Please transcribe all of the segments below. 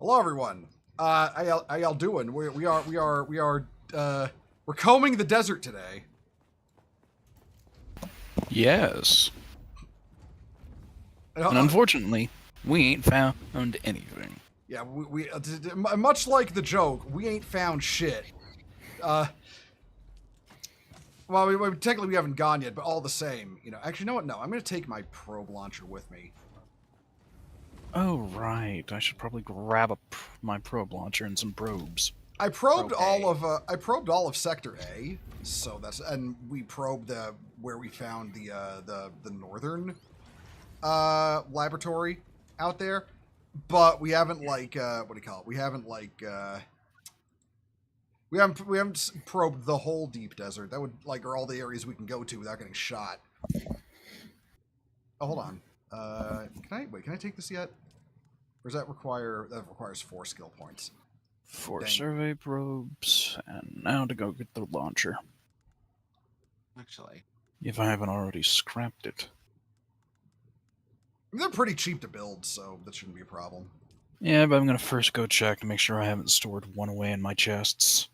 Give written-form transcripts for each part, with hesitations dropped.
Hello, everyone. How y'all doing? We're combing the desert today. Yes. And unfortunately, we ain't found anything. Yeah, much like the joke, we ain't found shit. Well, technically we haven't gone yet, but all the same, Actually, you know what? No, I'm gonna take my probe launcher with me. Oh, right. I should probably grab my probe launcher and some probes. I probed all of Sector A, and we probed where we found the northern laboratory out there, but we haven't what do you call it? We haven't probed the whole deep desert. That would are all the areas we can go to without getting shot. Oh, hold on. Can I take this yet? Or does that requires 4 skill points? 4 Dang. survey probes, and now to go get the launcher. Actually, if I haven't already scrapped it. They're pretty cheap to build, so that shouldn't be a problem. Yeah, but I'm gonna first go check and make sure I haven't stored one away in my chests.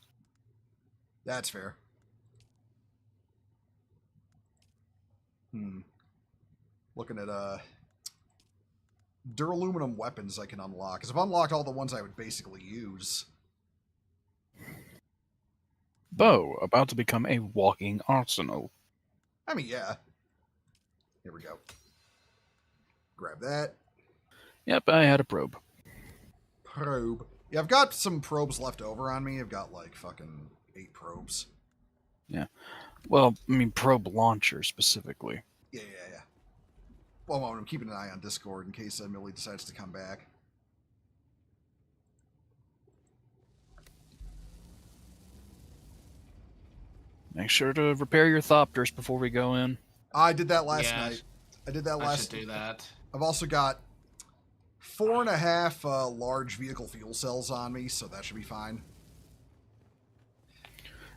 That's fair. Looking at duraluminum weapons I can unlock. Because I've unlocked all the ones I would basically use. Bow, about to become a walking arsenal. I mean, yeah. Here we go. Grab that. Yep, I had a probe. Probe. Yeah, I've got some probes left over on me. I've got fucking 8 probes. Yeah. Well, I mean, probe launcher specifically. Yeah. Well, I'm keeping an eye on Discord in case Millie decides to come back. Make sure to repair your thopters before we go in. I did that last night. I did that last. I should do that. I've also got 4.5 large vehicle fuel cells on me, so that should be fine.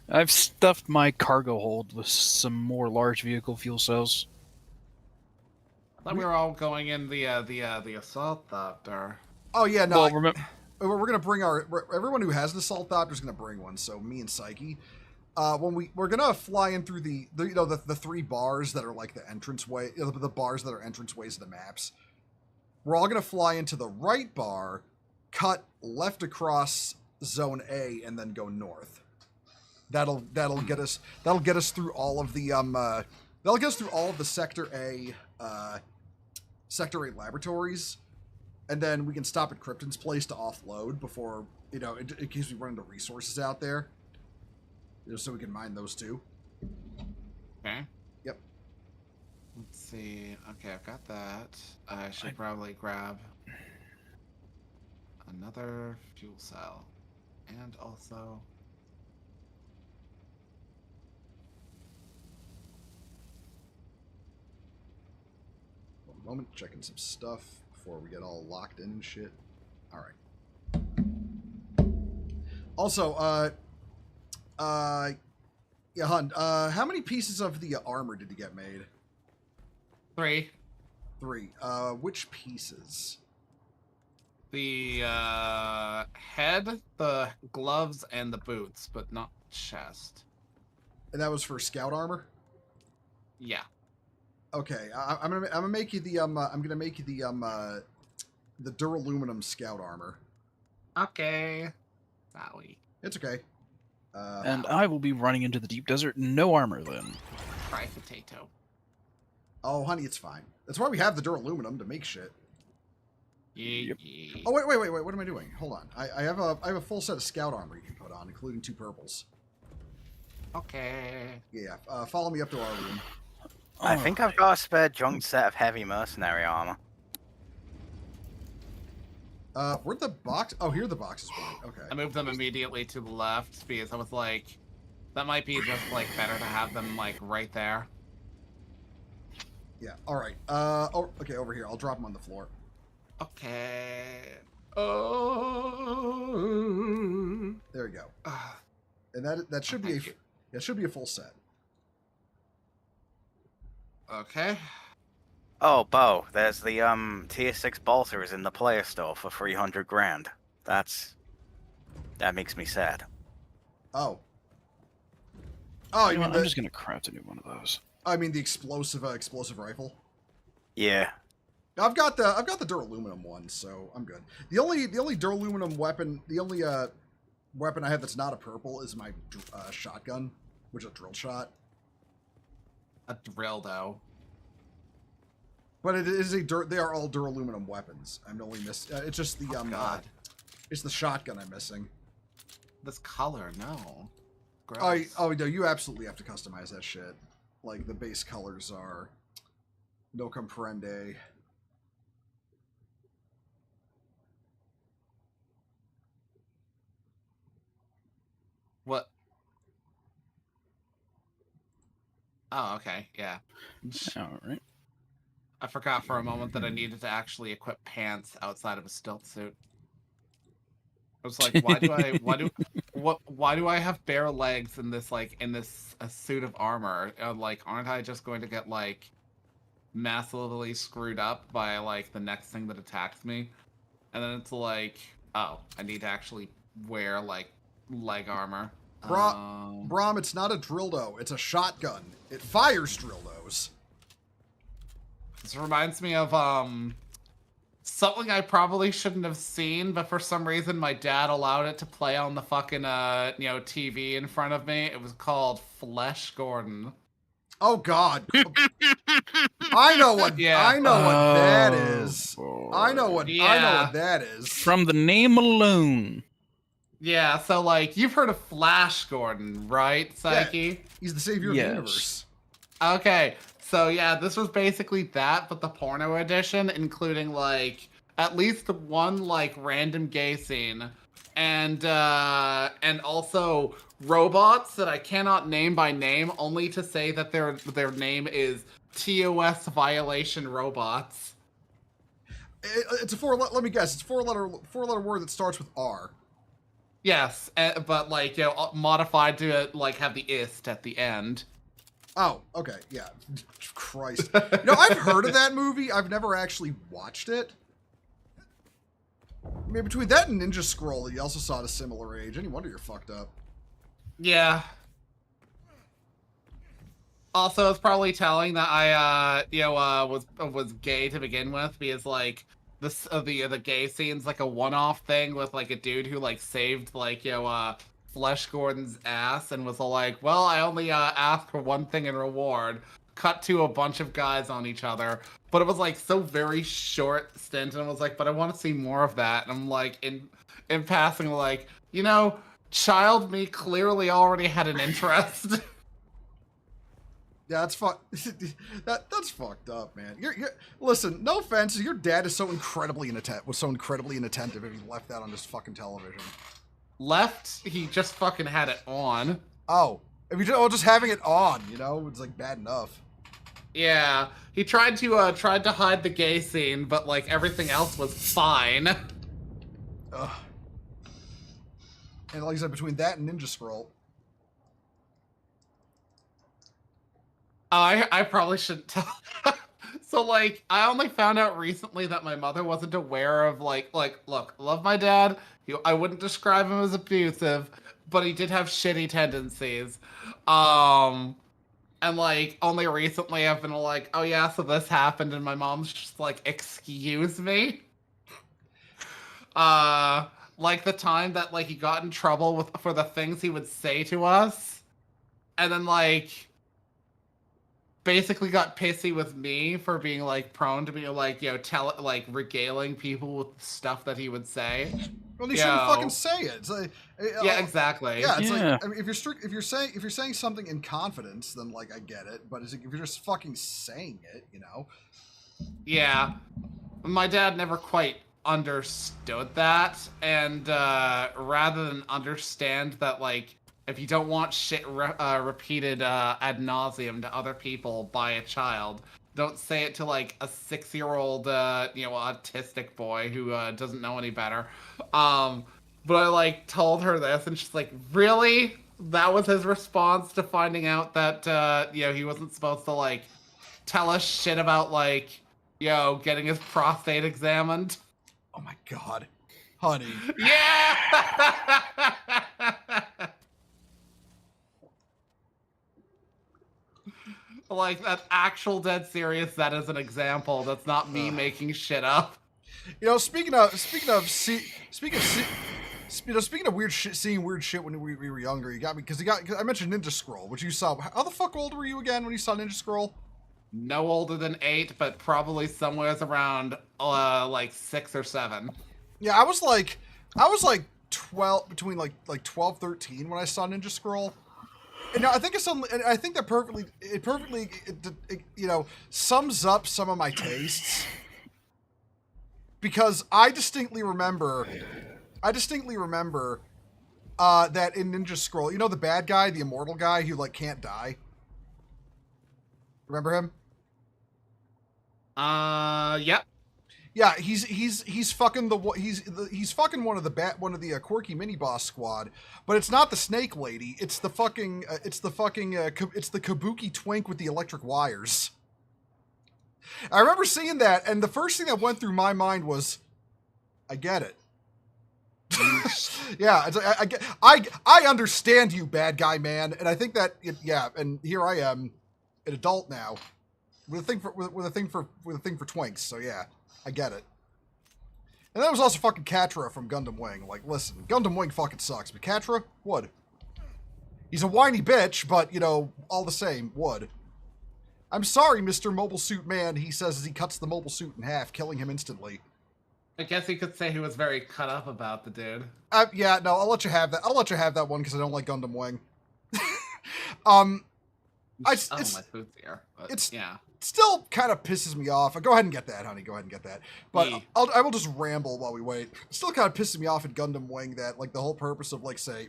I've stuffed my cargo hold with some more large vehicle fuel cells. I thought we were all going in the assault thopter. Oh yeah, no. Well, we're gonna bring everyone who has an assault thopter is gonna bring one. So me and Psyche, we're gonna fly in through the 3 bars that are like the entranceway, the bars that are entranceways to the maps. We're all gonna fly into the right bar, cut left across Zone A, and then go north. That'll get us through all of the Sector A laboratories, and then we can stop at Krypton's place to offload before in case we run into resources out there, so we can mine those too. Okay. Yep. Let's see. Okay, I've got that. I should probably grab another fuel cell, and also. One moment, checking some stuff before we get all locked in and shit. All right. Also, yeah, Hun, how many pieces of the armor did you get made? 3. 3. Which pieces? The head, the gloves, and the boots, but not chest. And that was for scout armor? Yeah. Okay, I'm gonna make you the the duraluminum scout armor. Okay. Wowie. It's okay. And I will be running into the deep desert, no armor then. Fry potato. Oh, honey, it's fine. That's why we have the duraluminum to make shit. Yep. Oh wait! What am I doing? Hold on. I have a full set of scout armor you can put on, including 2 purples. Okay. Yeah. Follow me up to our room. I think I've got a spare junk set of heavy mercenary armor. Where'd the box? Oh, here the boxes were. Okay. I moved them immediately to the left because I was like, that might be just better to have them right there. Yeah. All right. Okay. Over here. I'll drop them on the floor. Okay. Oh. There we go. And that should be a full set. Okay. Oh, Bo, there's the tier 6 bolters in the player store for 300 grand. That makes me sad. Oh, You you know mean what, I'm just gonna craft a new one of those. I mean the explosive rifle. Yeah. I've got the duraluminum one, so I'm good. The only duraluminum weapon, the only weapon I have that's not a purple is my shotgun, which is a drill shot. A drill, though. But it is they are all duraluminum weapons. I'm only it's just the God. it's the shotgun I'm missing. This color, no. Gross. Oh no, you absolutely have to customize that shit. Like the base colors are no comprende. What? Oh, okay, yeah. All right. I forgot for a moment that I needed to actually equip pants outside of a stealth suit. I was like, why do I have bare legs in this a suit of armor? Like, aren't I just going to get like massively screwed up by like the next thing that attacks me? And then it's like, oh, I need to actually wear like leg armor. Brom, it's not a dildo, it's a shotgun. It fires dildos. This reminds me of something I probably shouldn't have seen, but for some reason my dad allowed it to play on the fucking TV in front of me. It was called Flesh Gordon. Oh God! I know what that is. I know what that is. From the name alone. Yeah, so like you've heard of Flash Gordon, right, Psyche? Yeah, he's the savior of the universe. Okay, so yeah, this was basically that, but the porno edition, including like at least one like random gay scene, and also robots that I cannot name by name, only to say that their name is TOS Violation Robots. It's a let me guess. It's four letter word that starts with R. Yes, but like modified to like have the ist at the end. Oh, okay, yeah. Christ. I've heard of that movie. I've never actually watched it. I mean, between that and Ninja Scroll, you also saw at a similar age. Any wonder you're fucked up. Yeah. Also, it's probably telling that I, was gay to begin with, because like the gay scene's like a one-off thing with like a dude who like saved like Flesh Gordon's ass and was like, well, I only asked for one thing in reward. Cut to a bunch of guys on each other, but it was like so very short stint, and I was like, but I want to see more of that. And I'm like in passing, like, child me clearly already had an interest. Yeah, that's that's fucked up, man. You're listen, no offense, your dad is so incredibly inattentive if he left that on this fucking television. He just fucking had it on. Oh, if you just having it on, it's like bad enough. Yeah, he tried to hide the gay scene, but like everything else was fine. Ugh. And like I said, between that and Ninja Scroll. I probably shouldn't tell. So like, I only found out recently that my mother wasn't aware of look, love my dad. I wouldn't describe him as abusive, but he did have shitty tendencies. And like, only recently I've been like, oh yeah, so this happened, and my mom's just like, excuse me? Like the time that like he got in trouble for the things he would say to us, and then like basically got pissy with me for being like prone to be like regaling people with stuff that he would say. Well, he shouldn't fucking say it. It's like, yeah, exactly. Yeah, it's like, I mean, if you're saying something in confidence, then like I get it. But it's like, if you're just fucking saying it, Yeah, my dad never quite understood that, and rather than understand that like, if you don't want shit repeated ad nauseum to other people by a child, don't say it to like a 6-year-old, autistic boy who doesn't know any better. But I like told her this, and she's like, "Really? That was his response to finding out that he wasn't supposed to like tell us shit about like getting his prostate examined." Oh my God. honey. Yeah. Like that actual dead serious. That is an example. That's not me making shit up. You know, speaking of weird shit, seeing weird shit when we were younger, you got me because I mentioned Ninja Scroll, which you saw. How the fuck old were you again when you saw Ninja Scroll? No older than 8, but probably somewhere around like 6 or 7. Yeah, I was like 12, between like 12, 13 when I saw Ninja Scroll. And I think I think that perfectly you know, sums up some of my tastes. Because I distinctly remember that in Ninja Scroll, you know the bad guy, the immortal guy who like can't die. Remember him? Yep. Yeah, he's fucking he's fucking one of the quirky mini boss squad, but it's not the snake lady. It's the kabuki twink with the electric wires. I remember seeing that, and the first thing that went through my mind was, I get it. Yeah, it's like, I understand you, bad guy man, and I think that and here I am, an adult now, with a thing for twinks. So yeah, I get it. And that was also fucking Catra from Gundam Wing. Like, listen, Gundam Wing fucking sucks, but Catra would. He's a whiny bitch, but you know, all the same, would. I'm sorry, Mr. Mobile Suit Man, he says as he cuts the mobile suit in half, killing him instantly. I guess you could say he was very cut up about the dude. Yeah, no, I'll let you have that. I'll let you have that one because I don't like Gundam Wing. My food's here. But it's yeah. Still kind of pisses me off. Go ahead and get that, honey. Go ahead and get that. But I will just ramble while we wait. It still kind of pisses me off in Gundam Wing that like the whole purpose of like say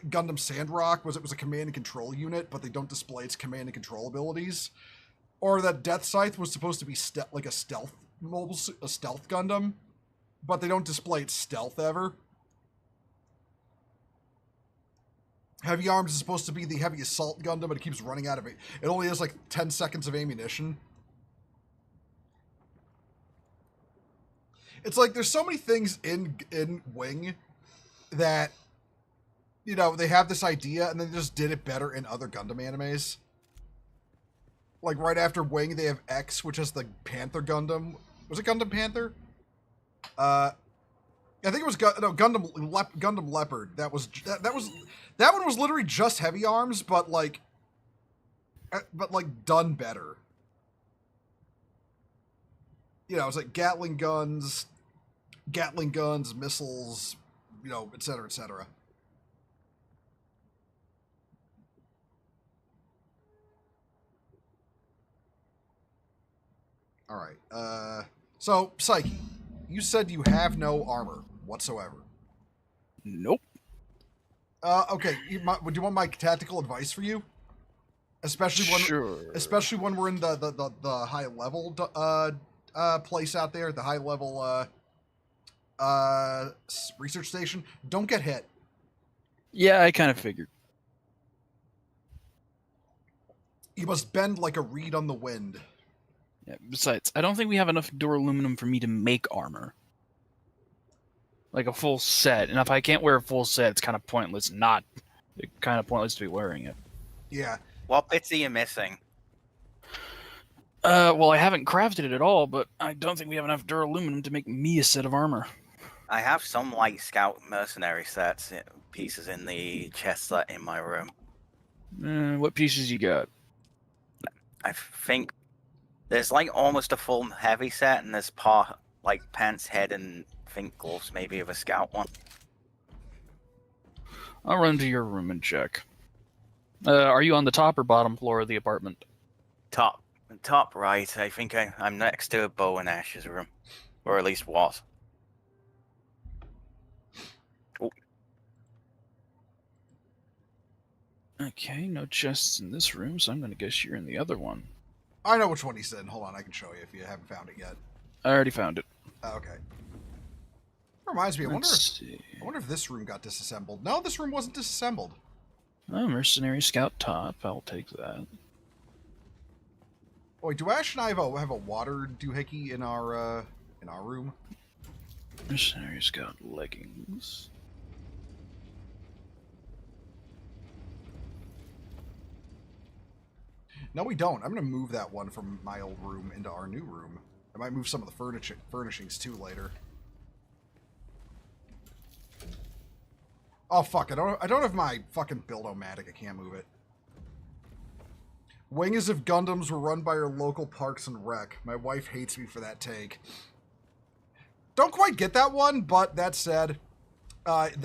Gundam Sandrock was it was a command and control unit, but they don't display its command and control abilities, or that Death Scythe was supposed to be like a stealth Gundam, but they don't display its stealth ever. Heavy Arms is supposed to be the heavy assault Gundam, but it keeps running out of it. It only has like 10 seconds of ammunition. It's like there's so many things in Wing that, you know, they have this idea and then they just did it better in other Gundam animes. Like right after Wing, they have X, which is the Panther Gundam. Was it Gundam Panther? I think it was Gundam Leopard. That one was literally just heavy arms, but like done better. You know, it's like Gatling guns, missiles, you know, etc., etc. All right. So Psyche, you said you have no armor whatsoever. Nope. Okay. Would you want my tactical advice for you? Especially when we're in the high level place out there, the high level research station. Don't get hit. Yeah, I kind of figured. You must bend like a reed on the wind. Yeah, besides, I don't think we have enough duraluminum for me to make armor. Like a full set. And if I can't wear a full set, it's kind of pointless to be wearing it. Yeah. What bits are you missing? Well, I haven't crafted it at all, but I don't think we have enough duraluminum to make me a set of armor. I have some light scout mercenary pieces in the chest set in my room. What pieces you got? I think there's like almost a full heavy set, and there's like pants, head, and I think gloves maybe of a scout one. I'll run to your room and check. Are you on the top or bottom floor of the apartment? Top right. I think I'm next to Bo and Ash's room, or at least was. Oh. Okay, no chests in this room, so I'm going to guess you're in the other one. I know which one he said. Hold on, I can show you if you haven't found it yet. I already found it. Okay. Reminds me, I wonder see. if this room got disassembled. No, this room wasn't disassembled. Oh, mercenary scout top. I'll take that. Wait, do Ash and I have a water doohickey in our room? Mercenary Scout leggings. No, we don't. I'm going to move that one from my old room into our new room. I might move some of the furnishings too later. Oh fuck! I don't have my fucking Build-O-Matic. I can't move it. Wing as if Gundams were run by our local Parks and Rec. My wife hates me for that take. Don't quite get that one, but that said, nah,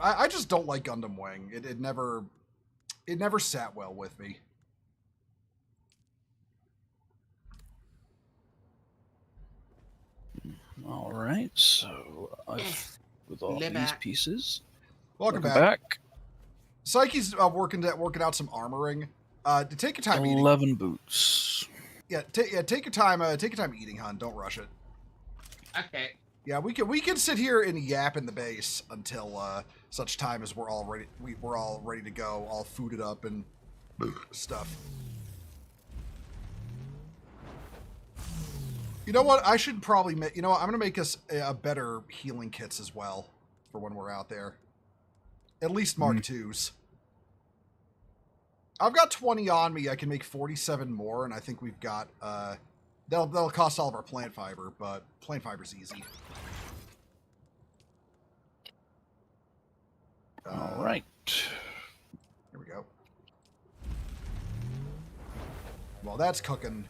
I just don't like Gundam Wing. It never sat well with me. All right, so with all these pieces. Welcome back. Psyche's working out some armoring. Take your time. 11 boots. Yeah, take your time. Take your time eating, hon. Don't rush it. Okay. Yeah, we can sit here and yap in the base until such time as we're all ready to go, all fooded up and stuff. You know what? I should probably make. You know what? I'm gonna make us a better healing kits as well for when we're out there. At least Mark IIs. I've got 20 on me. I can make 47 more, and I think we've got. They'll cost all of our plant fiber, but plant fiber's easy. All right. Here we go. Well, that's cooking.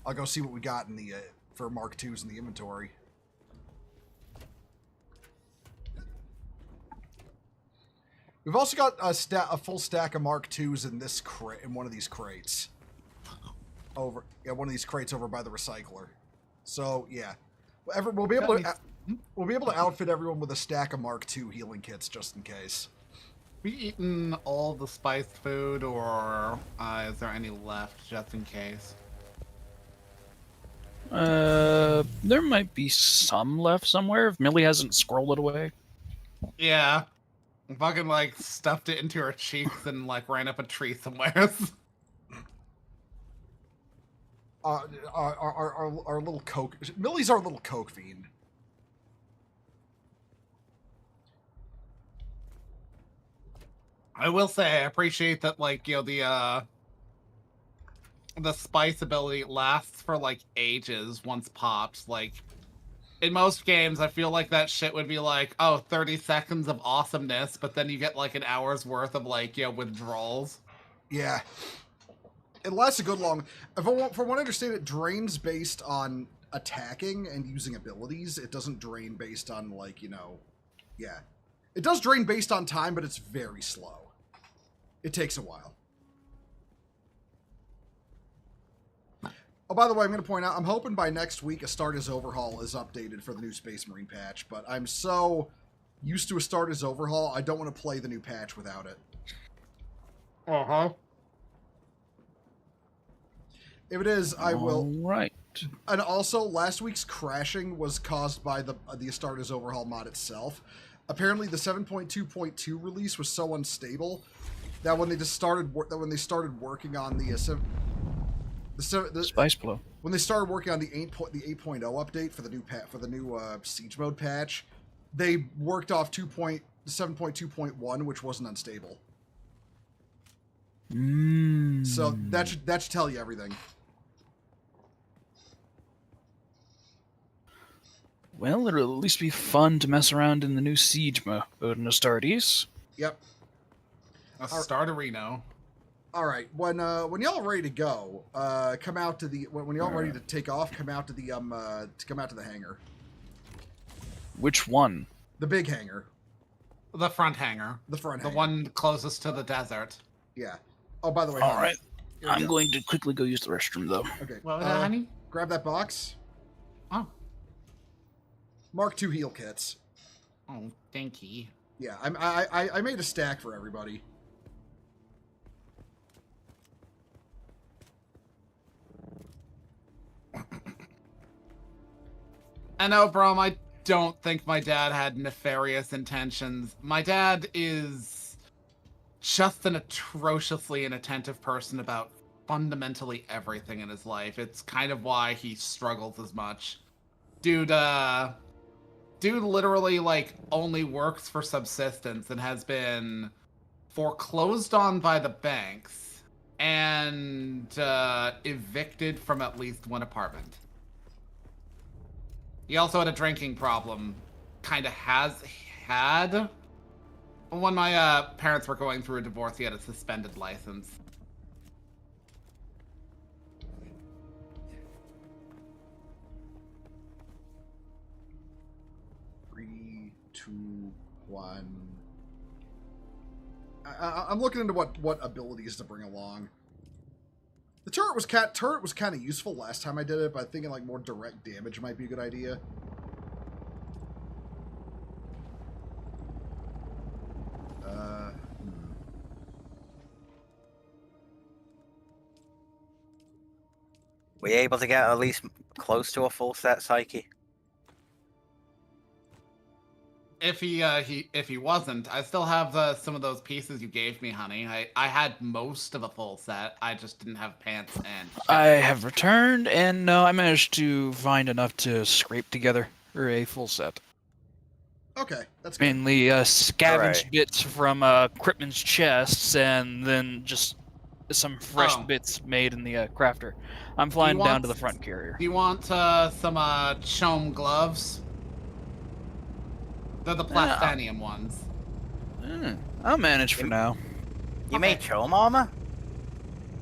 I'll go see what we got in the for Mark IIs in the inventory. We've also got a full stack of Mark IIs in this in one of these crates. One of these crates over by the recycler. So yeah, we'll be able to outfit everyone with a stack of Mark II healing kits just in case. We eaten all the spiced food, or is there any left just in case? There might be some left somewhere if Millie hasn't scrolled it away. Yeah. Fucking like stuffed it into her cheeks and like ran up a tree somewhere. Our little coke. Millie's our little coke fiend. I will say I appreciate that, like, you know, the spice ability lasts for like ages once popped. Like in most games, I feel like that shit would be like, oh, 30 seconds of awesomeness, but then you get like an hour's worth of like, you know, withdrawals. Yeah. It lasts a good long. From what I understand, it drains based on attacking and using abilities. It doesn't drain based on, like, you know, yeah. It does drain based on time, but it's very slow. It takes a while. Oh, by the way, I'm going to point out, I'm hoping by next week Astartes Overhaul is updated for the new Space Marine patch, but I'm so used to Astartes Overhaul, I don't want to play the new patch without it. Uh-huh. If it is, I will. All right. And also, last week's crashing was caused by the Astartes Overhaul mod itself. Apparently, the 7.2.2 release was so unstable that when they started working on the Spice Blow. When they started working on the 8.0 update for the new Siege Mode patch, they worked off 7.2.1, which wasn't unstable. So that should tell you everything. Well, it'll at least be fun to mess around in the new Siege mode in Astartes. Yep. Starterino. All right. When y'all are ready to go, come out to the when y'all ready to take off. Come out to the hangar. Which one? The big hangar. The front hangar. The front. The hangar. one closest to the desert. Yeah. Oh, by the way. All right. I'm going to quickly go use the restroom, though. Okay. What was that, honey? Grab that box. Oh. Mark II heal kits. Oh, thank you. Yeah, I made a stack for everybody. I know, bro, I don't think my dad had nefarious intentions. My dad is just an atrociously inattentive person about fundamentally everything in his life. It's kind of why he struggles as much. dude literally like only works for subsistence and has been foreclosed on by the banks and evicted from at least one apartment. He also had a drinking problem. Kind of has had. When my parents were going through a divorce, he had a suspended license. 3, 2, 1. I'm looking into what abilities to bring along. The turret was kind of useful last time I did it, but thinking like more direct damage might be a good idea. Were you able to get at least close to a full set Psyche? If he wasn't, I still have some of those pieces you gave me, honey. I had most of a full set. I just didn't have pants and. I have returned, and no, I managed to find enough to scrape together for a full set. Okay, that's good. Mainly scavenged Alright. bits from Cryptman's chests, and then just some fresh bits made in the crafter. I'm flying down to the front carrier. Do you want some chome gloves? They're the plastanium ones. I'll manage for now. You made chome armor?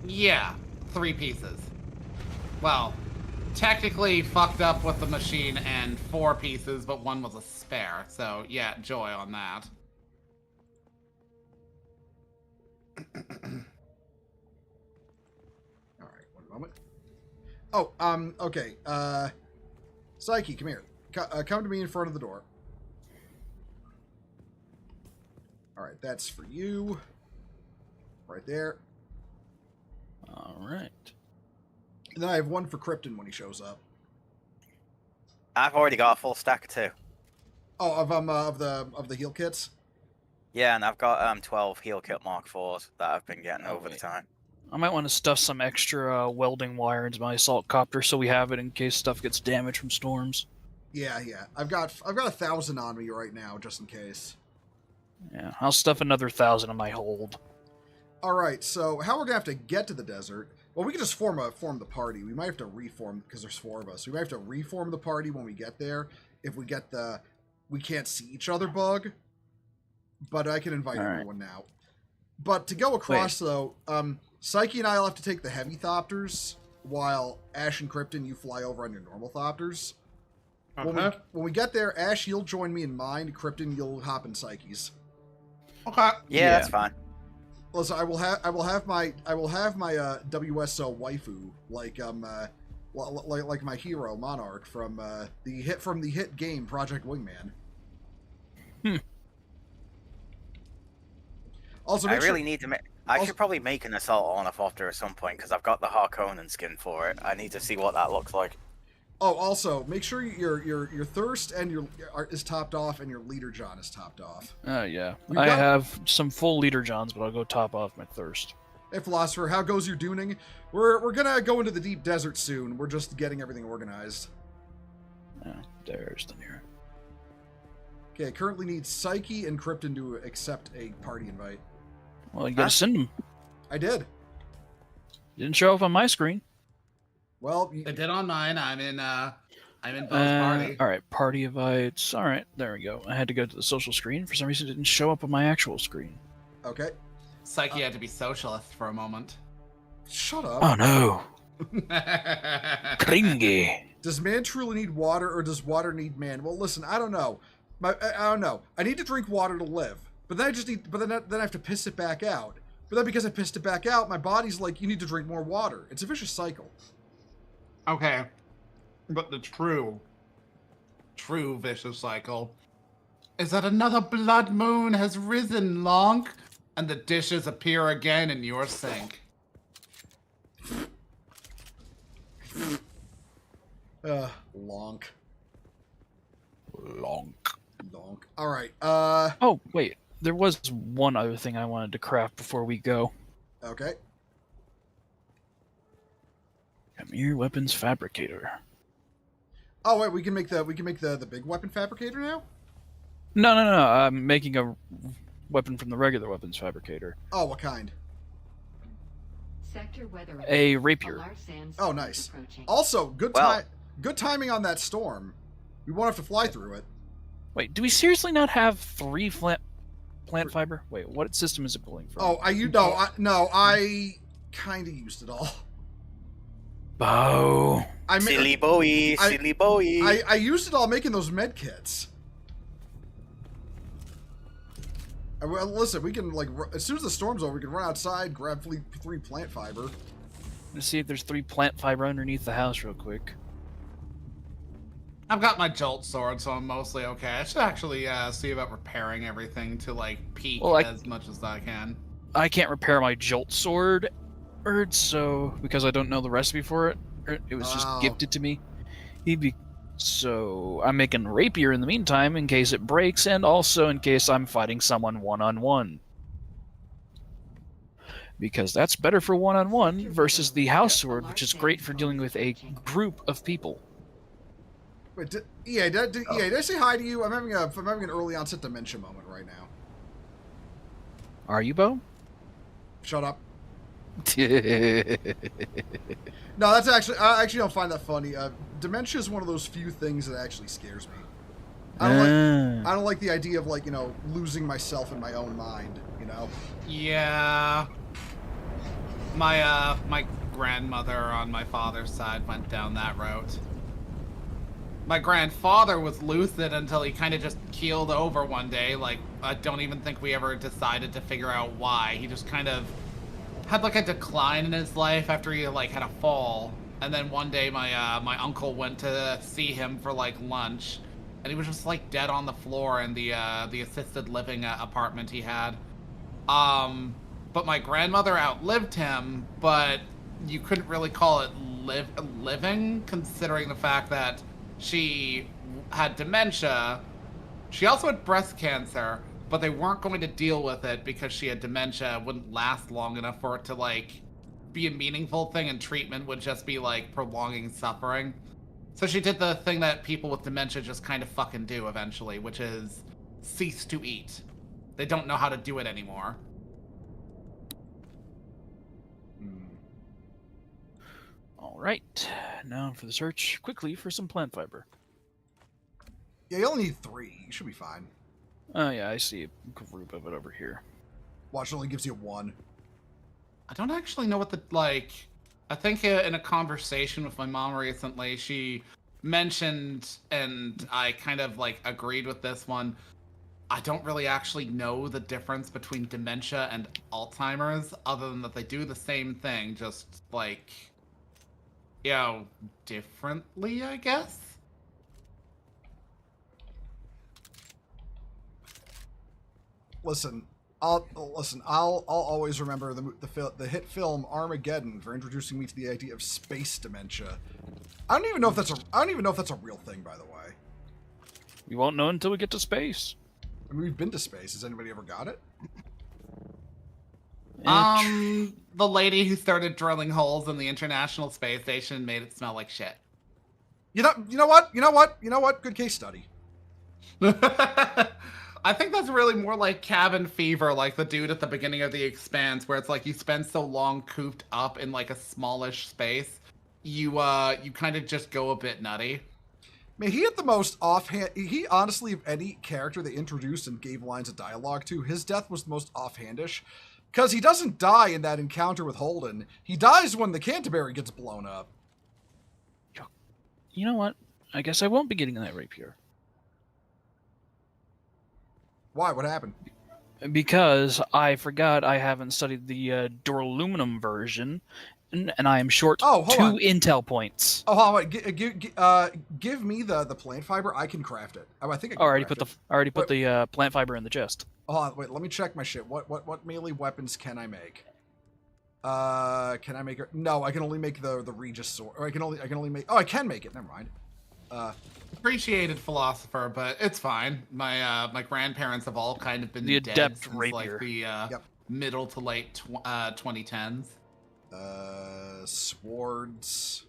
Yeah, 3 pieces. Well, technically fucked up with the machine and 4 pieces, but 1 was a spare. So yeah, joy on that. All right, one moment. Oh, okay. Psyche, come here. Come to me in front of the door. All right, that's for you. Right there. All right. And then I have one for Krypton when he shows up. I've already got a full stack too. Oh, of the heal kits. Yeah, and I've got 12 heal kit Mark 4s that I've been getting over the time. I might want to stuff some extra welding wire into my assault copter so we have it in case stuff gets damaged from storms. Yeah. I've got 1,000 on me right now, just in case. Yeah, I'll stuff another 1,000 in my hold. All right, so how we're gonna have to get to the desert? Well, we can just form the party. We might have to reform because there's 4 of us. We might have to reform the party when we get there if we get the we can't see each other bug. But I can invite everyone now. But to go across though, Psyche and I'll have to take the heavy thopters, while Ash and Krypton you fly over on your normal thopters. Okay. When we get there, Ash, you'll join me in mine. Krypton, you'll hop in Psyche's. Okay. Yeah, that's fine. Listen, I will have my WSO waifu like my hero Monarch from the hit game Project Wingman. Also, I really need to make. I should probably make an assault on a Thopter at some point because I've got the Harkonnen skin for it. I need to see what that looks like. Oh, also make sure your thirst and is topped off and your leader John is topped off. Oh yeah, I have some full leader Johns, but I'll go top off my thirst. Hey philosopher, how goes your duning? We're gonna go into the deep desert soon. We're just getting everything organized. Yeah, there's the near. Okay, currently need Psyche and Krypton to accept a party invite. Well, you gotta send them. I did. Didn't show up on my screen. Well, It did on mine. I'm in Bo's party. All right, party invites. All right, there we go. I had to go to the social screen. For some reason, it didn't show up on my actual screen. Okay. Psyche had to be socialist for a moment. Shut up. Oh no. Kringy. Does man truly need water, or does water need man? Well, listen, I don't know. I don't know. I need to drink water to live, but then then I have to piss it back out. But then because I pissed it back out, my body's like, you need to drink more water. It's a vicious cycle. Okay, but the true vicious cycle is that another blood moon has risen, Lonk, and the dishes appear again in your sink. Lonk. Lonk. All right. Oh wait, there was one other thing I wanted to craft before we go. Okay. Come here, weapons fabricator. Oh wait, we can make the big weapon fabricator now. No, no, no. I'm making a weapon from the regular weapons fabricator. Oh, what kind? Sector weather A rapier. Oh, nice. Also, good timing on that storm. We won't have to fly through it. Wait, do we seriously not have 3 plant fiber? Wait, what system is it pulling from? Oh, I kind of used it all. Bow. Silly boy. I used it all making those med kits. Well, listen, we can like as soon as the storm's over, we can run outside, grab 3 plant fiber. Let's see if there's 3 plant fiber underneath the house, real quick. I've got my jolt sword, so I'm mostly okay. I should actually see about repairing everything to like peak as much as I can. I can't repair my jolt sword, so because I don't know the recipe for it, it was just gifted to me. So I'm making rapier in the meantime in case it breaks, and also in case I'm fighting someone one-on-one. Because that's better for one-on-one versus the house sword, which is great for dealing with a group of people. Wait, did I say hi to you? I'm having an early onset dementia moment right now. Are you, Bo? Shut up. No, that's I actually don't find that funny. Dementia is one of those few things that actually scares me. I don't like the idea of like, losing myself in my own mind, Yeah. My grandmother on my father's side went down that route. My grandfather was lucid until he kind of just keeled over one day. Like, I don't even think we ever decided to figure out why. He just kind of had like a decline in his life after he like had a fall. And then one day my uncle went to see him for like lunch, and he was just like dead on the floor in the assisted living apartment he had. But my grandmother outlived him, but you couldn't really call it living, considering the fact that she had dementia. She also had breast cancer, but they weren't going to deal with it because she had dementia. It wouldn't last long enough for it to like be a meaningful thing, and treatment would just be like prolonging suffering. So she did the thing that people with dementia just kind of fucking do eventually, which is cease to eat. They don't know how to do it anymore. Alright, now for the search, quickly for some plant fiber. Yeah, you only need 3. You should be fine. Oh yeah, I see a group of it over here. Watch, it only gives you 1. I don't actually know what the, like... I think in a conversation with my mom recently, she mentioned, and I kind of, like, agreed with this one, I don't really actually know the difference between dementia and Alzheimer's, other than that they do the same thing, just, like, differently, I guess? Listen, I'll always remember the hit film Armageddon for introducing me to the idea of space dementia. I don't even know if that's a real thing, by the way. We won't know until we get to space. I mean, we've been to space. Has anybody ever got it? The lady who started drilling holes in the International Space Station made it smell like shit. You know what? Good case study. I think that's really more like cabin fever, like the dude at the beginning of The Expanse, where it's like you spend so long cooped up in like a smallish space, you kind of just go a bit nutty. I mean, he had the most offhand. He honestly, of any character they introduced and gave lines of dialogue to, his death was the most offhandish. Because he doesn't die in that encounter with Holden. He dies when the Canterbury gets blown up. You know what? I guess I won't be getting that rapier. Why? What happened? Because I forgot I haven't studied the duraluminum version, and I am short 2 intel points. Oh, hold on, give me the plant fiber. I can craft it. Oh, I think I can already put the plant fiber in the chest. Hold on, wait. Let me check my shit. What melee weapons can I make? Can I make it? No, I can only make the Regis sword. Or I can only make. Oh, I can make it. Never mind. Appreciated philosopher, but it's fine. My grandparents have all kind of been the dead adept since rapier. Like the middle to late 2010s. Swords.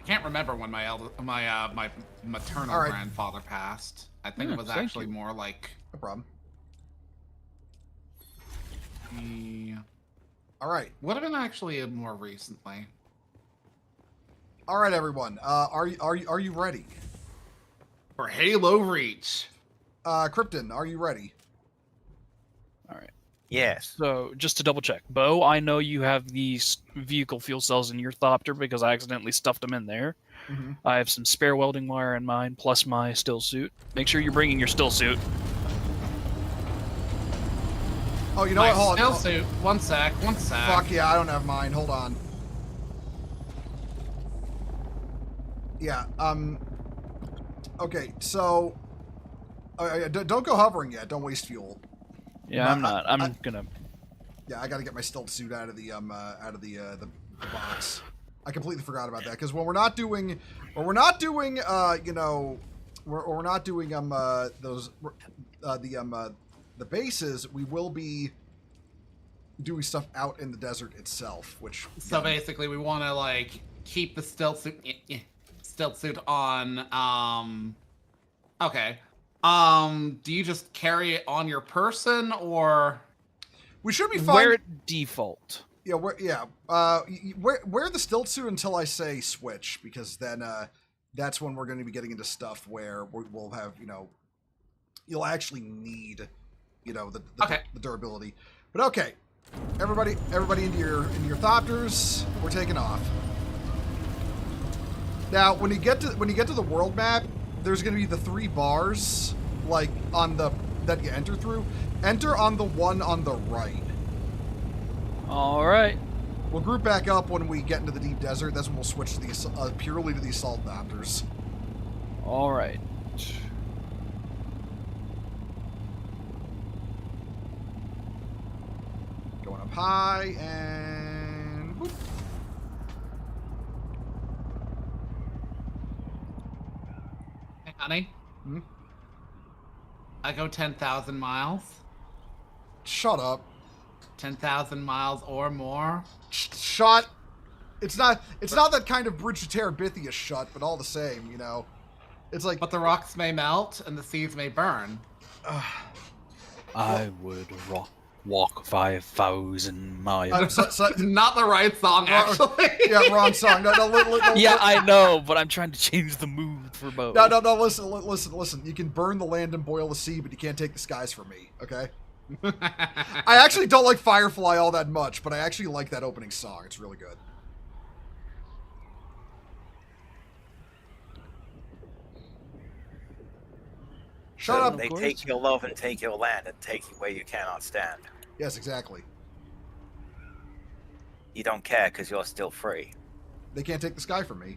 can't remember when my maternal All right. grandfather passed. I think Yeah, it was thank actually you. more like No problem. the All right. would have been actually more recently. All right, everyone. Are you ready? For Halo Reach. Krypton, are you ready? All right. Yes. So just to double check, Bo, I know you have these vehicle fuel cells in your Thopter because I accidentally stuffed them in there. Mm-hmm. I have some spare welding wire in mine, plus my still suit. Make sure you're bringing your still suit. Oh, you know My what? Hold still on. suit. One sec. Fuck yeah, I don't have mine. Hold on. Yeah. Okay. So, don't go hovering yet. Don't waste fuel. Yeah, I'm not. I'm gonna. Yeah, I got to get my stealth suit out of the the box. I completely forgot about that because when we're not doing, you know, we're not doing those the bases, we will be doing stuff out in the desert itself, which So basically, we want to like keep the stealth suit on. Okay. Do you just carry it on your person or? we should be fine. Wear it default. Yeah, wear the stilt suit until I say switch, because then that's when we're going to be getting into stuff where we'll have, you know, you'll actually need, you know, the durability. But okay, everybody into your Thopters. We're taking off. Now, when you get to the world map, there's going to be the 3 bars like on the that you enter through. Enter on the one on the right. All right. We'll group back up when we get into the deep desert. That's when we'll switch to the purely to the assault Thopters. All right. Going up high and whoop. Hey, honey. Hmm? I go 10,000 miles. Shut up. 10,000 miles or more. Shut. It's not that kind of Bridge to Terabithia shut, but all the same, you know. It's like, But the rocks may melt and the seas may burn. I would walk 5,000 miles. Not the right song, actually. yeah, wrong song. No, Yeah, I know, but I'm trying to change the mood for Bo. No. Listen. You can burn the land and boil the sea, but you can't take the skies from me. Okay. I actually don't like Firefly all that much, but I actually like that opening song. It's really good. Shut up. They take your love and take your land and take you where you cannot stand. Yes, exactly. You don't care because you're still free. They can't take the sky from me.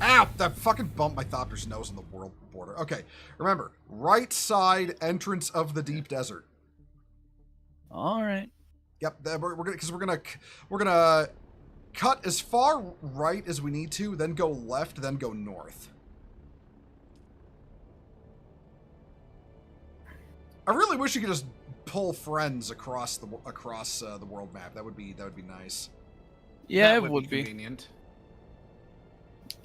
Ow! That fucking bumped my Thopter's nose in the world border. Okay, remember, right side entrance of the deep desert. All right. Yep, we're gonna cut as far right as we need to, then go left, then go north. I really wish you could just pull friends across the world map. That would be nice. Yeah, That it would be. convenient.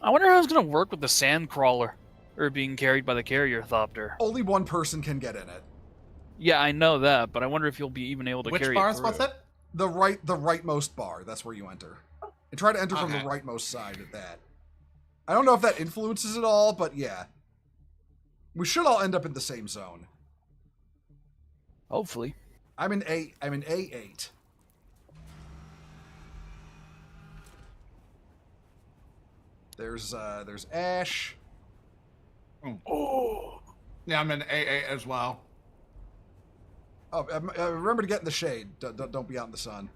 I wonder how it's gonna work with the sand crawler, or being carried by the carrier Thopter. Only one person can get in it. Yeah, I know that, but I wonder if you'll be even able to Which carry bars it was through. it? The rightmost bar. That's where you enter. And try to enter from the Okay. rightmost side at that. I don't know if that influences it all, but yeah. We should all end up in the same zone. Hopefully. I'm in A8. There's Ash. Oh. Yeah, I'm in AA as well. Oh, remember to get in the shade. Don't be out in the sun.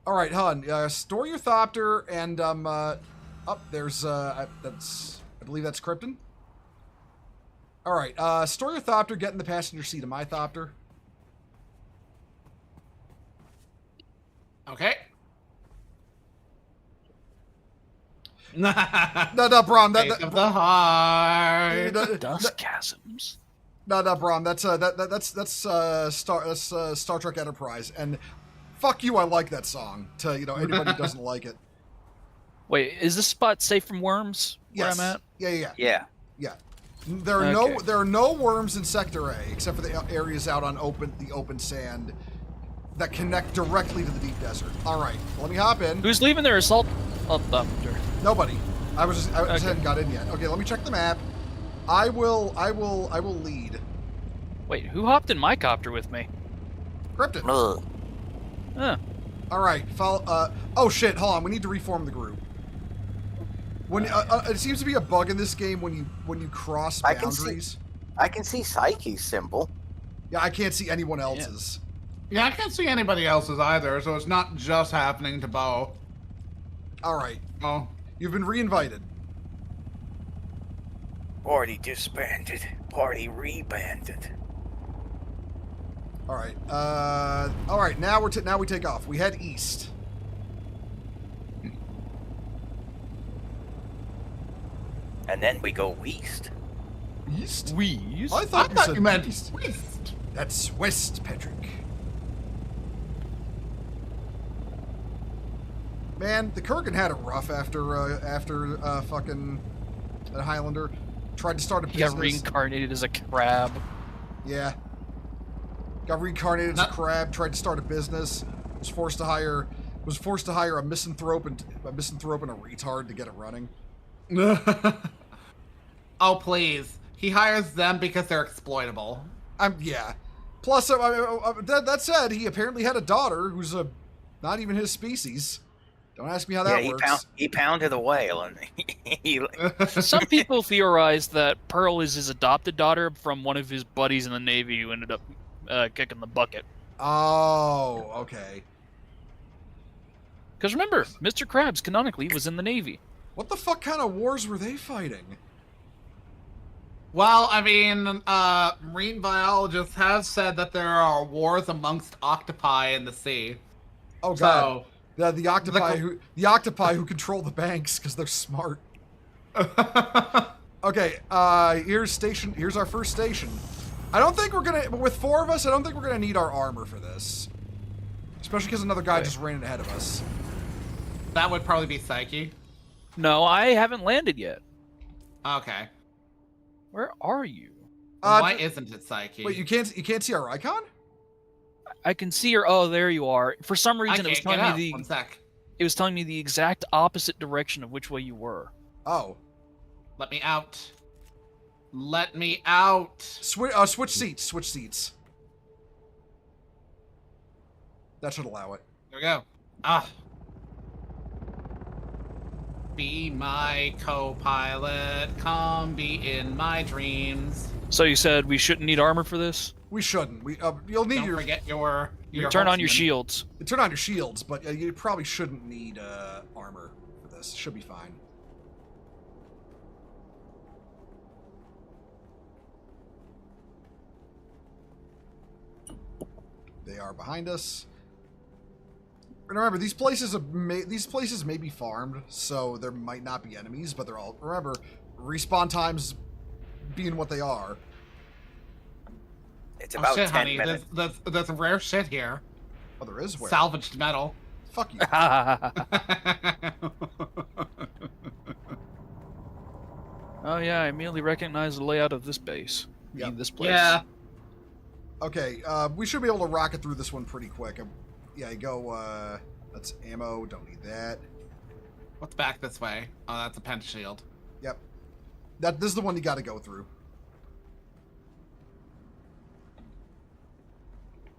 All right, hon. Store your Thopter, and there's I believe that's Krypton. All right, store your Thopter. Get in the passenger seat of my Thopter. Okay. No, Brom. Face of the heart. Dust chasms. No, Brom. That's Star Trek Enterprise, and Fuck you, I like that song. To anybody who doesn't like it. Wait, is this spot safe from worms? Where Yes. I'm at? Yeah. Yeah. There are Okay. there are no worms in Sector A except for the areas out on the open sand that connect directly to the deep desert. All right, let me hop in. Who's leaving their assault helicopter? Nobody. I just Okay. hadn't got in yet. Okay, let me check the map. I will lead. Wait, who hopped in my copter with me? Krypton. Ugh. Huh. All right, follow. Oh shit! Hold on. We need to reform the group. When it seems to be a bug in this game when you cross I can see- boundaries. I can see Psyche's symbol. Yeah, I can't see anyone else's. Yeah, I can't see anybody else's either, so it's not just happening to Bo. All right, Oh. you've been reinvited. Party disbanded. Party rebanded. All right. All right. Now we take off. We head east. And then we go east. East? Wheeze? I I thought thought said you meant east. west. That's west, Patrick. Man, the Kurgan had it rough after fucking that Highlander tried to start a He business. got reincarnated as a crab. Yeah. Got reincarnated as a crab. Tried to start a business. Was forced to hire a misanthrope and a retard to get it running. Oh, please. He hires them because they're exploitable. Yeah. Plus, that said, he apparently had a daughter who's not even his species. Don't ask me how that Yeah, works. he pounded a whale, and he Some people theorize that Pearl is his adopted daughter from one of his buddies in the Navy who ended up kicking the bucket. Oh, okay. Because remember, Mr. Krabs canonically was in the Navy. What the fuck kind of wars were they fighting? Well, I mean, marine biologists have said that there are wars amongst octopi in the sea. Oh god, So, the octopi who control the banks because they're smart. Okay, here's our first station. I don't think we're gonna, with 4 of us, I don't think we're gonna need our armor for this. Especially because another guy just ran in ahead of us. that would probably be Psyche. No, I haven't landed yet. Okay. Where are you? Why isn't it Psyche? Wait, you can't see our icon? I can see her. Oh, there you are. For some I reason, it was can't get telling out. me One sec. it was telling me the exact opposite direction of which way you were. Oh, Let me out. Let me out. switch seats. Switch seats. That should allow it. There we go. Ah. Be my co-pilot. Come be in my dreams. So you said we shouldn't need armor for this? We shouldn't. You'll need Don't forget your Turn on your huntsman. shields. turn on your shields, but you probably shouldn't need armor for this. Should be fine. They are behind us. And remember, these places may be farmed, so there might not be enemies, but they're all, remember, respawn times being what they are. it's Oh about shit, 10 honey. minutes. There's rare shit here. Oh, there is where. Salvaged metal. Fuck you. Oh yeah, I immediately recognize the layout of this base. I mean, Yep. this place. Yeah. Okay, we should be able to rocket through this one pretty quick. Yeah, go, that's ammo, don't need that. What's back this way? Oh, that's a pent shield. Yep. This is the one you gotta go through.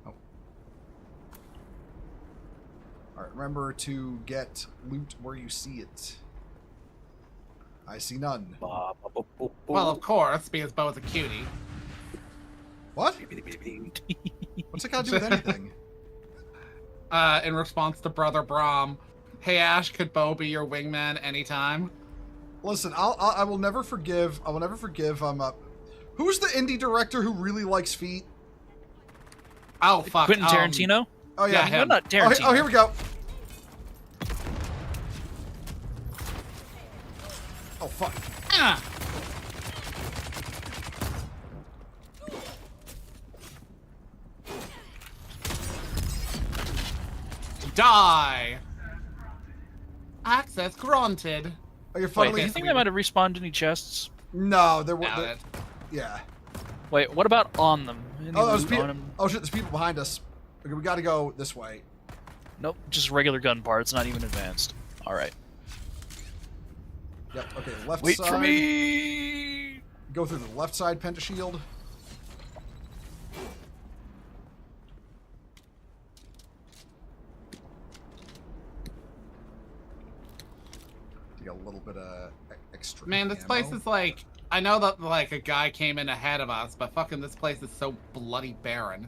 Oh. Alright, remember to get loot where you see it. I see none. Well, of course, because Bo's a cutie. What? What's that got to do with anything? In response to Brother Brahm, hey Ash, could Bo be your wingman anytime? Listen, I will never forgive. I will never forgive. Who's the indie director who really likes feet? Oh fuck. Quentin Tarantino? Oh yeah, Yeah, No, him. not Oh, Tarantino. oh, here we go. Oh fuck. Ah! Die! Access granted. Oh, you're Wait, funnily. do you think they might have respawned any chests? No, there were. Doubt it. Yeah. Wait, what about on them? Any Oh, there's loot people. on 'em? Oh shit, there's people behind us. Okay, we got to go this way. Nope, just regular gun parts, not even advanced. All right. Yep. Okay, left Wait side. for me. Go through the left side pentashield. You got a little bit of extra. Man, this place is like... I know that, like, a guy came in ahead of us, but fucking this place is so bloody barren.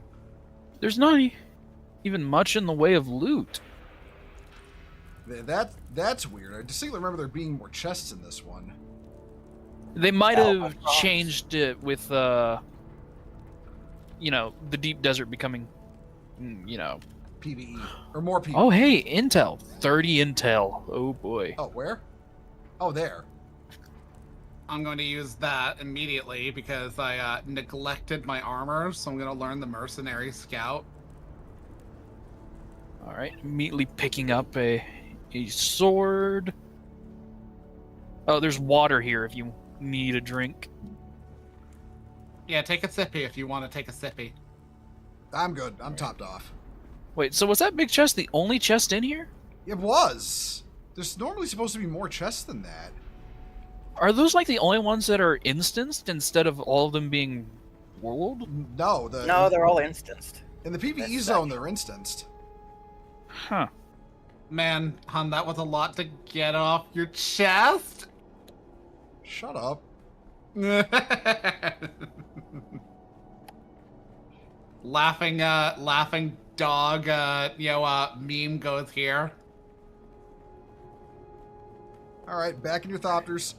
There's not even much in the way of loot. That's weird. I distinctly remember there being more chests in this one. They might Oh, have of course. changed it with, you know, the deep desert becoming, you know. PVE or more PVE. Oh, hey, intel. 30 intel. Oh, boy. Oh, where? Oh, there. I'm going to use that immediately because I neglected my armor, so I'm going to learn the Mercenary Scout. All right, immediately picking up a sword. Oh, there's water here if you need a drink. Yeah, take a sippy if you want to take a sippy. I'm good. I'm topped off. Wait, so was that big chest the only chest in here? It was. There's normally supposed to be more chests than that. Are those like the only ones that are instanced instead of all of them being world? No, No, they're all instanced. in the PVE That's zone. second. They're instanced. Huh. Man, hun, that was a lot to get off your chest. Shut up. laughing dog, meme goes here. All right, back in your thopters.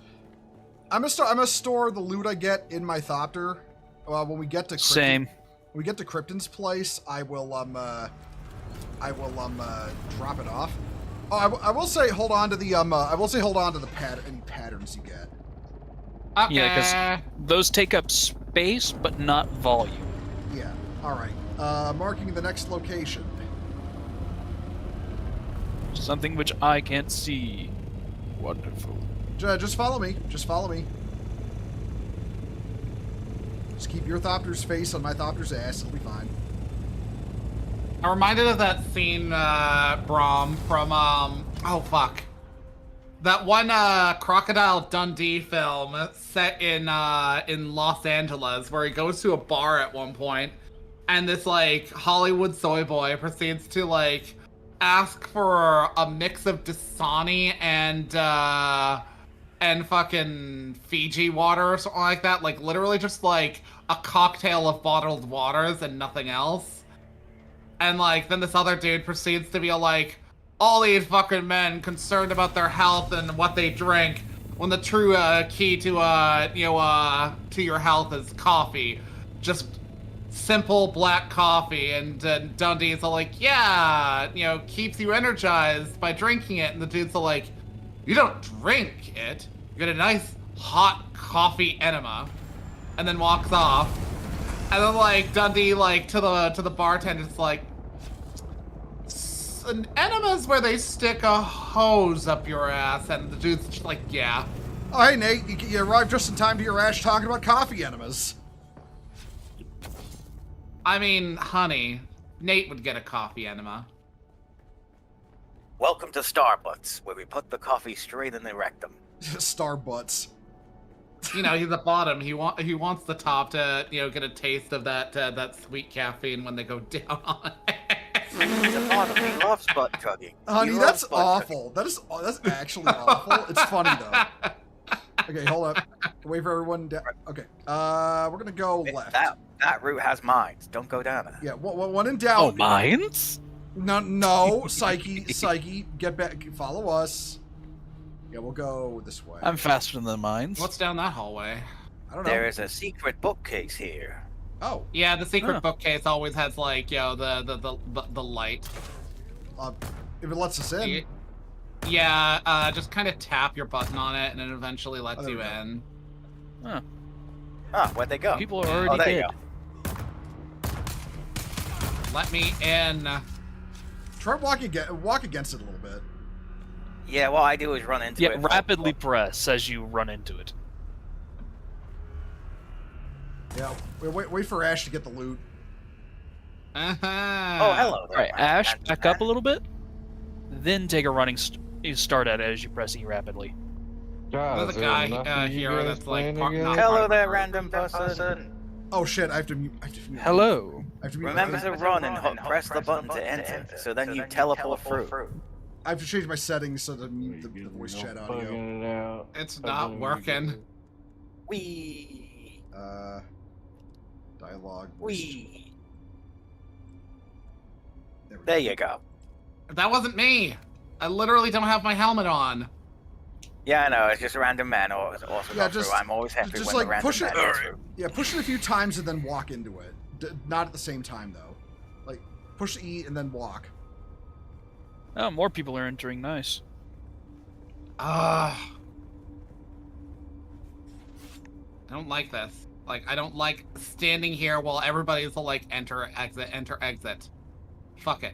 I'm gonna store the loot I get in my thopter. When we get to Same. When we get to Krypton's place, I will drop it off. Oh, I will say hold on to the any patterns you get. Okay. Yeah, because those take up space but not volume. Yeah. All right. Marking the next location. Something which I can't see. Wonderful. Just follow me. Just follow me. Just keep your thopter's face on my thopter's ass. It'll be fine. I'm reminded of that scene, Brom, from, oh fuck. That one, Crocodile Dundee film set in Los Angeles where he goes to a bar at one point and this, like, Hollywood soy boy proceeds to, like, ask for a mix of Dasani and fucking Fiji water or something like that. Like, literally just, like, a cocktail of bottled waters and nothing else. And, like, then this other dude proceeds to be like, all these fucking men concerned about their health and what they drink, when the true key to your health is coffee. Just simple black coffee. And Dundee's all like, yeah, keeps you energized by drinking it. And the dude's all like, you don't drink it. You get a nice hot coffee enema. And then walks off. And then, like, Dundee, like, to the bartender, it's like, an enema's where they stick a hose up your ass, and the dude's just like, yeah. Oh, hey, Nate. You arrived just in time to your ash talking about coffee enemas. I mean, honey, Nate would get a coffee enema. Welcome to Starbucks, where we put the coffee straight in the rectum. Star butts. He's at bottom. He wants the top to, get a taste of that sweet caffeine when they go down on it. He's a bottom. He loves butt chugging. Honey, He that's loves butt awful. That's actually awful. It's funny though. Okay, hold up. Wait for everyone down. Okay, we're gonna go chugging. left. That route has mines. Don't go down it. Yeah, one in doubt. Oh, mines? No, Psyche, get back. Follow us. Yeah, we'll go this way. I'm faster than the mines. What's down that hallway? I don't know. There is a secret bookcase here. Oh, Yeah, the secret Huh. bookcase always has, like, the light. if it lets us in. Yeah, just kind of tap your button on it, and it eventually lets Oh, there you we go. in. Huh. Ah, where'd they go? People are Oh, already there you dead. go. Let me in. Try walk against it a little bit. Yeah, what I do is run into it. Rapidly press as you run into it. Yeah, wait for Ash to get the loot. Uh-huh. Oh, hello there. Alright, Ash, back up a little bit. Then take a running start at it as you press E rapidly. There's a guy here that's like... not Hello part of there, the random person. Oh shit, I have to mute. Hello. I have to mute. Remember to run and press the button to enter, so then you teleport through. I have to change my settings so to mute the voice chat audio. It's not working. Wee. Dialogue. Wee. There we There go. you go. That wasn't me. I literally don't have my helmet on. Yeah, I know, it's just a random man also Yeah, got through. I'm always happy just when like the random push it. man gets through. Yeah, push it a few times and then walk into it. Not at the same time though. Like push E and then walk. Oh, more people are entering. Nice. I don't like this. Like, I don't like standing here while everybody's like, enter, exit. Fuck it.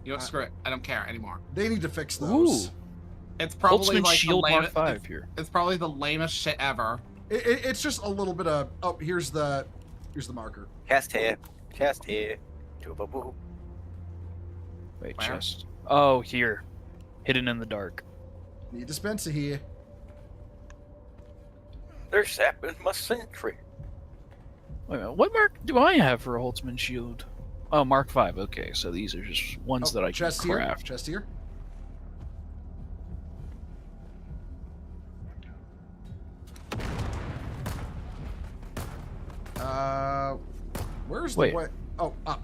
You know what, screw it. I don't care anymore. They need to fix those. Ooh. It's probably Ultimate like Shield the Mark lamest, 5 here. it's probably the lamest shit ever. It's just a little bit of. Oh, here's the marker. Chest here. Chest here. Doo-ba-boo. Wait, Where? chest. Oh, here. Hidden in the dark. Need dispenser here. They're sapping my sentry. Wait a minute, what mark do I have for a Holtzman shield? Oh, Mark 5. Okay, so these are just ones that I can chest craft. here. Chest here. Where's Wait. the way? Oh, up.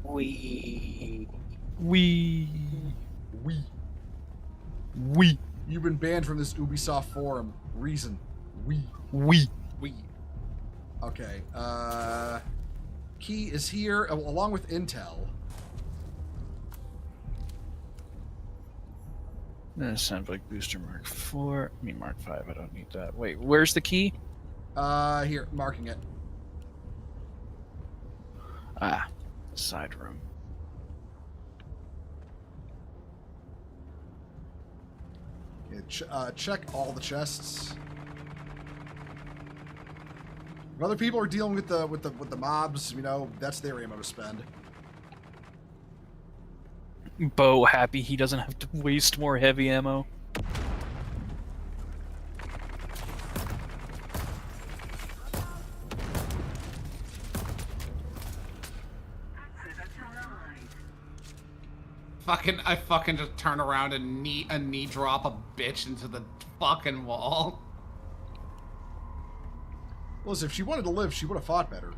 Wee. We. We. You've been banned from this Ubisoft forum. Reason. We. We. Okay. Key is here along with intel. That sounds like booster Mark 4. I mean Mark 5. I don't need that. Wait, where's the key? Here, marking it. Ah, side room. Yeah, check all the chests. If other people are dealing with the mobs, you know, that's their ammo to spend. Bo happy he doesn't have to waste more heavy ammo. I fucking just turn around and knee drop a bitch into the fucking wall. Well, if she wanted to live, she would have fought better.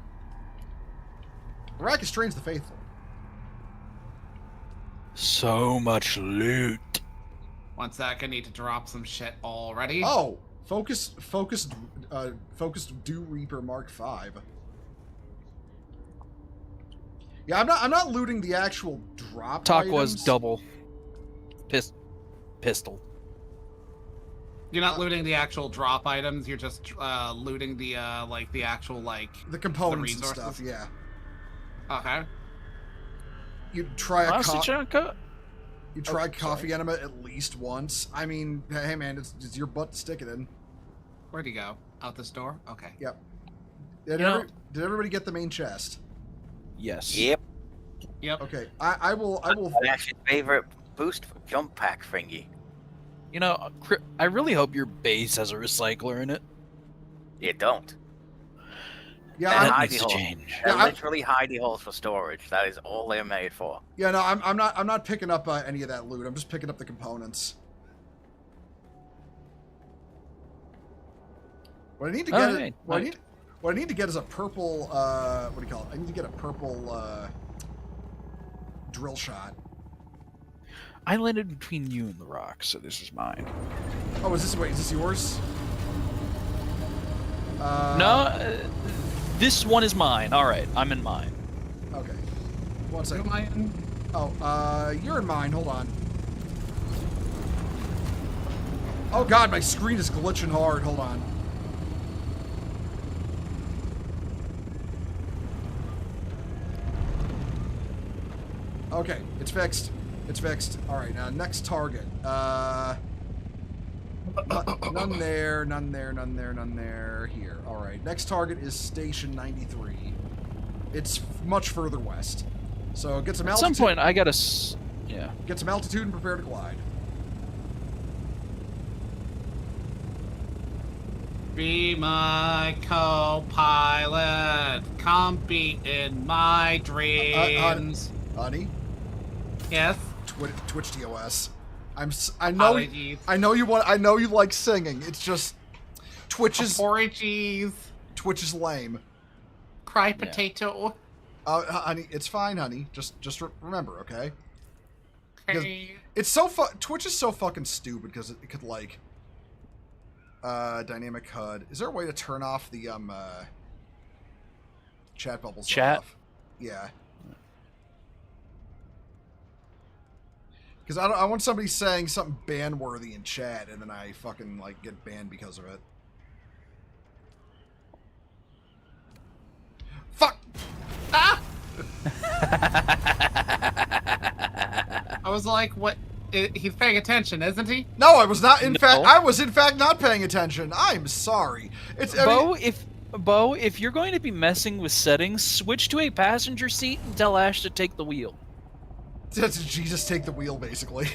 Arrakis trains the faithful. So much loot. One sec, I need to drop some shit already. Oh, focused Dew Reaper Mark 5. Yeah, I'm not looting the actual drop Talk items. was double. Pistol. You're not looting the actual drop items. You're just looting the like the actual like the components the and resources? stuff. Yeah. Okay. You try Honestly, you try coffee enema at least once. I mean, hey man, it's your butt to stick it in. Where'd he go? Out this door? Okay. Yep. Did everybody get the main chest? Yes. Yep. Yep. Okay. I will. That's your favorite boost jump pack thingy. You know, I really hope your base has a recycler in it. You don't. Yeah. And That hidey needs to holes. change. They're Yeah, literally hidey holes for storage. That is all they're made for. Yeah. No, I'm not picking up any of that loot. I'm just picking up the components. What I need to get Alright, what I need to get is a purple what do you call it? I need to get a purple drill shot. I landed between you and the rock, so this is mine. Oh, is this yours? No, this one is mine. All right, I'm in mine. Okay. One Who second. am I in? Oh, you're in mine. Hold on. Oh god, my screen is glitching hard. Hold on. Okay, it's fixed. It's fixed. All right, now next target. None there, none there, none there, none there. Here. All right, next target is Station 93. It's much further west. So get some altitude. At some point, I gotta. Yeah. Get some altitude and prepare to glide. Be my co-pilot. Come be in my dreams. Honey? Yes? Twitch TOS. I know you like singing. It's just Twitch is Twitch is lame. Cry potato. Honey, it's fine, honey. Just remember, okay? Okay. It's Twitch is so fucking stupid because it could like dynamic HUD. Is there a way to turn off the chat bubbles? Chat? Off? Yeah. Because I want somebody saying something ban-worthy in chat, and then I fucking like get banned because of it. Fuck! Ah! I was like, what? He's paying attention, isn't he? No, I was not. I was in fact not paying attention. I'm sorry. Bo, if you're going to be messing with settings, switch to a passenger seat and tell Ash to take the wheel. That's Jesus take the wheel, basically.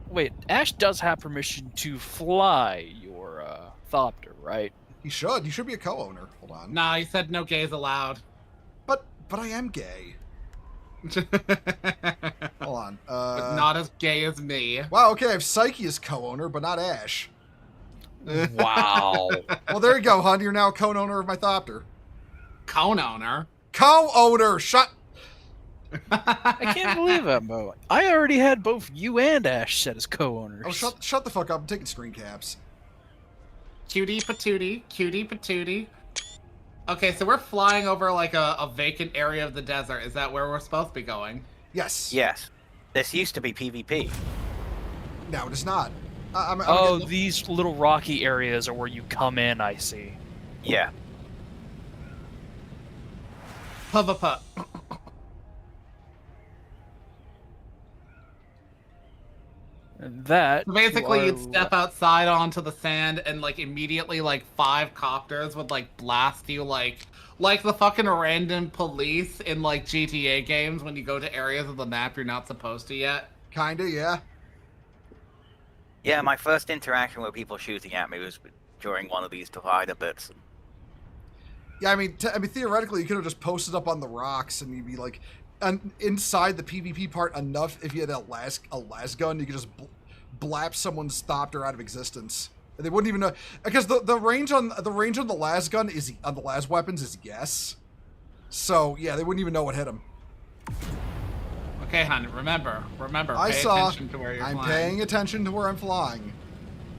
Wait, Ash does have permission to fly your Thopter, right? He should. You should be a co-owner. Hold on. Nah, he said no gays allowed. But I am gay. Hold on. But not as gay as me. Wow, okay, I have Psyche as co-owner, but not Ash. Wow. Well, there you go, hon. You're now co-owner of my Thopter. Co-owner? Co-owner! Shut... I can't believe that, Bo. I already had both you and Ash set as co-owners. Oh, shut the fuck up. I'm taking screen caps. Cutie patootie. Cutie patootie. Okay, so we're flying over like a vacant area of the desert. Is that where we're supposed to be going? Yes. Yes. This used to be PvP. No, it is not. These little rocky areas are where you come in, I see. Yeah. Puh-puh-puh. That So basically, you'd step outside onto the sand, and like immediately, like 5 copters would like blast you, like the fucking random police in like GTA games when you go to areas of the map you're not supposed to yet. Kinda, yeah. Yeah, my first interaction with people shooting at me was during one of these divider bits. Yeah, I mean, theoretically, you could have just posted up on the rocks, and you'd be like, inside the PvP part enough. If you had a las gun, you could just blap someone's Thopter out of existence, and they wouldn't even know, because the range on the las gun is on the las weapons is yes. So yeah, they wouldn't even know what hit them. Okay, hon. Remember. I pay saw. attention to where you're I'm flying. paying attention to where I'm flying. In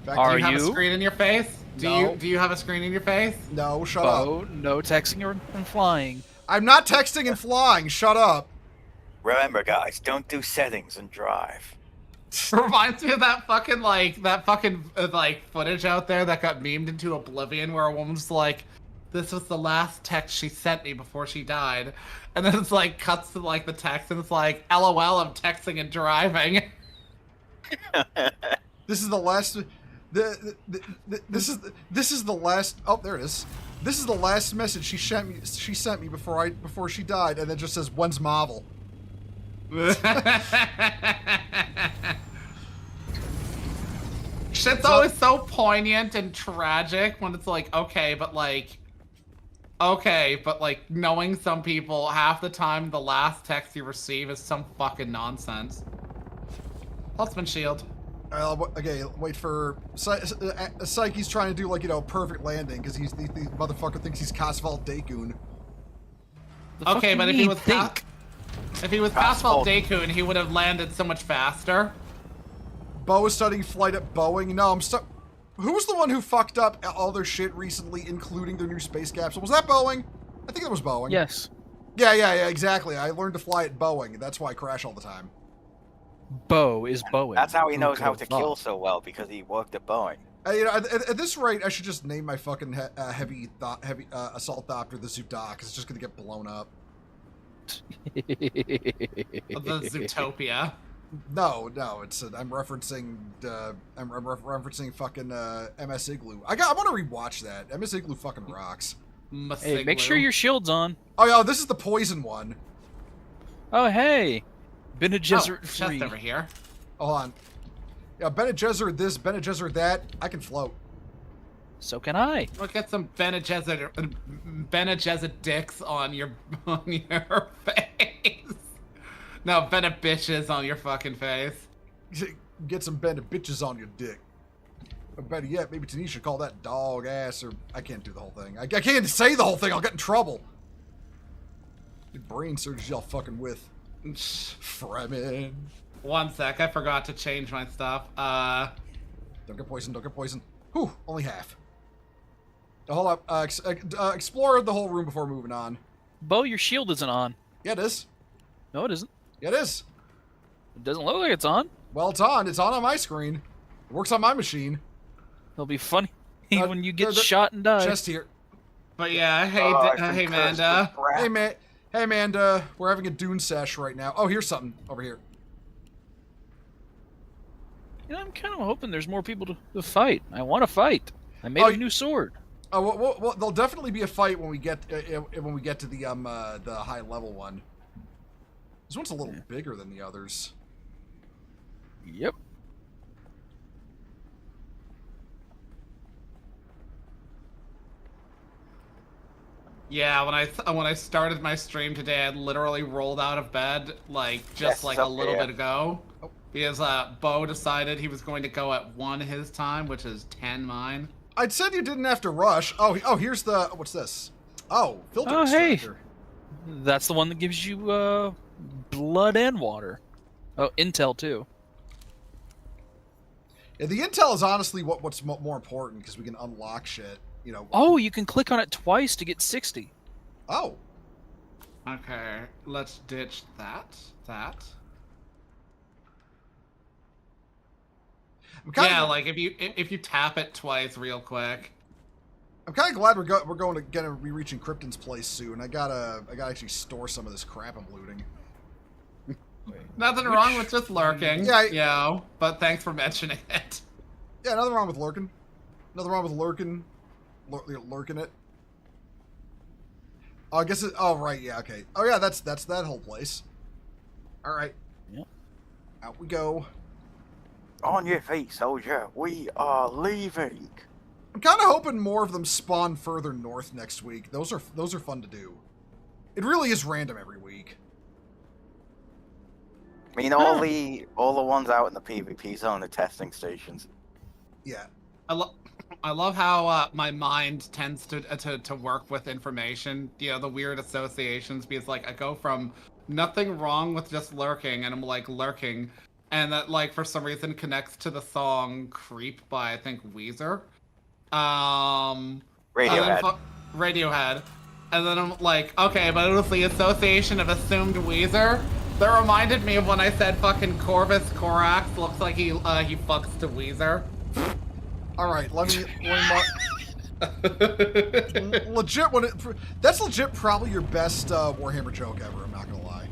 fact, Are Do you have you? a screen in your face? No. Do you have a screen in your face? No, shut up. Bo, no texting or flying. I'm not texting and flying. Shut up. Remember, guys, don't do settings and drive. Reminds me of that fucking footage out there that got memed into oblivion, where a woman's like, "This was the last text she sent me before she died," and then it's like cuts to like the text, and it's like, "LOL, I'm texting and driving." This is the last. This is the last. Oh, there it is. This is the last message she sent me before she died, and it just says, "When's Marvel?" Shit's always so poignant and tragic when it's like, okay, but knowing some people, half the time the last text you receive is some fucking nonsense. Husband shield. Okay, wait for Psyche's trying to do like, perfect landing because the motherfucker thinks he's Casval Dakun. Okay, but if he was Casval Dakun, he would have landed so much faster. Bo is studying flight at Boeing. No, I'm stuck. Who was the one who fucked up all their shit recently, including their new space capsule? Was that Boeing? I think it was Boeing. Yes. Yeah, exactly. I learned to fly at Boeing. That's why I crash all the time. Bo is Boeing. That's how he knows how to kill so well, because he worked at Boeing. At this rate, I should just name my fucking heavy assault Thopter the Zudak, because it's just gonna get blown up. The Zootopia. No, it's I'm referencing referencing fucking MS Igloo. I want to rewatch that. MS Igloo fucking rocks. Hey, make sure your shield's on. Oh yeah, this is the poison one. Oh hey, Bene Gesserit free. Chest over here. Hold on. Yeah, Bene Gesserit this, Bene Gesserit that. I can float. So can I. Look, get some Bene Gesserit dicks on your face. No, Bene bitches on your fucking face. Get some Bene bitches on your dick. Or better yet, maybe Tanisha call that dog ass, or I can't do the whole thing. I can't say the whole thing. I'll get in trouble. The brain surgery y'all fucking with. Fremen. One sec, I forgot to change my stuff. Don't get poisoned. Don't get poisoned. Whew, only half. Hold up. Explore the whole room before moving on. Bo, your shield isn't on. Yeah, it is. No, it isn't. Yeah, it is. It doesn't look like it's on. Well, it's on. It's on my screen. It works on my machine. It'll be funny when you get shot and die. Chest here. But yeah, hey, hey, Amanda. Hey, Amanda. We're having a Dune sesh right now. Oh, here's something over here. You know, I'm kind of hoping there's more people to fight. I want to fight. I made a new sword. Oh, well, there'll definitely be a fight when we get to the high level one. This one's a little bigger than the others. Yep. Yeah, when I started my stream today, I literally rolled out of bed just a little bit ago. Oh. Because Bo decided he was going to go at 1 his time, which is 10 mine. I'd said you didn't have to rush. Oh, here's the what's this? Oh, filter extractor. Hey, that's the one that gives you blood and water. Oh, intel too. Yeah, the intel is honestly what's more important because we can unlock shit. You know. Oh, you can click on it twice to get 60. Oh. Okay, let's ditch that. If you tap it twice real quick. I'm kind of glad we're going to be reaching Krypton's place soon. I gotta actually store some of this crap I'm looting. Nothing wrong with just lurking. Yeah, but thanks for mentioning it. Yeah, nothing wrong with lurking. Nothing wrong with lurking. Lurking it. Oh, I guess it. Oh, right. Yeah. Okay. Oh, yeah. That's that whole place. All right. Yep. Out we go. On your feet, soldier. We are leaving. I'm kind of hoping more of them spawn further north next week. Those are fun to do. It really is random every week. I mean, all the ones out in the PvP zone are testing stations. Yeah. I love how my mind tends to work with information. You know, the weird associations, because I go from nothing wrong with just lurking, and I'm like lurking, and that for some reason connects to the song "Creep" by I think Weezer. Radiohead. Radiohead. And then I'm like, okay, but it was the association of assumed Weezer that reminded me of when I said fucking Corvus Corax looks like he fucks to Weezer. All right, let me legit. That's legit. Probably your best Warhammer joke ever. I'm not gonna lie.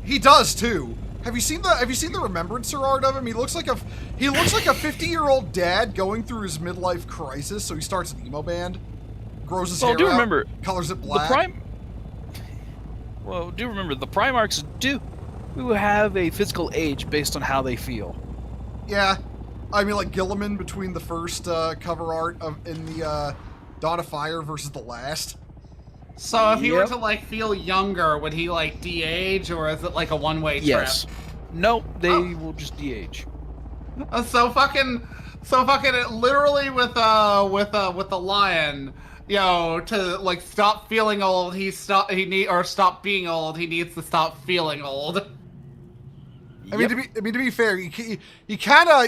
He does too. Have you seen the Remembrancer art of him? He looks like a 50-year-old dad going through his midlife crisis. So he starts an emo band, grows his hair out, remember colors it black. Do remember the Primarchs do have a physical age based on how they feel. Yeah, I mean, like Gilliman between the first cover art in the Dawn of Fire versus the last. So if he were to feel younger, would he de-age, or is it a one-way trip? Yes. Nope, they will just de-age. So fucking literally with the lion, to stop feeling old, stop being old, he needs to stop feeling old. I mean, to be fair, he kind of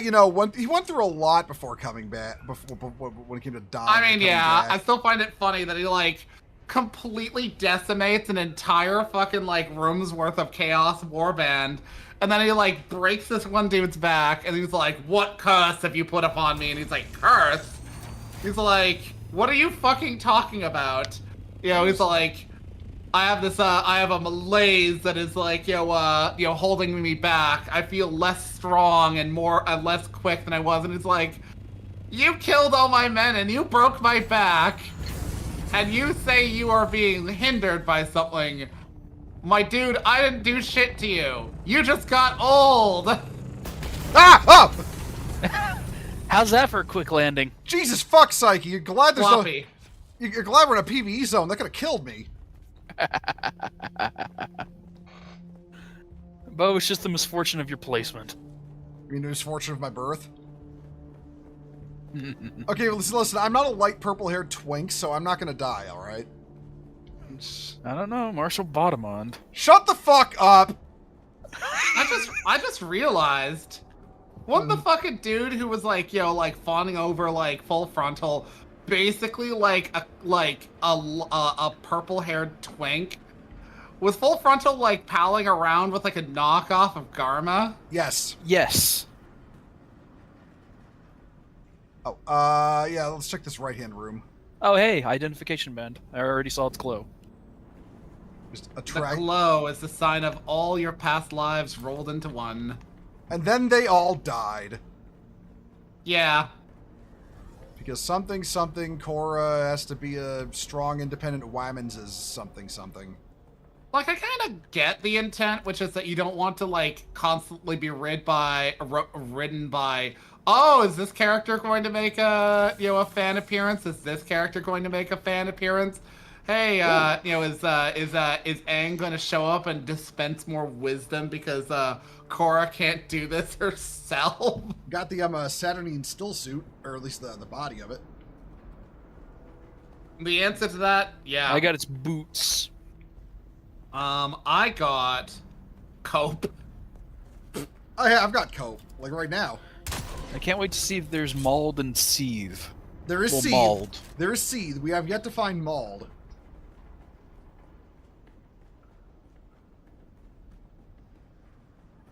he went through a lot before coming back. When it came to dying. I mean, yeah, I still find it funny that he completely decimates an entire fucking rooms worth of Chaos Warband, and then he breaks this one dude's back, and he's like, "What curse have you put upon me?" And he's like, "Curse?" He's like, "What are you fucking talking about?" You know, he's like, I have a malaise that is like, holding me back. I feel less strong and less quick than I was. And he's like, you killed all my men and you broke my back. And you say you are being hindered by something. My dude, I didn't do shit to you. You just got old. Ah! Oh! How's that for a quick landing? Jesus fuck, Psyche. You're glad there's Floppy. You're glad we're in a PvE zone. That could have killed me. Bo, it's just the misfortune of your placement. You mean the misfortune of my birth? Okay, listen, I'm not a light purple-haired twink, so I'm not gonna die, alright? I don't know, Marshall Bottomond. Shut the fuck up! I just realized, wasn't the fucking dude who was like, fawning over like Full Frontal, basically like a purple-haired twink? Was Full Frontal like palling around with like a knockoff of Garma? Yes. Yes. Oh, yeah, let's check this right-hand room. Oh, hey, identification band. I already saw its glow. Just The attract... glow is the sign of all your past lives rolled into one. And then they all died. Yeah. Because something, Cora has to be a strong, independent Whammons is something. Like, I kind of get the intent, which is that you don't want to, like, constantly be ridden by, oh, is this character going to make a fan appearance? Is this character going to make a fan appearance? Hey, is Aang going to show up and dispense more wisdom because Korra can't do this herself? Got the Saturnine still suit, or at least the body of it. The answer to that, yeah. I got its boots. I got Cope. Oh yeah, I've got Cope, like right now. I can't wait to see if there's Mauled and Seethe. There is Well, Seethe. Mauled. There is Seethe. We have yet to find Mauled.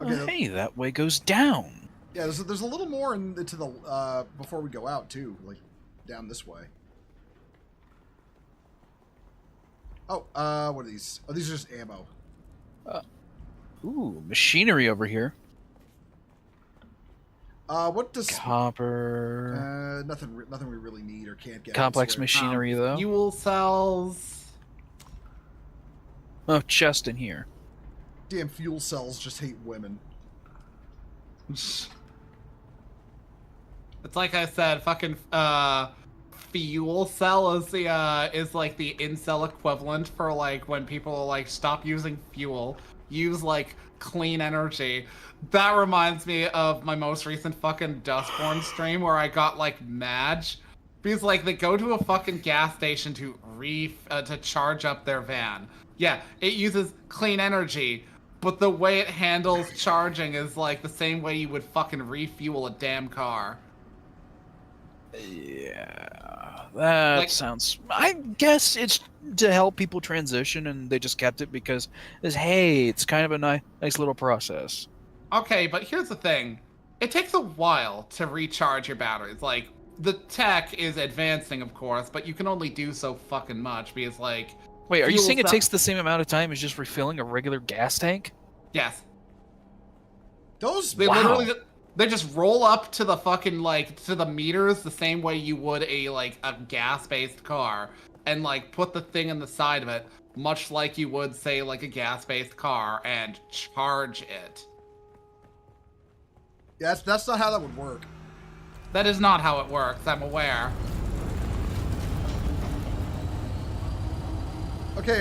Okay. Oh, hey, that way goes down. Yeah, there's a little more into the before we go out too, like down this way. Oh, what are these? Oh, these are just ammo. Ooh, machinery over here. What does Copper. nothing we really need or can't get. Complex elsewhere. machinery, though. Fuel cells. Oh, chest in here. Damn fuel cells just hate women. It's like I said, fucking fuel cell is like the incel equivalent for like when people like stop using fuel, use like clean energy. That reminds me of my most recent fucking Dustborn stream where I got like Madge because like they go to a fucking gas station to charge up their van. Yeah, it uses clean energy, but the way it handles charging is like the same way you would fucking refuel a damn car. Yeah, that Like- sounds. I guess it's to help people transition, and they just kept it because hey, it's kind of a nice little process. Okay, but here's the thing. It takes a while to recharge your batteries. Like, the tech is advancing, of course, but you can only do so fucking much because, like... Wait, are you fuel saying it cell- takes the same amount of time as just refilling a regular gas tank? Yes. Those They Wow. literally... They just roll up to the fucking, like, to the meters the same way you would a gas-based car. And, like, put the thing in the side of it, much like you would, say, like, a gas-based car, and charge it. Yeah, that's not how that would work. That is not how it works, I'm aware. Okay,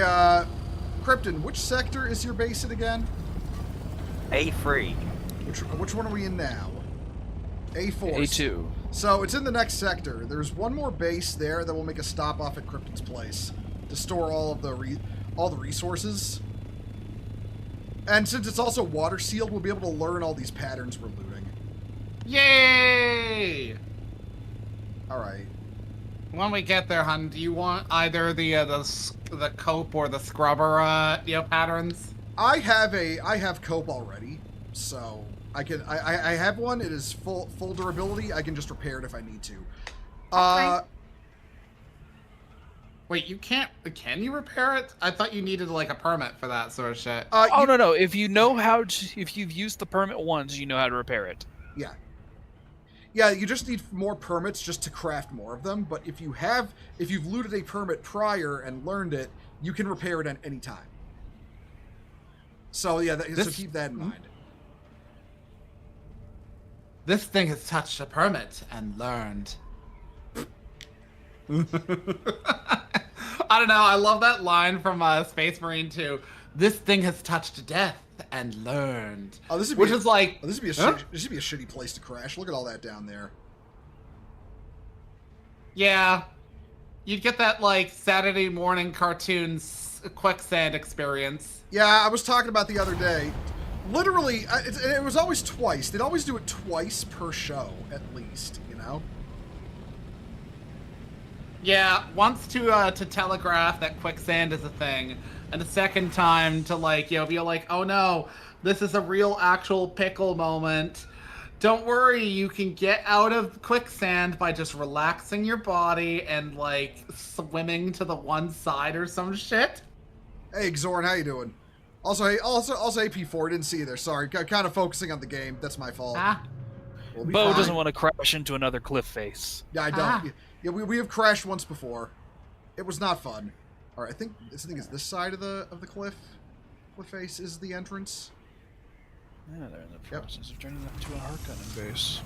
Krypton, which sector is your base in again? A3. Which one are we in now? A4. A2. So it's in the next sector. There's one more base there that will make a stop off at Krypton's place to store all of the resources. And since it's also water sealed, we'll be able to learn all these patterns we're looting. Yay! All right. When we get there, hun, do you want either the cope or the scrubber patterns? I have cope already, so I have one. It is full durability. I can just repair it if I need to. Wait, you can't. Can you repair it? I thought you needed like a permit for that sort of shit. Oh no! If you know how to, if you've used the permit once, you know how to repair it. Yeah. Yeah, you just need more permits just to craft more of them. But if you've looted a permit prior and learned it, you can repair it at any time. So yeah, so keep that in mind. This thing has touched a permit and learned. I don't know. I love that line from Space Marine 2. This thing has touched death and learned. Oh, this would which be is like this would be a this would be a shitty place to crash. Look at all that down there. Yeah, you'd get that like Saturday morning cartoons quicksand experience. Yeah, I was talking about the other day. Literally, it was always twice. They'd always do it twice per show, at least. You know. Yeah, once to telegraph that quicksand is a thing, and the second time to like, be like, oh no, this is a real actual pickle moment. Don't worry, you can get out of quicksand by just relaxing your body and like swimming to the one side or some shit. Hey, Xorn, how you doing? Also, hey, also AP4, didn't see you there. Sorry, kind of focusing on the game. That's my fault. We'll be Bo fine. doesn't want to crash into another cliff face. Yeah, I don't. Yeah, we have crashed once before. It was not fun. All right, I think is this side of the cliff face is the entrance. Yeah, they're in the process of turning that to a Harkonnen base.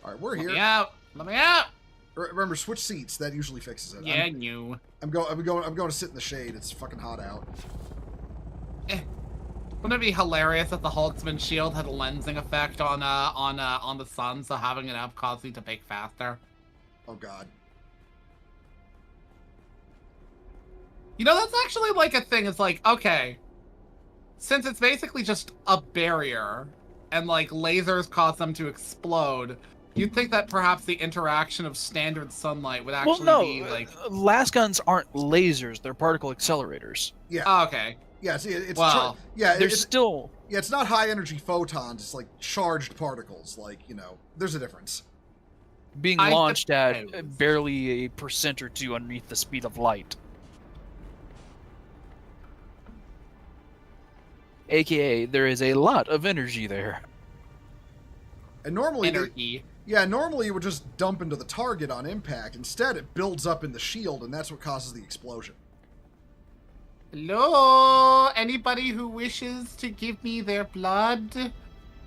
All right, we're here. Let me out! Let me out! Remember, switch seats. That usually fixes it. Yeah, you. I'm going to sit in the shade. It's fucking hot out. Wouldn't it be hilarious if the Holtzman shield had a lensing effect on the sun, so having it up caused you to bake faster? Oh god. You know, that's actually like a thing. It's like, okay, since it's basically just a barrier, and like lasers cause them to explode, you'd think that perhaps the interaction of standard sunlight would actually be like. Las guns aren't lasers; they're particle accelerators. Yeah. Oh, okay. Yeah, see, it's well, there's still. Yeah, it's not high energy photons. It's like charged particles. Like, there's a difference. Being launched at barely a percent or two underneath the speed of light. AKA, there is a lot of energy there. And normally, energy. Normally it would just dump into the target on impact. Instead, it builds up in the shield, and that's what causes the explosion. Hello? Anybody who wishes to give me their blood?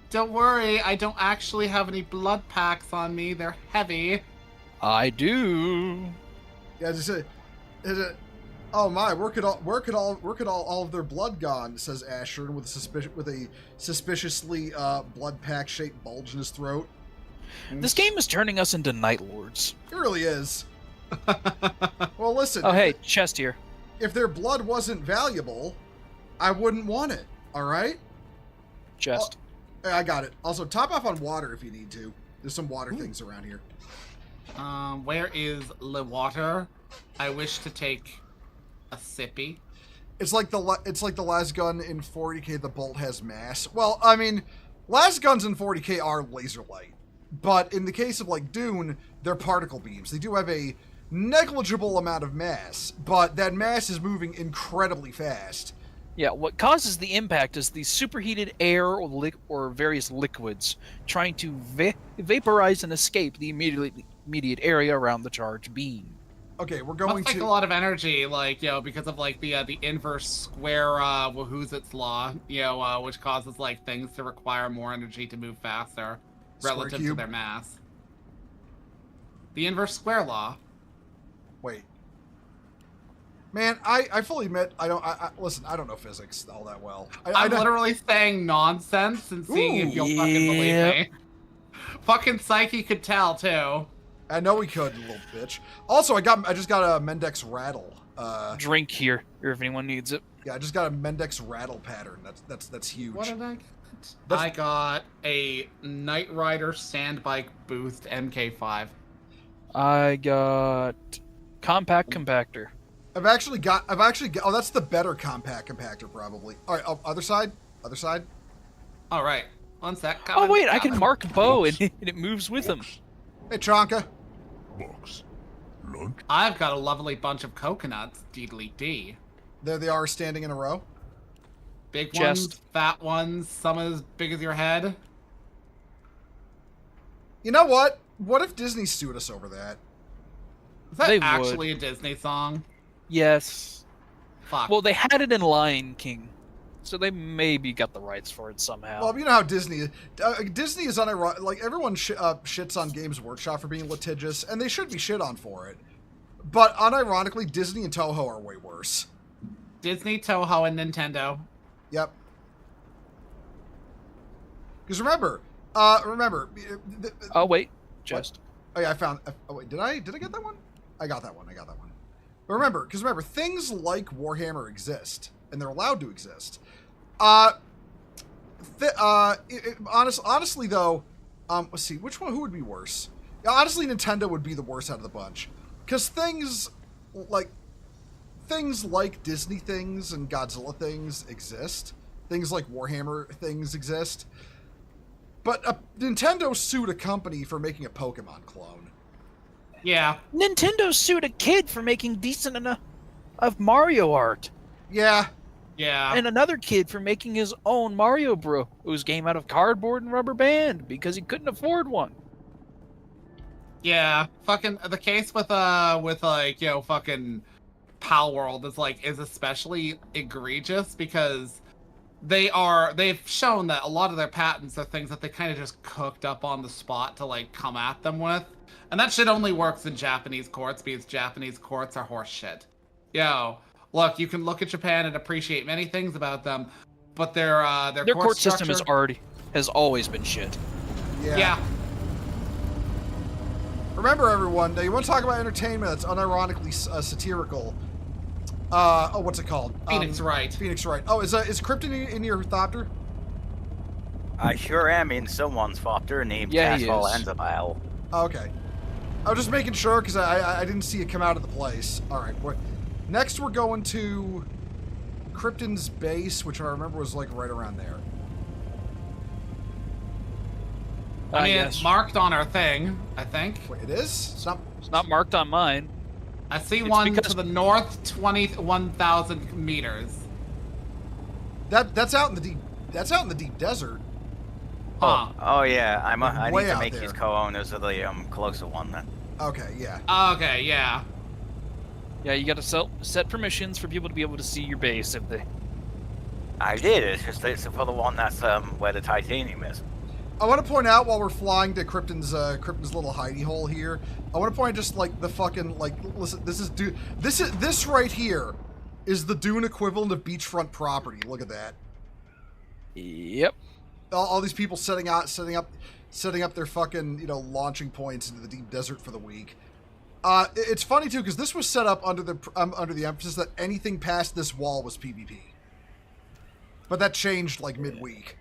Don't worry, I don't actually have any blood packs on me. They're heavy. I do. Yeah, oh my, where could all of their blood gone? Says Asher with a suspiciously blood pack shaped bulge in his throat. This game is turning us into Night Lords. It really is. Well, listen. Oh hey, chest here. If their blood wasn't valuable, I wouldn't want it. All right. Chest. Oh, I got it. Also, top off on water if you need to. There's some water things around here. Where is the water? I wish to take a sippy. It's like the las gun in 40K. The bolt has mass. Well, I mean, las guns in 40K are laser light, but in the case of like Dune, they're particle beams. They do have a negligible amount of mass, but that mass is moving incredibly fast. Yeah, what causes the impact is the superheated air or various liquids trying to vaporize and escape the immediate area around the charged beam. Okay, we're going to... a lot of energy, like, because of, like, the inverse square Wachusett law, which causes, like, things to require more energy to move faster relative to their mass. The inverse square law. Wait. Man, I fully admit, listen, I don't know physics all that well. I'm literally saying nonsense and seeing if you'll fucking believe me. Fucking Psyche could tell, too. I know we could, you little bitch. Also, I just got a Mendex rattle. Drink here, if anyone needs it. Yeah, I just got a Mendex rattle pattern. That's huge. What did I get? I got a Knight Rider Sandbike Boost MK5. I got Compact Compactor. I've actually got. Oh, that's the better compact compactor, probably. All right, other side. Other side. All right. One sec. Oh wait, I can mark Bo and it moves with him. Hey, Chonka. Box. Lunch. I've got a lovely bunch of coconuts. Deedly-dee. There they are, standing in a row. Big Chest. ones, fat ones, some as big as your head. You know what? What if Disney sued us over that? Is that They would. actually a Disney song? Yes. Fuck. Well, they had it in Lion King, so they maybe got the rights for it somehow. Well, you know how Disney is. Disney is unironic. Like, everyone shits on Games Workshop for being litigious, and they should be shit on for it. But unironically, Disney and Toho are way worse. Disney, Toho, and Nintendo. Yep. Because remember. Oh wait, just. Oh yeah, I found. Oh wait, did I get that one? I got that one. But remember, things like Warhammer exist, and they're allowed to exist. Honestly though, let's see, who would be worse? Honestly, Nintendo would be the worst out of the bunch, because things like Disney things and Godzilla things exist. Things like Warhammer things exist. But Nintendo sued a company for making a Pokemon clone. Yeah. Nintendo sued a kid for making decent enough of Mario art, Yeah. Yeah. and another kid for making his own Mario Bros. Game out of cardboard and rubber band because he couldn't afford one. Yeah. Fucking the case with like, you know, fucking Pal World is especially egregious because they've shown that a lot of their patents are things that they kind of just cooked up on the spot to like come at them with. And that shit only works in Japanese courts because Japanese courts are horse shit. Yo, look, you can look at Japan and appreciate many things about them, but their Court system structure- has always been shit. Yeah. Remember, everyone, you want to talk about entertainment that's unironically satirical. What's it called? Phoenix Wright. Phoenix Wright. Oh, is Krypton in your thopter? I sure am in someone's thopter named Yeah, he Castle is. Anzabile. Oh, okay. I was just making sure because I didn't see it come out of the place. All right. Next, we're going to Krypton's base, which I remember was like right around there. I mean, yes. it's marked on our thing, I think. Wait, it is? It's not marked on mine. I see It's one because- to the north, 21,000 meters. That's out in the deep. That's out in the deep desert. Huh. Oh yeah, I Way need to out make there. these co-owners of the closer one then. Okay, yeah. Okay, yeah. Yeah, you got to set permissions for people to be able to see your base if they. I did. It's for the one that's where the titanium is. I want to point out while we're flying to Krypton's little hidey hole here. I want to point out just like the fucking like listen. This right here is the Dune equivalent of beachfront property. Look at that. Yep. All these people setting up their fucking launching points into the deep desert for the week. It's funny too because this was set up under the emphasis that anything past this wall was PvP. But that changed like midweek.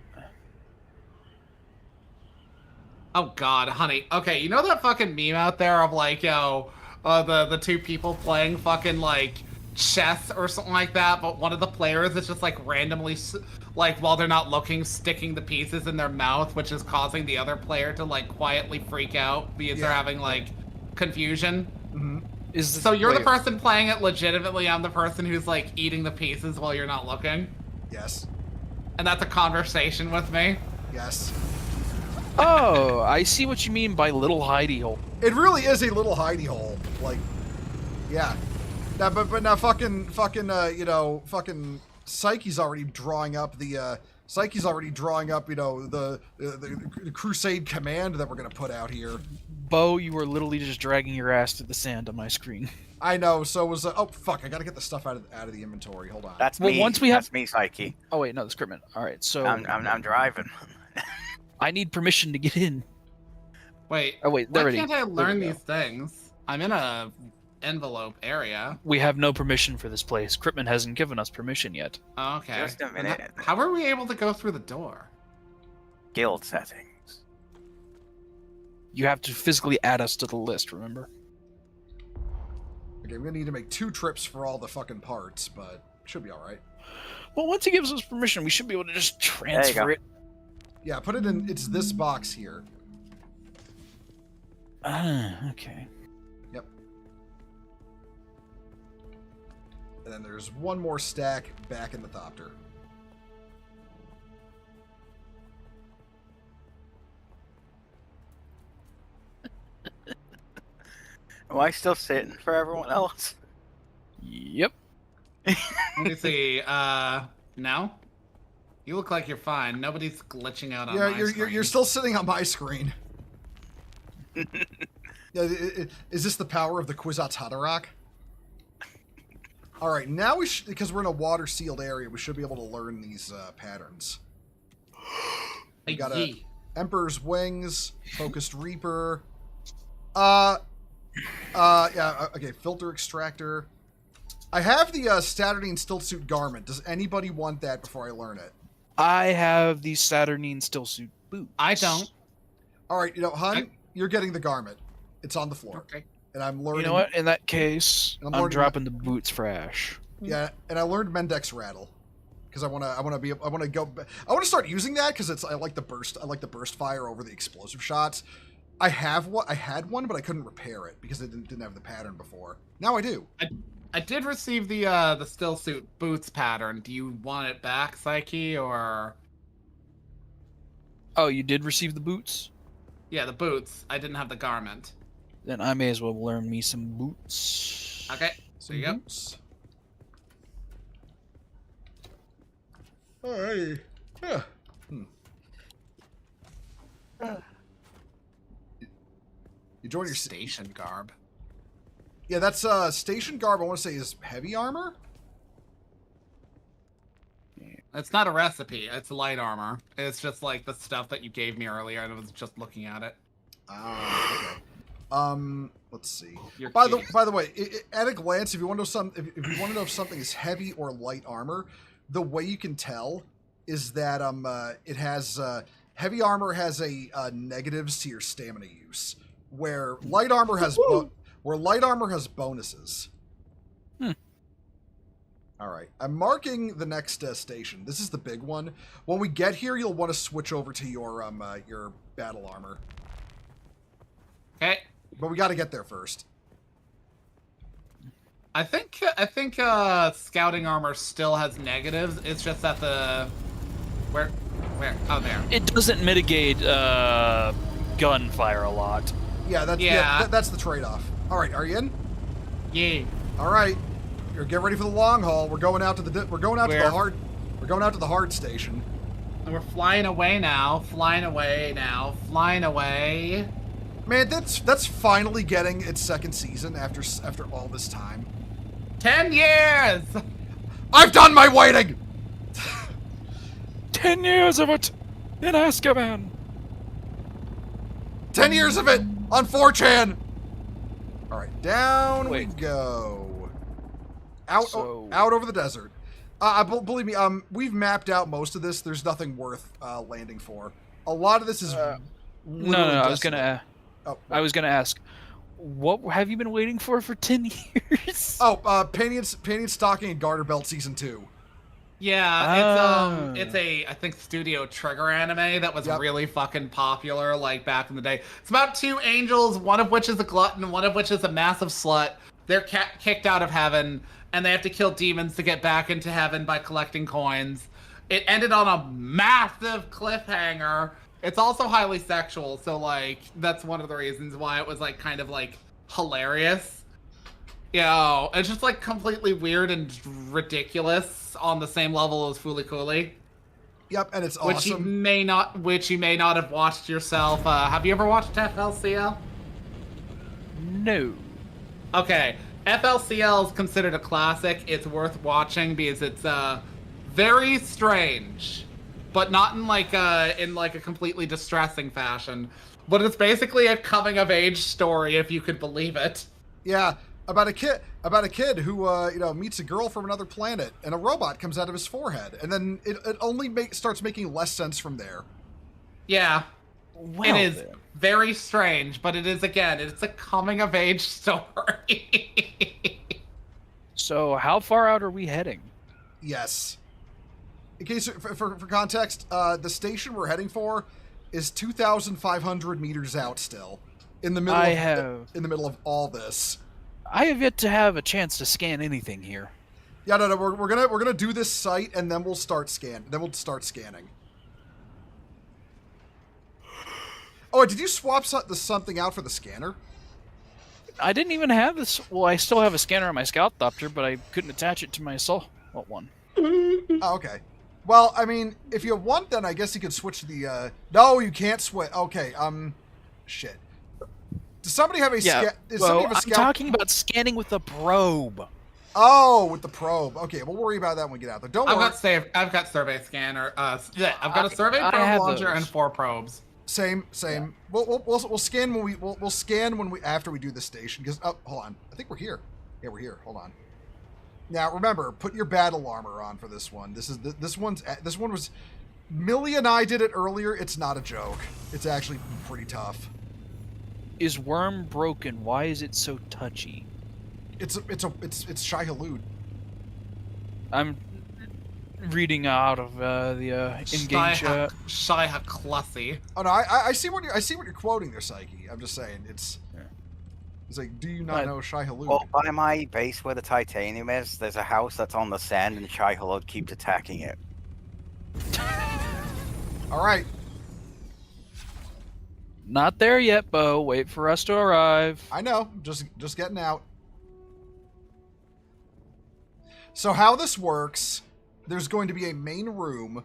Oh god, honey. Okay, you know that fucking meme out there of like, the two people playing fucking like chess or something like that, but one of the players is just like randomly, like while they're not looking, sticking the pieces in their mouth, which is causing the other player to like quietly freak out because they're having like confusion. Mm-hmm. So you're the person playing it legitimately. I'm the person who's like eating the pieces while you're not looking, Yes. and that's a conversation with me. Yes. Oh, I see what you mean by little hidey hole. It really is a little hidey hole. Like, yeah. Now, but now fucking Psyche's already drawing up the the Crusade command that we're gonna put out here. Bo, you are literally just dragging your ass through the sand on my screen. I know. So was oh fuck! I gotta get the stuff out of the inventory. Hold on. That's Well, me. once we have- That's me, Psyche. Oh wait, no, that's Crippen. All right, so I'm driving. I need permission to get in. Wait. Oh wait, Why there it is. can't I There we learn go. these things? I'm in a envelope area. We have no permission for this place. Crippen hasn't given us permission yet. Okay. Just a And minute. How are we able to go through the door? Guild settings. You have to physically add us to the list, remember? Okay, I'm gonna need to make 2 trips for all the fucking parts, but should be alright. Well, once he gives us permission, we should be able to just transfer it. Yeah, put it in, it's this box here. Okay. Yep. And then there's one more stack back in the Thopter. Am I still sitting for everyone else? Yep. Let me see. No? You look like you're fine. Nobody's glitching out on my screen. You're still sitting on my screen. Yeah, is this the power of the Kwisatz Haderach? All right, now because we're in a water-sealed area, we should be able to learn these patterns. We got a Emperor's Wings, Focused Reaper. Yeah, okay, Filter Extractor. I have the Saturnine Stillsuit Garment. Does anybody want that before I learn it? I have the Saturnine Stillsuit boots. I don't. All right, hun, you're getting the garment. It's on the floor. Okay. And I'm learning. You know what? In that case, I'm dropping the boots for Ash. Yeah, and I learned Mendex Rattle because I want to start using that because I like the burst. I like the burst fire over the explosive shots. I had one, but I couldn't repair it because it didn't have the pattern before. Now I do. I did receive the Stillsuit boots pattern. Do you want it back, Psyche, or? Oh, you did receive the boots? Yeah, the boots. I didn't have the garment. Then I may as well learn me some boots. Okay, there you go. Alright. Yeah. You join your Station garb. Yeah, that's station garb. I want to say is heavy armor. It's not a recipe. It's light armor. It's just like the stuff that you gave me earlier. I was just looking at it. Okay. Let's see. By the way, at a glance, if you want to know if you want to know if something is heavy or light armor, the way you can tell is that it has heavy armor has a negatives to your stamina use, where light armor has bonuses. All right, I'm marking the next station. This is the big one. When we get here, you'll want to switch over to your battle armor. Okay. But we got to get there first. I think scouting armor still has negatives. It's just that where? Oh, there. It doesn't mitigate gunfire a lot. Yeah, that's the trade-off. All right, are you in? Yeah. All right, get ready for the long haul. We're going out to the hard station. And we're flying away now. Flying away. Man, that's finally getting its second season after all this time. 10 years. I've done my waiting. 10 years of it in Azkaban. 10 years of it on 4chan. All right, down we go. Out over the desert. Believe me, we've mapped out most of this. There's nothing worth landing for. A lot of this is. No. I was gonna ask, what have you been waiting for 10 years? Oh, Pantheon Stocking and Garter Belt Season 2. Yeah, it's a I think Studio Trigger anime that was really fucking popular like back in the day. It's about 2 angels, one of which is a glutton, one of which is a massive slut. They're kicked out of heaven, and they have to kill demons to get back into heaven by collecting coins. It ended on a massive cliffhanger. It's also highly sexual, so like that's one of the reasons why it was like kind of like hilarious. Yeah, it's just like completely weird and ridiculous on the same level as Fooly Cooly. Yep, and it's awesome. Which you may not have watched yourself. Have you ever watched FLCL? No. Okay, FLCL is considered a classic. It's worth watching because it's very strange, but not in like a completely distressing fashion. But it's basically a coming of age story, if you could believe it. Yeah, about a kid who meets a girl from another planet, and a robot comes out of his forehead, and then it only starts making less sense from there. Yeah, Well, Very strange, but it is, again, it's a coming-of-age story. So how far out are we heading? Yes. In case for context, the station we're heading for is 2,500 meters out still, in the middle. In the middle of all this. I have yet to have a chance to scan anything here. Yeah, no, we're gonna do this site and then we'll start scanning. Oh, did you swap something out for the scanner? I didn't even have this. Well, I still have a scanner on my scout thopter, but I couldn't attach it to my assault one. Oh, okay. Well, I mean, if you want, then I guess you could switch the. No, you can't switch. Okay. Shit. Does somebody have a scout? I'm talking about scanning with a probe. Oh, with the probe. Okay, we'll worry about that when we get out there. Don't worry. I've got survey scanner. I've got a survey probe launcher and 4 probes. Same. Yeah. We'll scan we'll scan after we do the station. Because hold on, I think we're here. Yeah, we're here. Hold on. Now remember, put your battle armor on for this one. This one was. Millie and I did it earlier. It's not a joke. It's actually pretty tough. Is Worm broken? Why is it so touchy? It's Shai-Hulud. I'm reading out of the in-game chat. Shai-Hulud. Oh no, I see what you're quoting there, Psyche. I'm just saying it's like, do you not know Shai-Hulud? Well, by my base where the titanium is, there's a house that's on the sand, and Shai-Hulud keeps attacking it. All right. Not there yet, Bo. Wait for us to arrive. I know. Just getting out. So how this works, there's going to be a main room.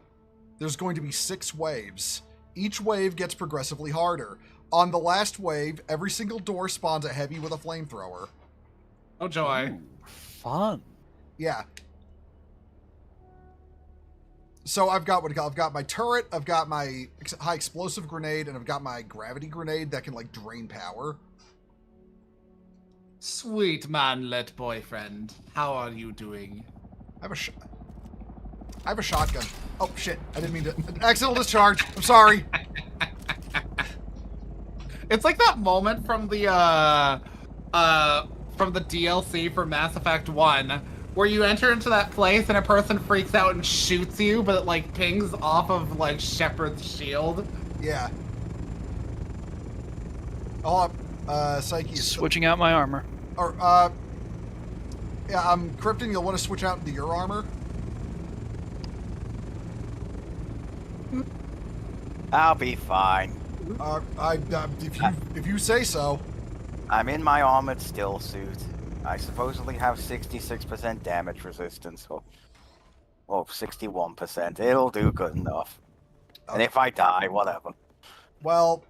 There's going to be 6 waves. Each wave gets progressively harder. On the last wave, every single door spawns a heavy with a flamethrower. Oh, joy. Ooh, fun. Yeah. So I've got my turret, I've got my high explosive grenade, and I've got my gravity grenade that can, like, drain power. Sweet manlet boyfriend, how are you doing? I have a shotgun. Oh shit! I didn't mean to. Accidental discharge. I'm sorry. It's like that moment from the DLC for Mass Effect 1, where you enter into that place and a person freaks out and shoots you, but it like pings off of like Shepard's shield. Yeah. Oh, Psyche is switching out my armor. Or yeah, Krypton, you'll want to switch out into your armor. I'll be fine. If you say so. I'm in my armored still suit. I supposedly have 66% damage resistance, or 61%. It'll do good enough. Okay. And if I die, whatever. Well,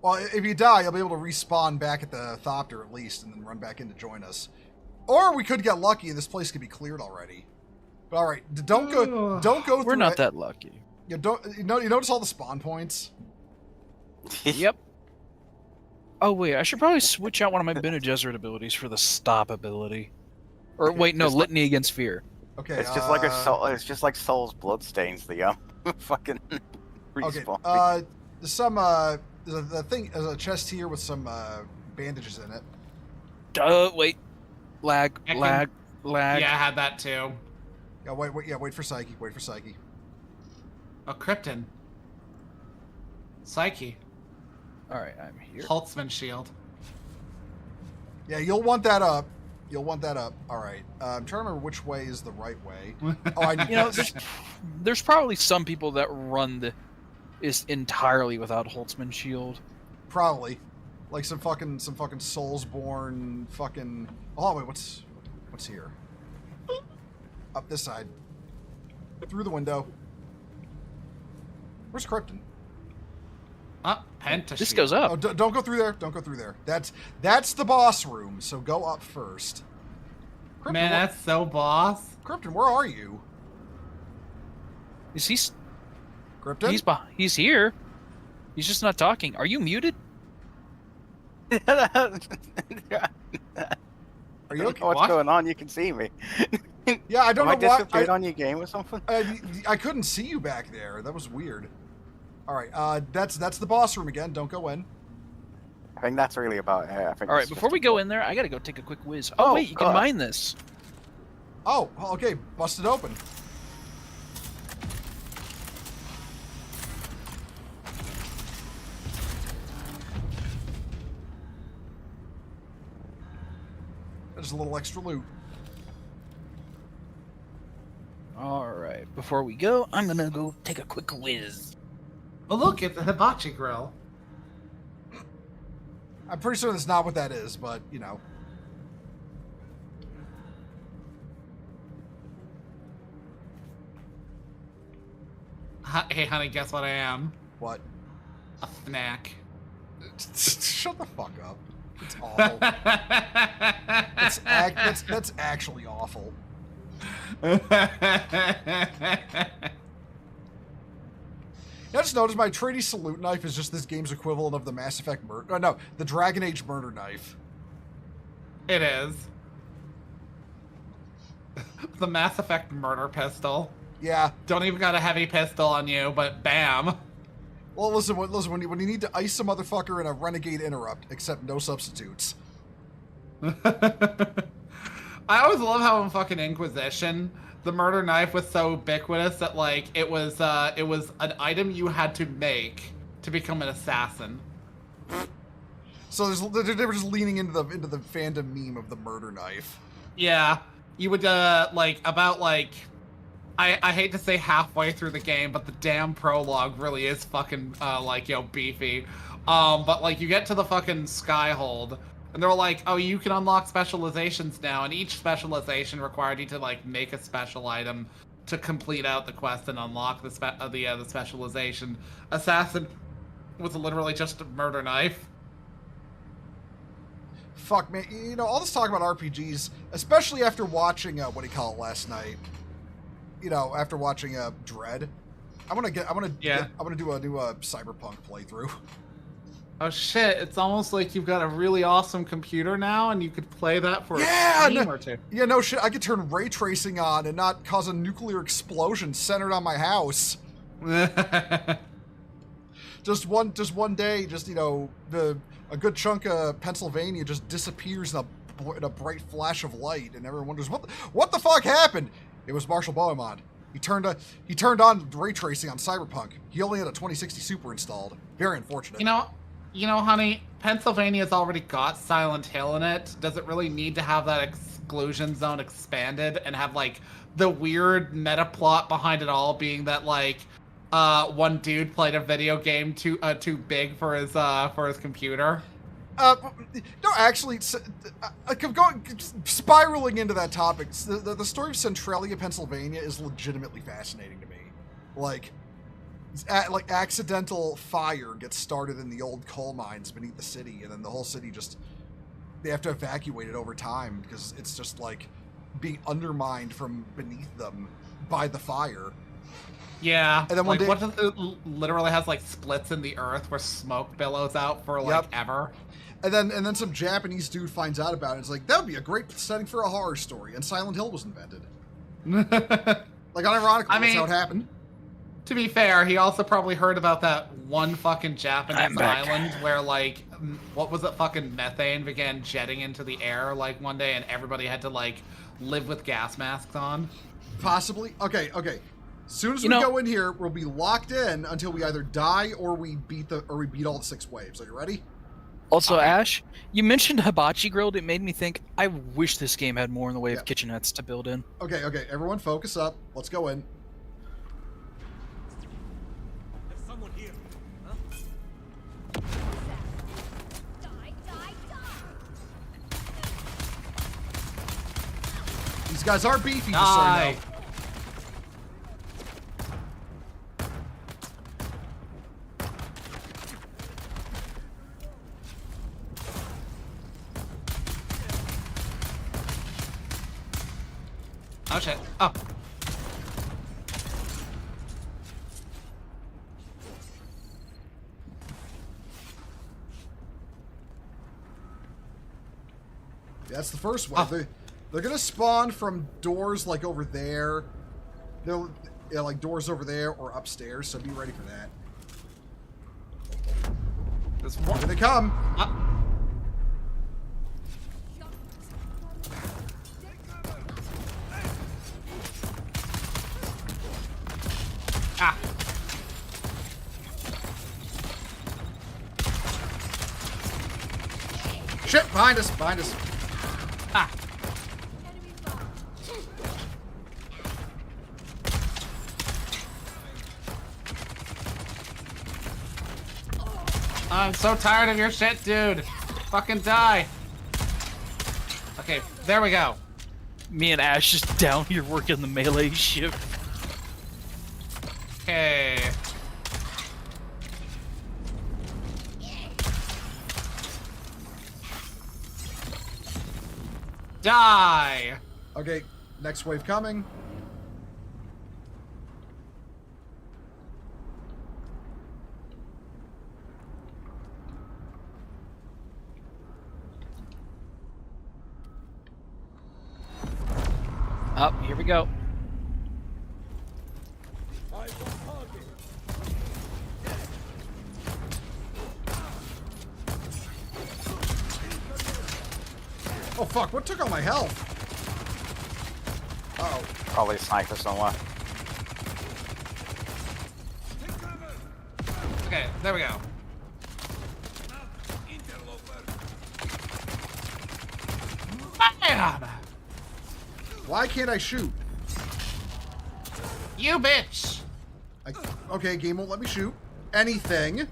if you die, you'll be able to respawn back at the Thopter at least, and then run back in to join us. Or we could get lucky, and this place could be cleared already. But all right, don't go through. We're not that lucky. You notice all the spawn points? Yep. Oh wait, I should probably switch out one of my Bene Gesserit abilities for the stop ability. Or Okay, wait, no, Litany Against Fear. Okay. It's just like a soul. It's just like Soul's bloodstains. The fucking respawn. Okay. There's some there's a chest here with some bandages in it. Wait. Lag. Yeah, I had that too. Yeah, wait for Psyche. Wait for Psyche. Oh, Krypton. Psyche. Alright, I'm here. Holtzman shield. Yeah, you'll want that up. Alright. I'm trying to remember which way is the right way. Oh, there's probably some people that run is entirely without Holtzman shield. Probably. Like some fucking Soulsborne fucking... Oh, wait, what's here? Up this side. Through the window. Where's Krypton? Pentashield. This goes up. Oh, don't go through there. Don't go through there. That's the boss room, so go up first. Krypton, man, that's so boss. Krypton, where are you? Is he... Krypton? He's here. He's just not talking. Are you muted? Are you okay? What's going on? You can see me. Yeah, I don't know why. I disappeared on your game or something? I couldn't see you back there. That was weird. All right, that's the boss room again. Don't go in. I think that's really about it. I think All right, it's before just we a go book. in there, I gotta go take a quick whiz. Oh, Oh, wait, you can God. mine this. Oh, okay, bust it open. There's a little extra loot. All right, before we go, I'm gonna go take a quick whiz. Oh, look, it's a hibachi grill. I'm pretty sure that's not what that is, but, you know. Hey, honey, guess what I am? What? A snack. Shut the fuck up. It's awful. That's actually awful. I just noticed my Trady salute knife is just this game's equivalent of the Mass Effect murder. No, the Dragon Age murder knife. It is. The Mass Effect murder pistol. Yeah. Don't even got a heavy pistol on you, but bam. Well, listen. When you need to ice a motherfucker in a Renegade Interrupt, except no substitutes. I always love how in fucking Inquisition, the murder knife was so ubiquitous that like it was an item you had to make to become an assassin. So they were just leaning into the fandom meme of the murder knife. Yeah, you would like about like I hate to say halfway through the game, but the damn prologue really is fucking like beefy. But like you get to the fucking Skyhold. And they were like, oh, you can unlock specializations now, and each specialization required you to like make a special item to complete out the quest and unlock the specialization. Assassin was literally just a murder knife. Fuck, man. You know, all this talk about RPGs, especially after watching last night. You know, after watching Dread, I'm gonna do a new Cyberpunk playthrough. Oh shit, it's almost like you've got a really awesome computer now and you could play that for a stream or two. Yeah, no shit, I could turn ray tracing on and not cause a nuclear explosion centered on my house. just one day, a good chunk of Pennsylvania just disappears in a bright flash of light, and everyone wonders what the fuck happened. It was Marshall Beaumont. He turned on ray tracing on Cyberpunk. He only had a 2060 Super installed. Very unfortunate. You know, honey, Pennsylvania's already got Silent Hill in it. Does it really need to have that exclusion zone expanded and have like the weird meta plot behind it all being that like one dude played a video game too big for his computer? No, actually, going spiraling into that topic. The story of Centralia, Pennsylvania, is legitimately fascinating to me. Like accidental fire gets started in the old coal mines beneath the city, and then the whole city they have to evacuate it over time because it's just like being undermined from beneath them by the fire. Yeah, and then one day, what it literally has like splits in the earth where smoke billows out for like ever. And then some Japanese dude finds out about it. It's like, that would be a great setting for a horror story, and Silent Hill was invented. Like, unironically, that's how it happened. To be fair, he also probably heard about that one fucking Japanese island where, like, what was it, fucking methane began jetting into the air, like, one day, and everybody had to, like, live with gas masks on? Possibly. Okay. As soon as we go in here, we'll be locked in until we either die or we beat all the 6 waves. Are you ready? Also, Ash, you mentioned hibachi grilled. It made me think, I wish this game had more in the way of kitchenettes to build in. Okay. Everyone focus up. Let's go in. These guys are beefy, just so you know. Oh shit. Oh. That's the first one. Oh. They're gonna spawn from doors like over there. They'll like doors over there or upstairs, so be ready for that. There's one. Here they come. Ah. Shit, behind us, behind us. Ah. I'm so tired of your shit, dude. Fucking die. Okay, there we go. Me and Ash just down here working the melee shift. Okay. Die. Okay, next wave coming. Oh, here we go. Oh fuck, what took all my health? Uh-oh. Probably a sniper somewhere. Okay, there we go. Bam! Why can't I shoot? You bitch! Okay, game won't let me shoot anything.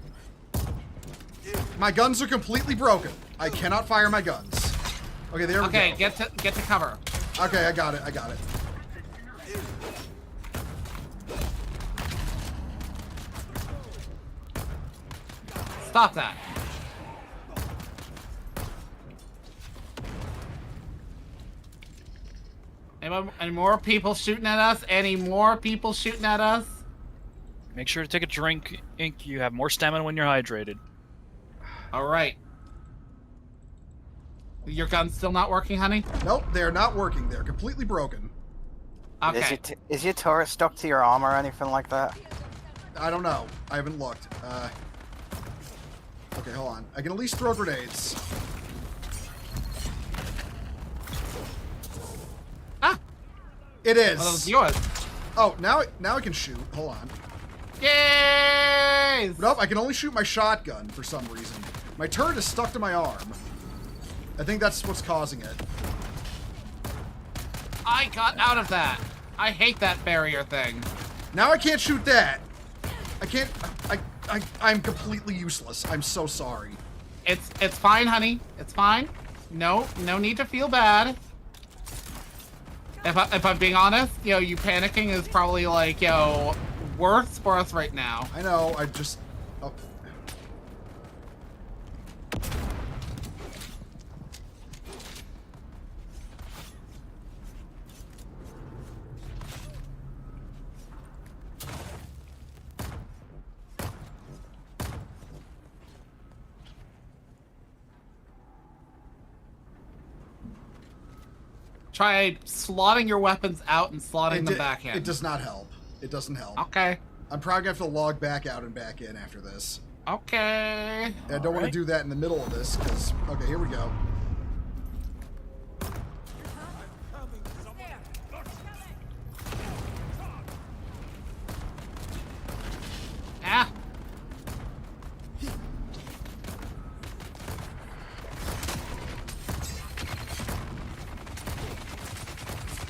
My guns are completely broken. I cannot fire my guns. Okay, there we go. Okay, get to cover. Okay, I got it, I got it. Stop that. Any more people shooting at us? Any more people shooting at us? Make sure to take a drink, Ink. You have more stamina when you're hydrated. All right. Your gun's still not working, honey? Nope, they're not working. They're completely broken. Okay. Is your turret stuck to your arm or anything like that? I don't know. I haven't looked. Okay, hold on. I can at least throw grenades. Ah! It is. Well, that was yours. Oh, now I can shoot. Hold on. Yay! Nope, I can only shoot my shotgun for some reason. My turret is stuck to my arm. I think that's what's causing it. I got out of that. I hate that barrier thing. Now I can't shoot that. I can't. I'm completely useless. I'm so sorry. It's fine, honey. It's fine. No need to feel bad. If I'm being honest, you panicking is probably like, worse for us right now. I know. I just. Oh. Try slotting your weapons out and slotting them back in. It does not help. It doesn't help. Okay. I'm probably gonna have to log back out and back in after this. Okay. And I don't want to do that in the middle of this, because... Okay, here we go. Ah.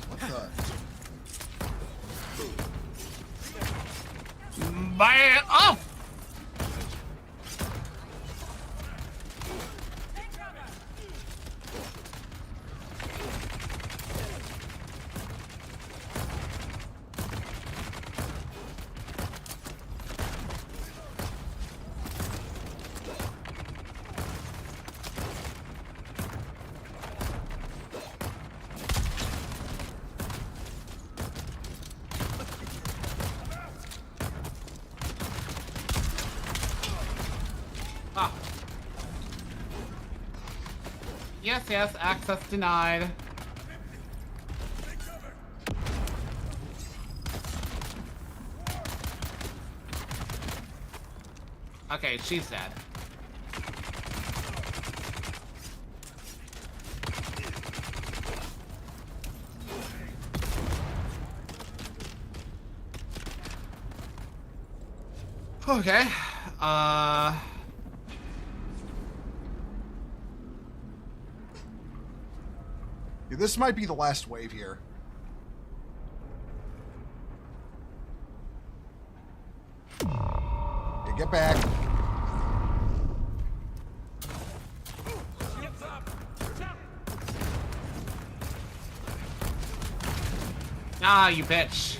What the... Bam! Oh! Ah. Yes, access denied. Okay, she's dead. Okay. Dude, this might be the last wave here. Yeah, get back. Ah, you bitch.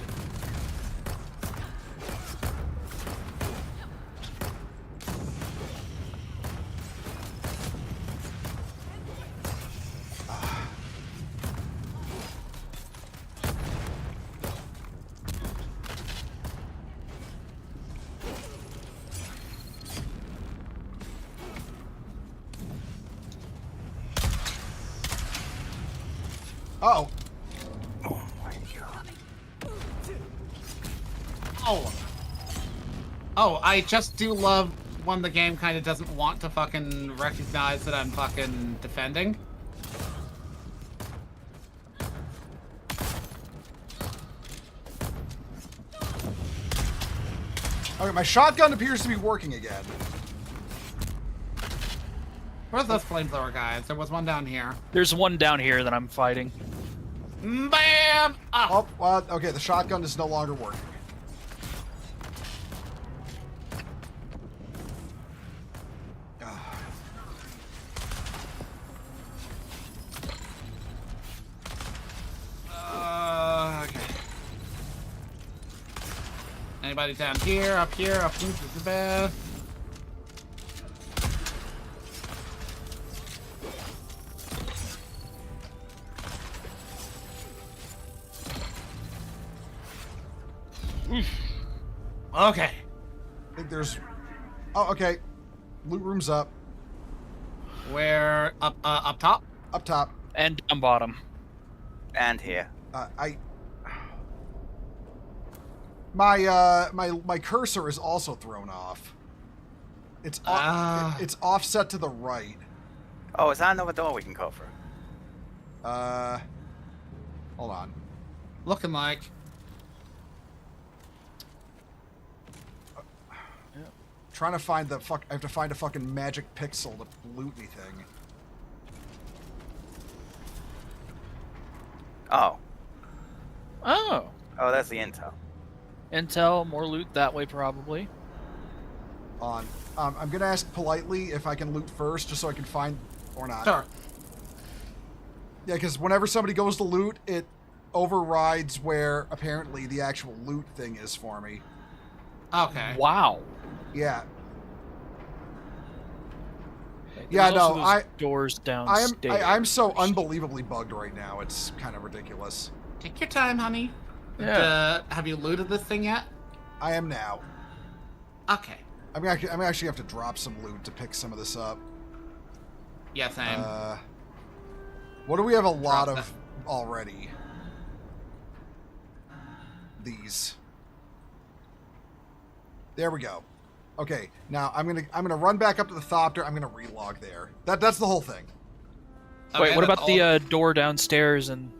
Uh-oh. Oh my god. Oh. Oh, I just do love when the game kind of doesn't want to fucking recognize that I'm fucking defending. Okay, my shotgun appears to be working again. Where's those flamethrower guys? There was one down here. There's one down here that I'm fighting. Bam! Ah. Oh, well, okay, the shotgun is no longer working. Okay. Anybody down here, up here, up into the bed? Okay. I think there's... Oh, okay. Loot room's up. Where up top? Up top. And down bottom. And here. My cursor is also thrown off. It's it's offset to the right. Oh, is that another door we can go through? Hold on. Looking like. Trying to find the fuck. I have to find a fucking magic pixel to loot me thing. Oh. Oh. Oh, that's the intel. Intel, more loot that way probably. On. I'm gonna ask politely if I can loot first, just so I can find or not. Sure. Yeah, because whenever somebody goes to loot, it overrides where apparently the actual loot thing is for me. Okay. Wow. Yeah. There's Yeah, also no, those doors downstairs. I'm so unbelievably bugged right now. It's kind of ridiculous. Take your time, honey. Yeah. Have you looted this thing yet? I am now. Okay. I'm actually have to drop some loot to pick some of this up. Yeah, same. What do we have a lot Drop of already? These. There we go. Okay, now I'm gonna run back up to the Thopter. I'm gonna relog there. That's the whole thing. Wait, Okay, what that's about the door downstairs and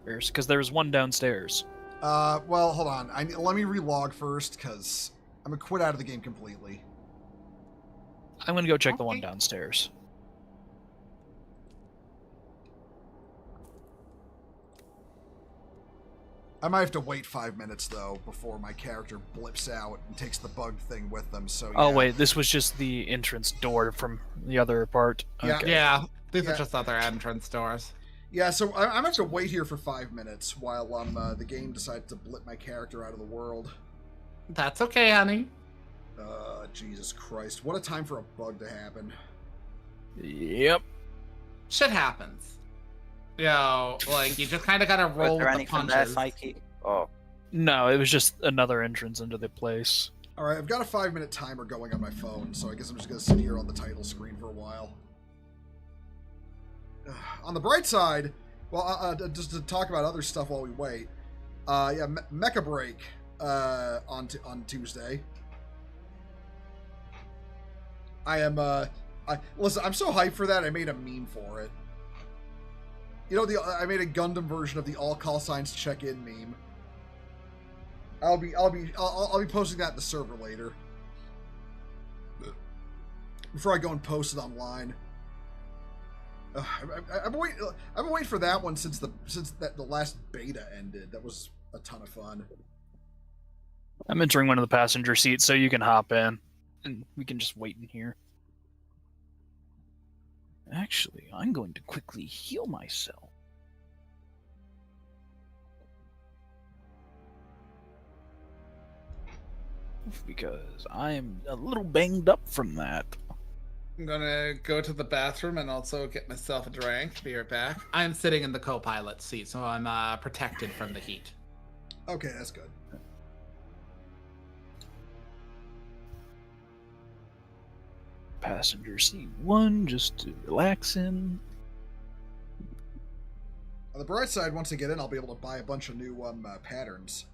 because there was one downstairs. Well, hold on. Let me relog first because I'm gonna quit out of the game completely. I'm gonna go check the one Okay. downstairs. I might have to wait 5 minutes though before my character blips out and takes the bug thing with them. So Oh yeah. wait, this was just the entrance door from the other part. Yeah. Okay. Yeah, these Yeah. are just other entrance doors. Yeah, so I'm gonna have to wait here for 5 minutes while the game decides to blip my character out of the world. That's okay, honey. Jesus Christ. What a time for a bug to happen. Yep. Shit happens. Yo, like, you just kind of gotta Was roll there with the anything there, punches. Psyche? Oh. No, it was just another entrance into the place. Alright, I've got a 5-minute timer going on my phone, so I guess I'm just gonna sit here on the title screen for a while. On the bright side, well, just to talk about other stuff while we wait. Yeah, Mecha Break on Tuesday. I am listen, I'm so hyped for that. I made a meme for it. You know, I made a Gundam version of the all call signs check in meme. I'll be posting that in the server later. before I go and post it online. I've been waiting for that one since the last beta ended. That was a ton of fun. I'm entering one of the passenger seats, so you can hop in, and we can just wait in here. Actually, I'm going to quickly heal myself. Because I am a little banged up from that. I'm gonna go to the bathroom and also get myself a drink. Be right back. I'm sitting in the co-pilot seat, so I'm protected from the heat. Okay, that's good. Passenger seat 1, just to relax in. On the bright side, once I get in, I'll be able to buy a bunch of new patterns.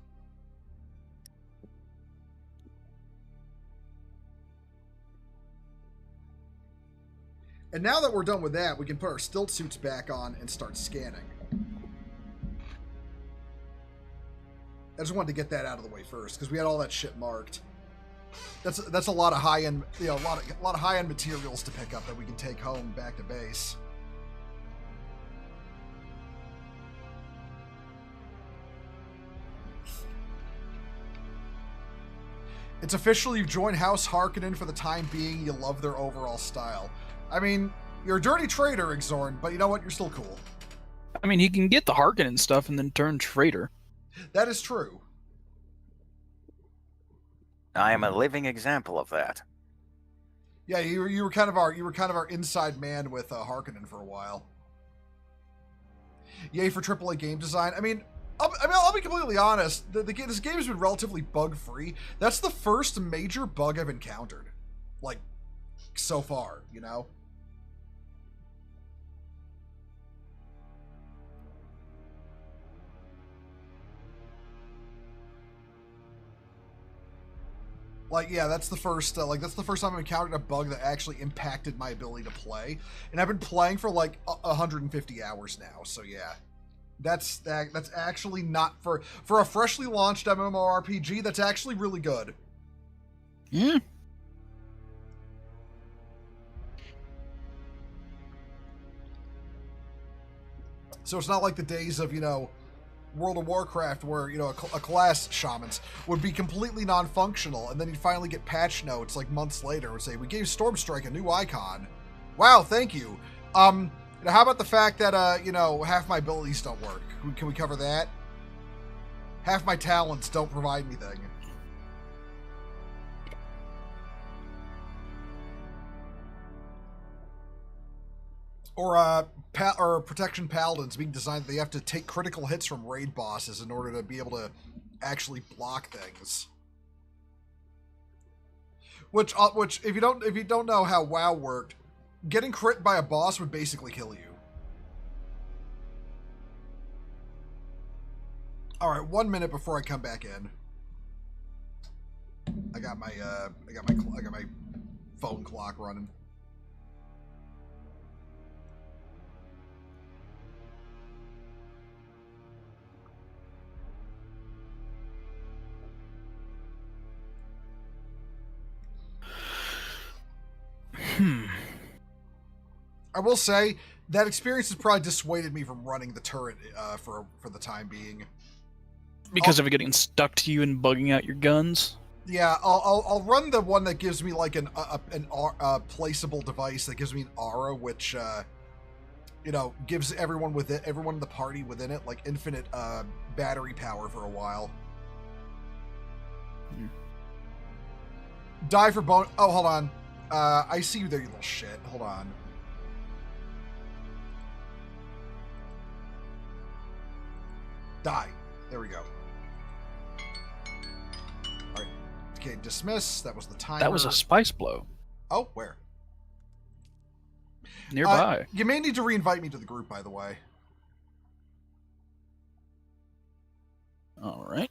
And now that we're done with that, we can put our stilt suits back on and start scanning. I just wanted to get that out of the way first because we had all that shit marked. That's a lot of high end, a lot of high end materials to pick up that we can take home back to base. It's official. You've joined House Harkonnen for the time being. You love their overall style. I mean, you're a dirty traitor, Exorn, but you know what? You're still cool. I mean, he can get the Harkonnen stuff and then turn traitor. That is true. I am a living example of that. Yeah, you were kind of our inside man with Harkonnen for a while. Yay for AAA game design. I mean, I'll be completely honest. This game has been relatively bug free. That's the first major bug I've encountered, like, so far. You know. Like, yeah, that's the first time I've encountered a bug that actually impacted my ability to play, and I've been playing for like 150 hours now. So yeah, that's actually not for a freshly launched MMORPG. That's actually really good. Yeah. So it's not like the days of, World of Warcraft where, a class shamans would be completely non-functional, and then you'd finally get patch notes like months later and say, we gave Stormstrike a new icon. Wow, thank you. How about the fact that, half my abilities don't work? Can we cover that? Half my talents don't provide anything. Or Protection Paladins being designed that they have to take critical hits from raid bosses in order to be able to actually block things. Which if you don't know how WoW worked, getting crit by a boss would basically kill you. All right, 1 minute before I come back in. I got my phone clock running. I will say that experience has probably dissuaded me from running the turret for the time being. Because of it getting stuck to you and bugging out your guns? Yeah, I'll run the one that gives me like an placeable device that gives me an aura, which gives everyone in the party within it like infinite battery power for a while. Die for bone. Oh, hold on. I see you there, you little shit. Hold on. Die. There we go. Alright. Okay, dismiss. That was the timer. That was a spice blow. Oh, where? Nearby. You may need to reinvite me to the group, by the way. Alright.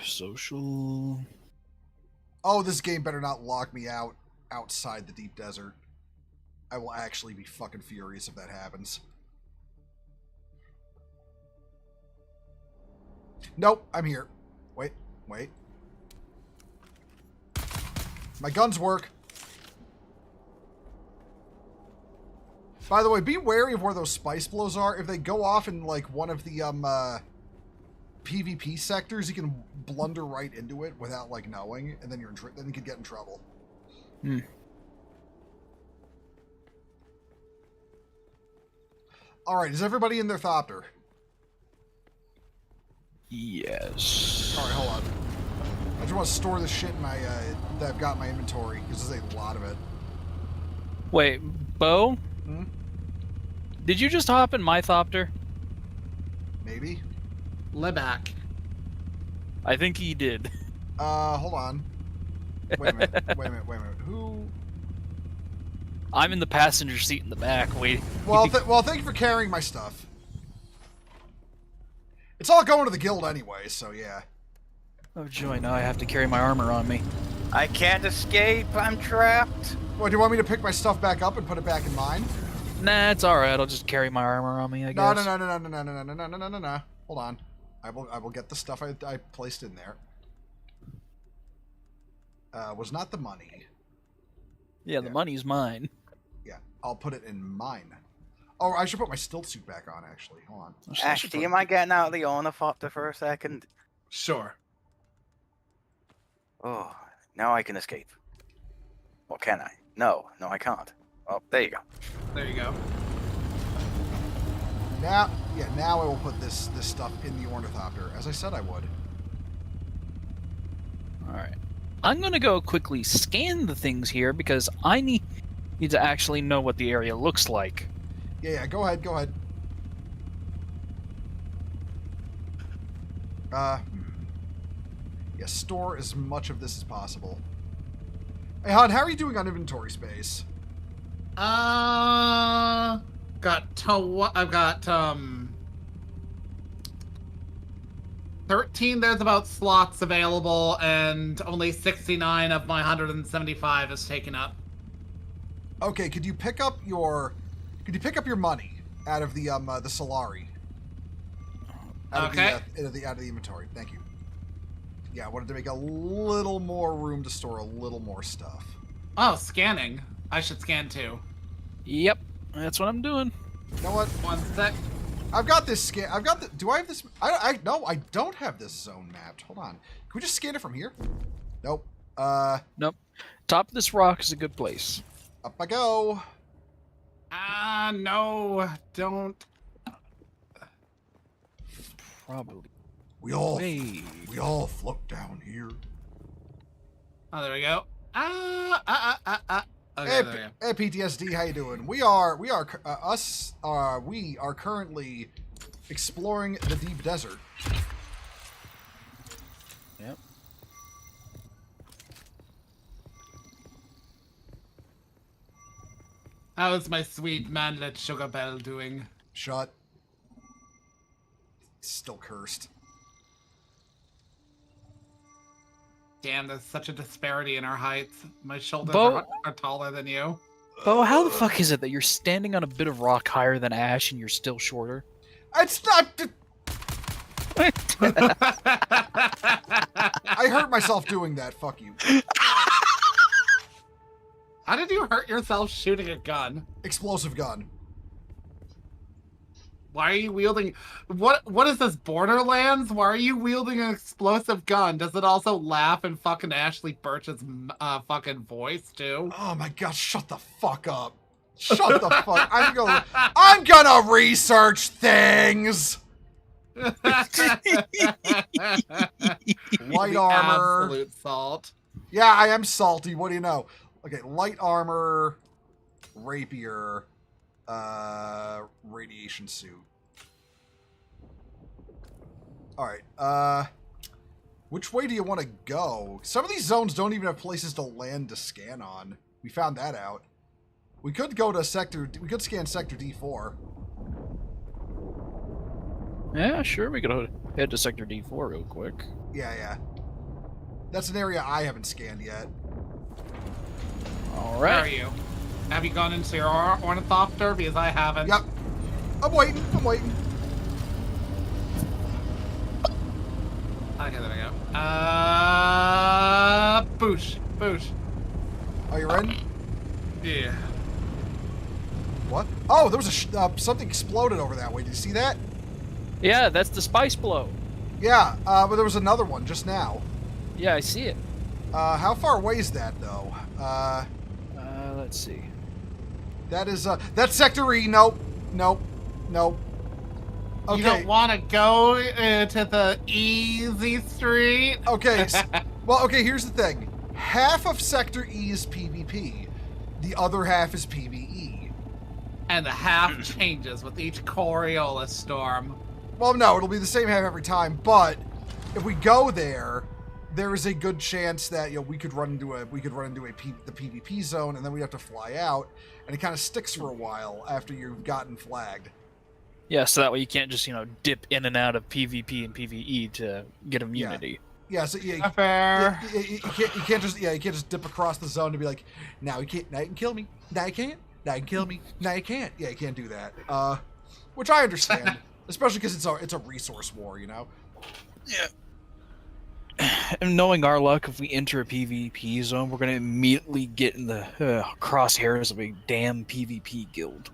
Social. Oh, this game better not lock me outside the deep desert. I will actually be fucking furious if that happens. Nope, I'm here. Wait. My guns work. By the way, be wary of where those spice blows are. If they go off in like one of the PvP sectors, you can blunder right into it without like knowing, and then then you could get in trouble. Hmm. All right, is everybody in their thopter? Yes. All right, hold on. I just want to store the shit in my that I've got in my inventory because there's a lot of it. Wait, Bo? Hmm? Did you just hop in my thopter? Maybe. Liback. I think he did. Hold on. Wait a minute. Wait a minute. Who? I'm in the passenger seat in the back, waiting. Well, thank you for carrying my stuff. It's all going to the guild anyway, so yeah. Oh joy, now I have to carry my armor on me. I can't escape. I'm trapped. What, do you want me to pick my stuff back up and put it back in mine? Nah, it's alright. I'll just carry my armor on me, I No, guess. no. Hold on. I will get the stuff I placed in there. Was not the money. Yeah, the money's mine. Yeah, I'll put it in mine. Oh, I should put my stilt suit back on, actually. Hold on. Ash, do you mind getting out of the ornithopter for a second? Sure. Oh, now I can escape. Or can I? No, I can't. Oh, there you go. There you go. Now I will put this stuff in the ornithopter, as I said I would. Alright. I'm gonna go quickly scan the things here because I need to actually know what the area looks like. Yeah, go ahead. Yeah, store as much of this as possible. Hey, Han, how are you doing on inventory space? I've got 13 there's about slots available, and only 69 of my 175 is taken up. Okay, could you pick up your money out of the Solari? Out of the inventory. Thank you. Yeah, I wanted to make a little more room to store a little more stuff. Oh, scanning. I should scan too. Yep, that's what I'm doing. You know what? 1 sec. I've got this scan. Do I have this? No, I don't have this zone mapped. Hold on. Can we just scan it from here? Nope. Nope. Top of this rock is a good place. Up I go. No, don't. Probably. We all Hey. float down here. Oh, there we go. Okay, Hey, there we go. hey, PTSD, how you doing? We are currently exploring the deep desert. Yep. How's my sweet manlet Sugar Bell doing? Shut. Still cursed. Damn, there's such a disparity in our heights. My shoulders Bo- are taller than you. Bo, how the fuck is it that you're standing on a bit of rock higher than Ash and you're still shorter? It's not. I hurt myself doing that. Fuck you. How did you hurt yourself shooting a gun? Explosive gun. Why are you wielding... What is this, Borderlands? Why are you wielding an explosive gun? Does it also laugh in fucking Ashley Birch's fucking voice, too? Oh my god, shut the fuck up. Shut the fuck. I'm gonna research things. Light armor. Absolute salt. Yeah, I am salty. What do you know? Okay, light armor, rapier, radiation suit. All right. Which way do you want to go? Some of these zones don't even have places to land to scan on. We found that out. We could go to sector. We could scan sector D4. Yeah, sure, we could head to Sector D4 real quick. Yeah. That's an area I haven't scanned yet. All Where are right. you? Have you gone into your ornithopter? Because I haven't. Yep. I'm waiting. Okay, there we go. Boosh. Are you in? Yeah. What? Oh, there was something exploded over that way. Did you see that? Yeah, that's the spice blow. Yeah, but there was another one just now. Yeah, I see it. How far away is that, though? Let's see. That is, that's Sector E. Nope. Nope. Nope. Okay. You don't want to go to the easy street? Okay. Well, okay, here's the thing. Half of Sector E is PvP. The other half is PvE. And the half changes with each Coriolis storm. Well, no, it'll be the same half every time, but if we go there, there is a good chance that we could run into the PvP zone, and then we have to fly out, and it kind of sticks for a while after you've gotten flagged. Yeah, so that way you can't just dip in and out of PvP and PvE to get immunity. Yeah, so yeah, Fair. you can't just dip across the zone to be like, now you can kill me, now you can't, now you can kill me, now you can't. Yeah, you can't do that. Which I understand, especially because it's a resource war, Yeah. And knowing our luck, if we enter a PvP zone, we're going to immediately get in the crosshairs of a damn PvP guild.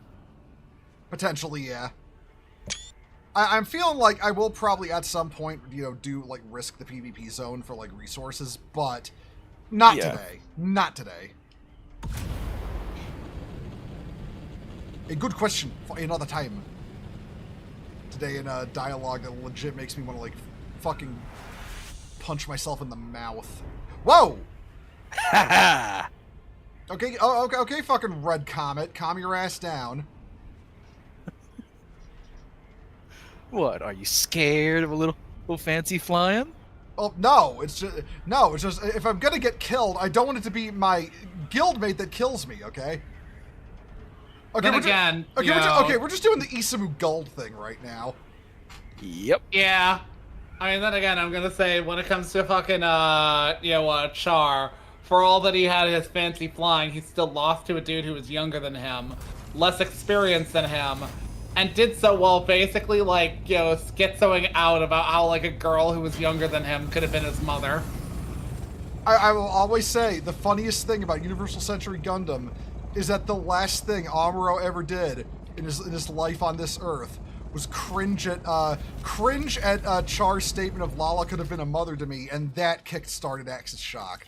Potentially, yeah. I'm feeling like I will probably at some point, risk the PvP zone for resources, but not today. Not today. A good question for another time. Today in a dialogue that legit makes me want to fucking punch myself in the mouth. Whoa! Okay, okay, fucking red comet, calm your ass down. What, are you scared of a little fancy flying? Oh, no, it's just, if I'm gonna get killed, I don't want it to be my guildmate that kills me, okay? Okay, we're just doing the Isamu Gold thing right now. Yep. Yeah. I mean, then again, I'm gonna say, when it comes to fucking, Char, for all that he had his fancy flying, he still lost to a dude who was younger than him, less experienced than him, and did so while basically, schizoing out about how, a girl who was younger than him could have been his mother. I will always say, the funniest thing about Universal Century Gundam is that the last thing Amuro ever did in his life on this Earth was cringe at Char's statement of Lala could have been a mother to me, and that kick-started Axis Shock.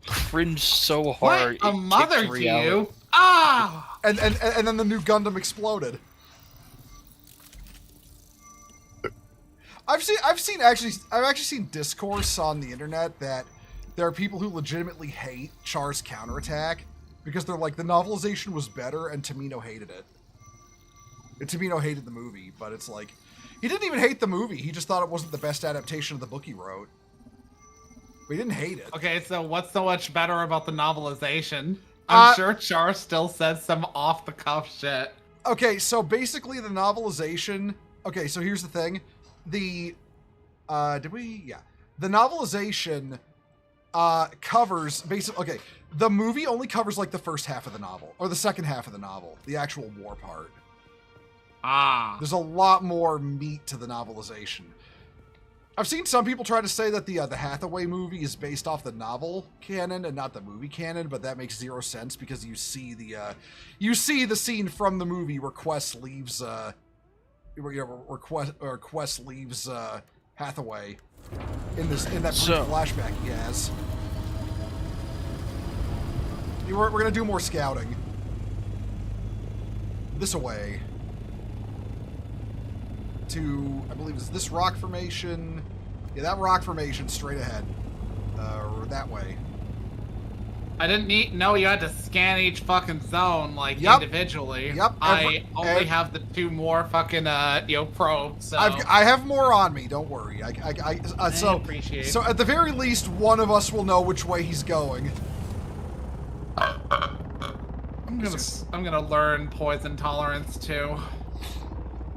Cringe so hard. What? A mother to you? Ah! And then the new Gundam exploded. I've actually seen discourse on the internet that there are people who legitimately hate Char's counterattack because they're like, the novelization was better and Tamino hated it. And Tamino hated the movie, but it's like, he didn't even hate the movie. He just thought it wasn't the best adaptation of the book he wrote. But he didn't hate it. Okay, so what's so much better about the novelization? I'm sure Char still said some off-the-cuff shit. Okay, so basically the novelization... Okay, so here's the thing. The... The novelization covers... Okay, the movie only covers, the first half of the novel. Or the second half of the novel. The actual war part. Ah. There's a lot more meat to the novelization. I've seen some people try to say that the Hathaway movie is based off the novel canon and not the movie canon, but that makes zero sense because you see the scene from the movie where Quest leaves Quest leaves Hathaway in that brief flashback he has. We're gonna do more scouting. This away. To, I believe, is this rock formation? Yeah, that rock formation straight ahead. Or that way. I didn't know you had to scan each fucking zone, individually. Yep. I only have the two more fucking, probes, so... I have more on me, don't worry. I appreciate it. So at the very least, one of us will know which way he's going. I'm gonna learn poison tolerance, too.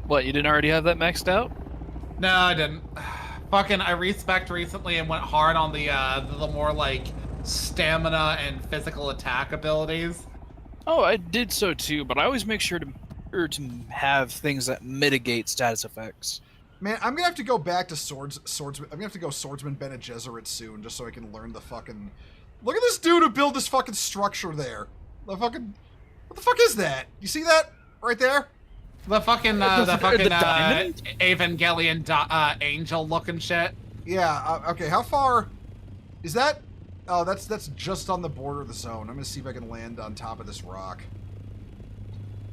What, you didn't already have that maxed out? No, I didn't. Fucking, I respect recently and went hard on the more, stamina and physical attack abilities. Oh, I did so too, but I always make sure to have things that mitigate status effects. Man, I'm gonna have to go back to swordsman. I'm gonna have to go swordsman Bene Gesserit soon, just so I can learn the fucking... Look at this dude who built this fucking structure there. What the fuck is that? You see that? right there. The fucking The diamond? Evangelion angel looking shit. Yeah. Okay. How far is that? Oh, that's just on the border of the zone. I'm gonna see if I can land on top of this rock.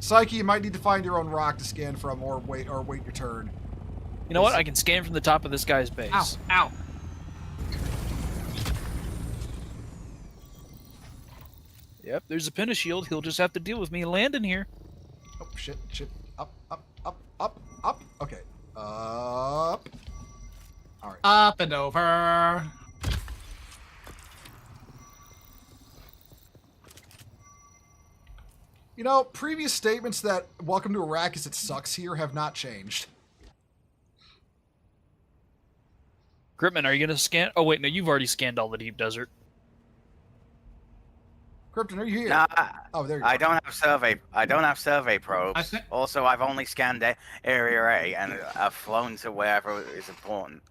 Psyche, you might need to find your own rock to scan from, or wait your turn. You know what? I can scan from the top of this guy's base. Ow! Ow! Yep, there's a pinna shield. He'll just have to deal with me landing here. Oh shit! Up. Okay. Up. All right. Up and over. You know, previous statements that "Welcome to Arrakis, it sucks here" have not changed. Gripman, are you gonna scan? Oh wait, no, you've already scanned all the deep desert. Krypton, are you here? Nah, Oh, there you I go. don't have survey. I don't have survey probes. Also, I've only scanned Area A, and I've flown to wherever is important.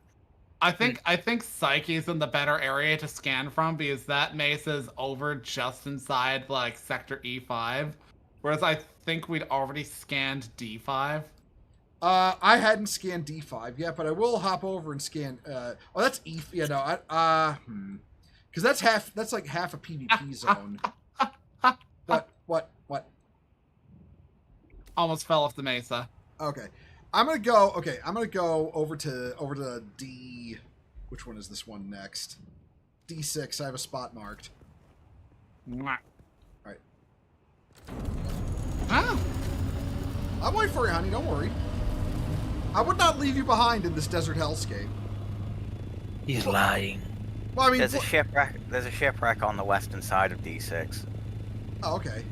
I think Psyche's in the better area to scan from because that mesa's over just inside like sector E5, whereas I think we'd already scanned D5. I hadn't scanned D5 yet, but I will hop over and scan. Oh, that's E. Yeah, no, because that's like half a PvP zone. What? Almost fell off the mesa. Okay, I'm gonna go. Okay, I'm gonna go over to D. Which one is this one next? D6. I have a spot marked. Mwah. All right. Ah, I'll wait for you, honey. Don't worry. I would not leave you behind in this desert hellscape. He's lying. Well, I mean, There's a shipwreck. There's a shipwreck on the western side of D6. Oh, okay.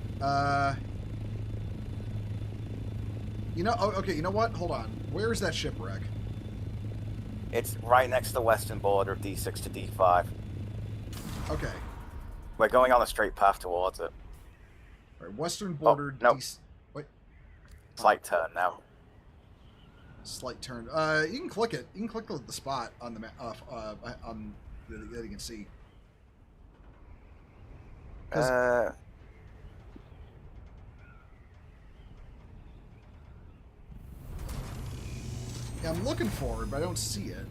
You know. Oh, okay. You know what? Hold on. Where is that shipwreck? It's right next to the western border of D6 to D5. Okay. We're going on a straight path towards it. All right. Western border. no. Wait. Slight turn now. Slight turn. You can click it. You can click the spot on the map. On that you can see. Yeah, I'm looking for it, but I don't see it.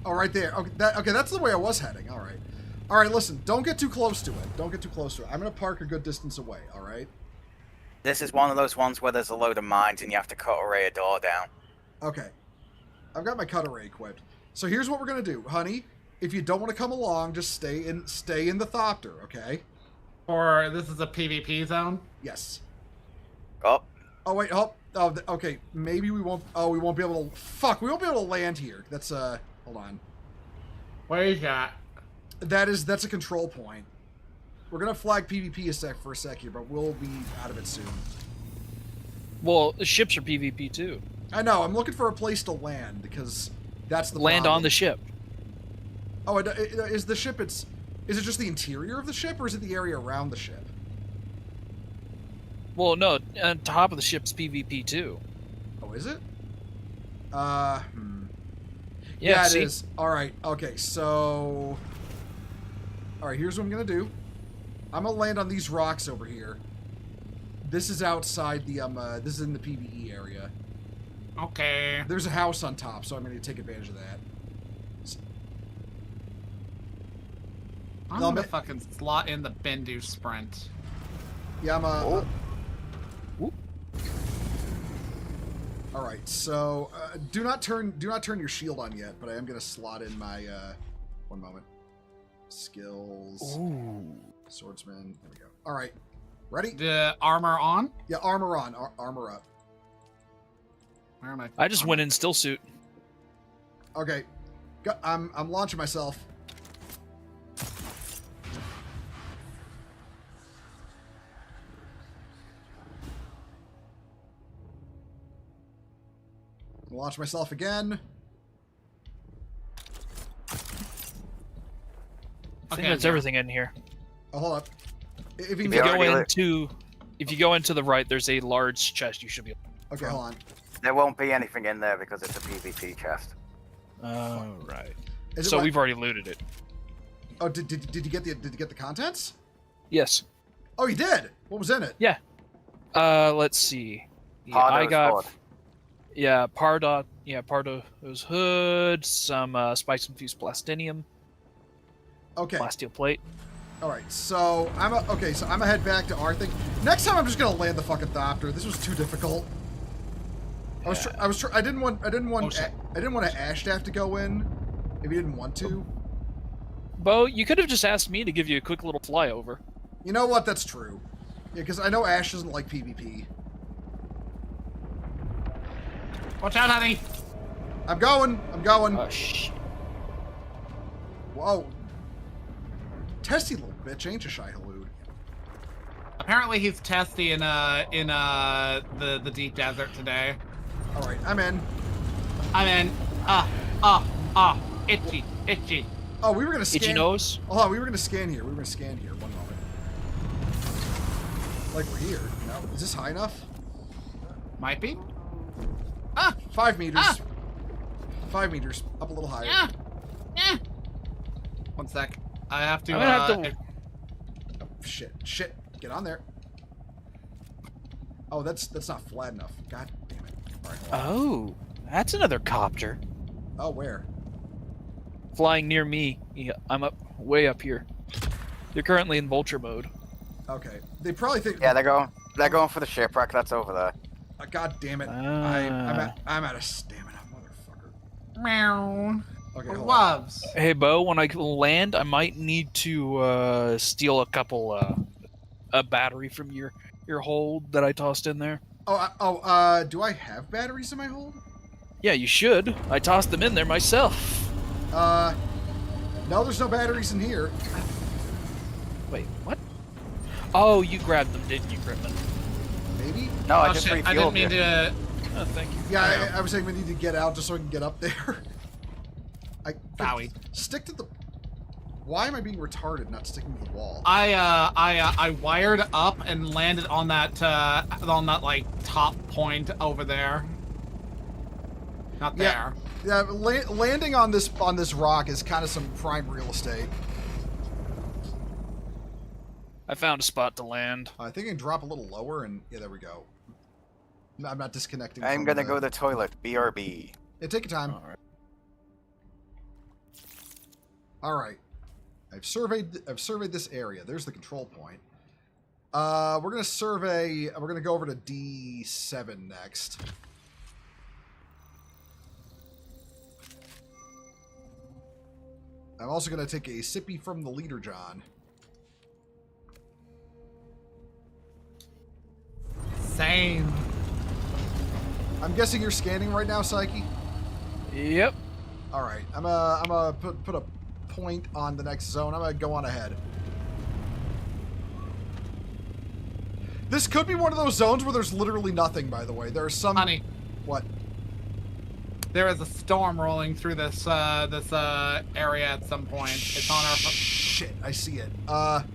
Oh, right there. Okay, that's the way I was heading. All right. Listen, don't get too close to it. Don't get too close to it. I'm gonna park a good distance away. All right. This is one of those ones where there's a load of mines and you have to cut array a door down. Okay. I've got my cut array equipped. So here's what we're gonna do, honey. If you don't want to come along, just stay in the Thopter, okay? or this is a PvP zone. Yes. Oh. Oh wait. Oh. Okay. Maybe we won't. Oh, we won't be able to. Fuck. We won't be able to land here. That's Hold on. What do you got? That's a control point. We're gonna flag PvP for a sec here, but we'll be out of it soon. Well, the ships are PvP too. I know. I'm looking for a place to land because that's the Land problem. on the ship. Oh, is the ship? Is it just the interior of the ship, or is it the area around the ship? Well, no, on top of the ship's PvP too. Oh, is it? Yeah, it see? is. All right. Okay. So. All right. Here's what I'm gonna do. I'm gonna land on these rocks over here. This is outside the This is in the PvE area. Okay. There's a house on top, so I'm gonna take advantage of that. I'm gonna fucking slot in the Bendu sprint. Yeah, I'm Oh. All right, so do not turn your shield on yet, but I am gonna slot in my one moment. Skills. Ooh. Swordsman. There we go. All right, ready? The armor on? Yeah, armor on. Armor up. Where am I? I just went in still suit. Okay, I'm launching myself. Launch myself again. I think that's everything in here. Oh, hold up. If you If can you get, go into the right, there's a large chest. You should be. okay, hold on. There won't be anything in there because it's a PvP chest. Oh, right. Is it So what- we've already looted it. Oh, did you get the contents? Yes. Oh, you did. What was in it? Yeah. Let's see. Yeah, I Pardo's got. hood. Yeah, Pardo's hood, some spice-infused plastinium, Okay. plasteel plate. All right. So I'm gonna head back to our thing. Next time I'm just gonna land the fucking Thopter. This was too difficult. I didn't want Ashtaff to go in if he didn't want to. Bo, you could have just asked me to give you a quick little flyover. You know what? That's true. Yeah, because I know Ash doesn't like PvP. Watch out, honey. I'm going. Oh, shit. Whoa. Testy little bitch, ain't you, Shai Halud? Apparently he's testy in the deep desert today. All right, I'm in. Itchy. Oh, we were gonna scan. Itchy nose? Hold on, we were gonna scan here. One moment. Like we're here. No, is this high enough? Might be. 5 meters. 5 meters. Up a little higher. Yeah. 1 sec. I have to. I'm gonna have to. Oh, shit. Get on there. Oh, that's not flat enough. God damn it. All right. Hold on. Oh, that's another copter. Oh, where? Flying near me. Yeah, I'm way up here. You're currently in vulture mode. Okay. They probably think. Yeah, they're going for the shipwreck that's over there. God damn it. Ah. I'm out of stamina, motherfucker. Meow. Okay, hold on. Gloves. Hey, Bo, when I land, I might need to steal a couple a battery from your hold that I tossed in there. Do I have batteries in my hold? Yeah, you should. I tossed them in there myself. No, there's no batteries in here. Wait, what? Oh, you grabbed them, didn't you, Griffin? Maybe? No, I Oh just shit! I refueled didn't mean you. to. Oh, thank you. Yeah, I was saying we need to get out just so we can get up there. Bowie. Stick to the... Why am I being retarded not sticking to the wall? I wired up and landed on that like top point over there. Not there. Yeah, landing on this rock is kind of some prime real estate. I found a spot to land. I think I can drop a little lower and... Yeah, there we go. I'm not disconnecting I'm from gonna go to the toilet. BRB. Yeah, take your time. All right. Alright. I've surveyed this area. There's the control point. We're gonna go over to D7 next. I'm also gonna take a sippy from the leader, John. Same. I'm guessing you're scanning right now, Psyche? Yep. Alright. I'm gonna put a point on the next zone. I'm gonna go on ahead. This could be one of those zones where there's literally nothing, by the way. There are some... Honey, What? there is a storm rolling through this area at some point. It's on our. Shit, I see it. Okay,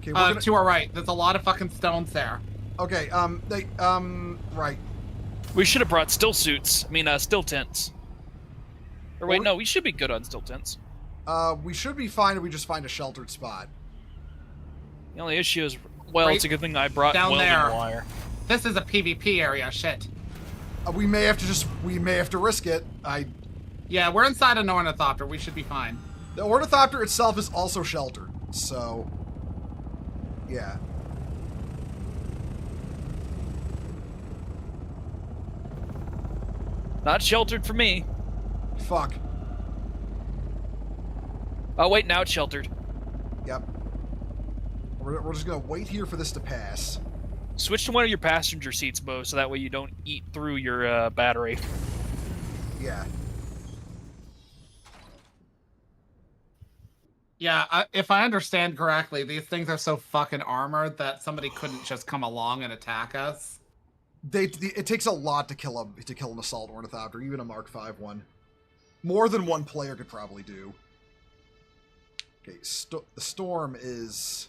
we're gonna... To our right. There's a lot of fucking stones there. Okay, right. We should have brought still suits. I mean, still tents. Or wait, Or- no, we should be good on still tents. We should be fine if we just find a sheltered spot. The only issue is, well, Right it's a good thing I brought down welding there. wire. This is a PvP area. Shit. We may have to risk it. Yeah, we're inside an ornithopter. We should be fine. The ornithopter itself is also sheltered, so... Yeah. Not sheltered for me. Fuck. Oh, wait, now it's sheltered. Yep. We're just gonna wait here for this to pass. Switch to one of your passenger seats, Bo, so that way you don't eat through your battery. Yeah. Yeah, if I understand correctly, these things are so fucking armored that somebody couldn't just come along and attack us. It takes a lot to kill an assault ornithopter, even a Mark V one. More than one player could probably do. Okay, the storm is...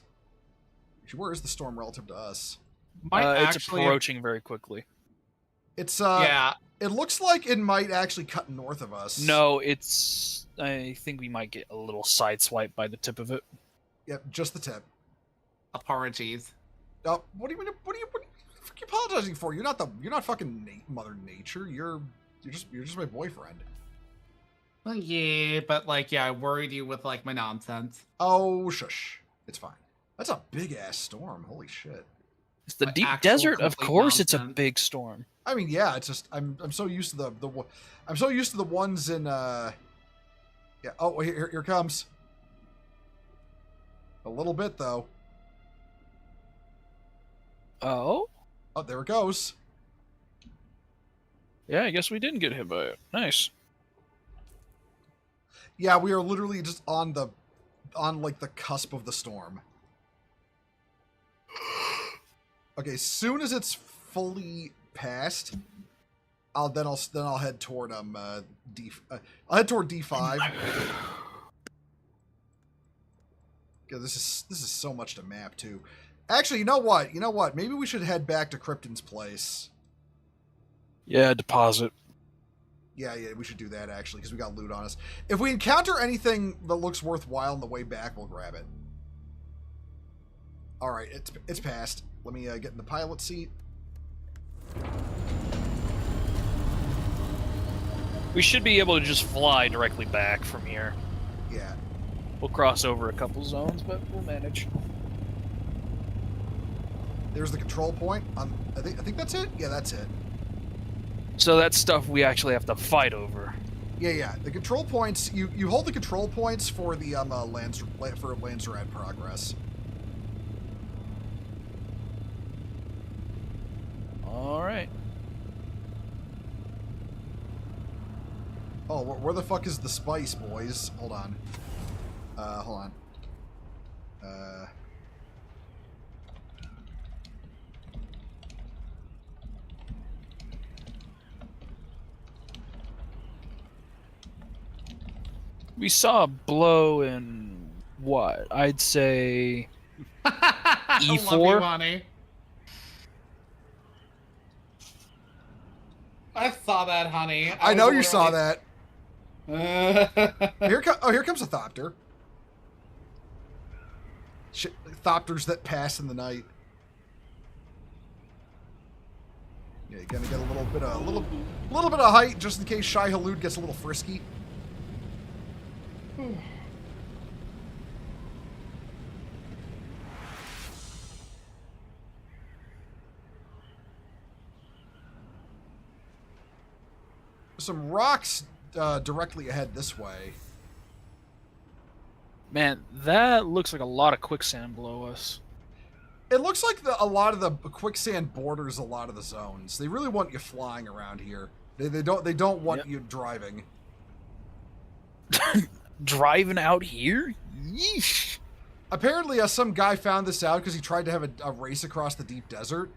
Where is the storm relative to us? It's Actually, approaching very quickly. It's yeah, It looks like it might actually cut north of us. No, I think we might get a little sideswiped by the tip of it. Yep, just the tip. apologies. Oh, what do you mean? fuck you apologizing for? You're not fucking Mother Nature. You're just my boyfriend. Well, yeah, but like, yeah, I worried you with like my nonsense. Oh, shush. It's fine. That's a big ass storm. Holy shit. It's the Like, deep actual desert. Of complete course, it's a nonsense. big storm. I mean, yeah. It's just I'm so used to I'm so used to the ones in yeah. Oh, here it comes. A little bit though. Oh, Oh, there it goes. yeah. I guess we didn't get hit by it. Nice. Yeah, we are literally just on like the cusp of the storm. Okay, as soon as it's fully passed, I'll head toward I'll head toward D5. Yeah, this is so much to map too. Actually, you know what? Maybe we should head back to Krypton's place. Yeah, deposit. Yeah, we should do that actually because we got loot on us. If we encounter anything that looks worthwhile on the way back, we'll grab it. All right, it's passed. Let me get in the pilot seat. We should be able to just fly directly back from here. Yeah. We'll cross over a couple zones, but we'll manage. There's the control point. I think that's it. Yeah, that's it. So that's stuff we actually have to fight over. Yeah. The control points. You hold the control points for the Landsrat progress. All right. Oh, where the fuck is the spice, boys? Hold on. Hold on. We saw a blow in what? I'd say I love you, E4? honey. I saw that, honey. I know you saw that. that. Here comes a Thopter. Shit, Thopters that pass in the night. Yeah, you're gonna get a little bit of height just in case Shai Halud gets a little frisky. Some rocks directly ahead this way. Man, that looks like a lot of quicksand below us. It looks like a lot of the quicksand borders a lot of the zones. They really want you flying around here. They don't want you driving. Driving out here? Yeesh. Apparently, some guy found this out because he tried to have a race across the deep desert.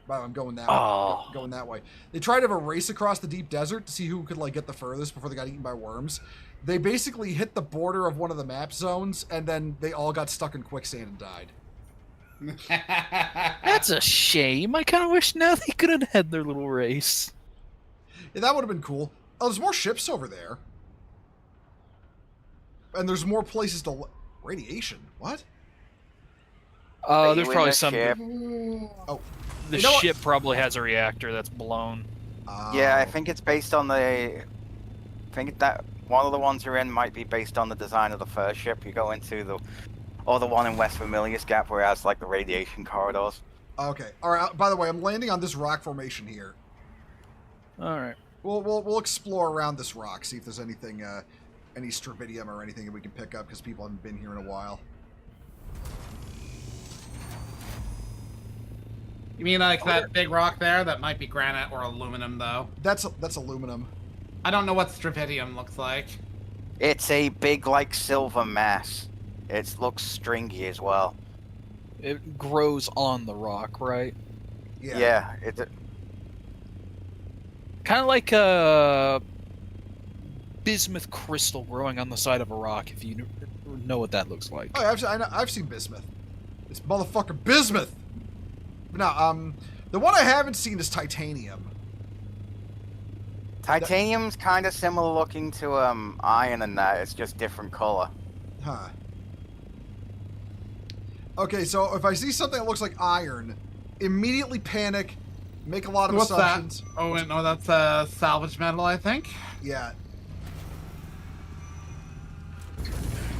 Wow, I'm going that Oh. way. Going that way. They tried to have a race across the deep desert to see who could like get the furthest before they got eaten by worms. They basically hit the border of one of the map zones, and then they all got stuck in quicksand and died. That's a shame. I kind of wish now they could have had their little race. Yeah, that would have been cool. Oh, there's more ships over there. And there's more places to... Radiation? What? Oh, Are there's you in probably the some... ship? Oh. The You know what? ship probably has a reactor that's blown. Yeah, I think it's based on the. I think that one of the ones you're in might be based on the design of the first ship. You go into the one in West Vermilius Gap where it has like the radiation corridors. Okay. All right. By the way, I'm landing on this rock formation here. All right. We'll explore around this rock, see if there's anything, any stravidium or anything that we can pick up because people haven't been here in a while. You mean like that big rock there? That might be granite or aluminum, though. That's aluminum. I don't know what stravidium looks like. It's a big like silver mass. It looks stringy as well. It grows on the rock, right? Yeah. It's Kind of like a bismuth crystal growing on the side of a rock, if you know what that looks like. Oh, yeah, I've seen bismuth. It's motherfucking bismuth. No, the one I haven't seen is titanium. Titanium's kind of similar looking to iron in that it's just different color. Huh. Okay, so if I see something that looks like iron, immediately panic, Make a lot of What's assumptions. that? Oh, wait, no, that's salvage metal, I think. Yeah.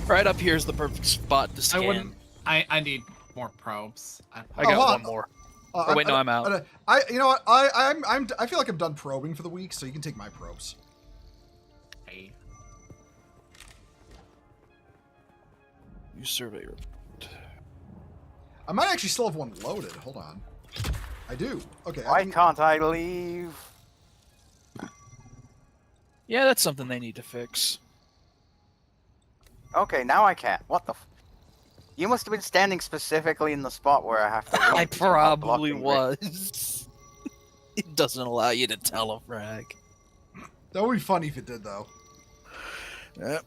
Right up here is the perfect spot to scan. I need more probes. I got hold one on. more. Oh, wait, no, I'm out. You know what? I feel like I'm done probing for the week, so you can take my probes. Hey. You survey your... I might actually still have one loaded. Hold on. I do. Okay. Why can't I leave? Yeah, that's something they need to fix. Okay, now I can. What the? You must have been standing specifically in the spot where I have to. I leave, so I'm not probably blocking me. was. It doesn't allow you to telefrag. That would be funny if it did, though. Yep.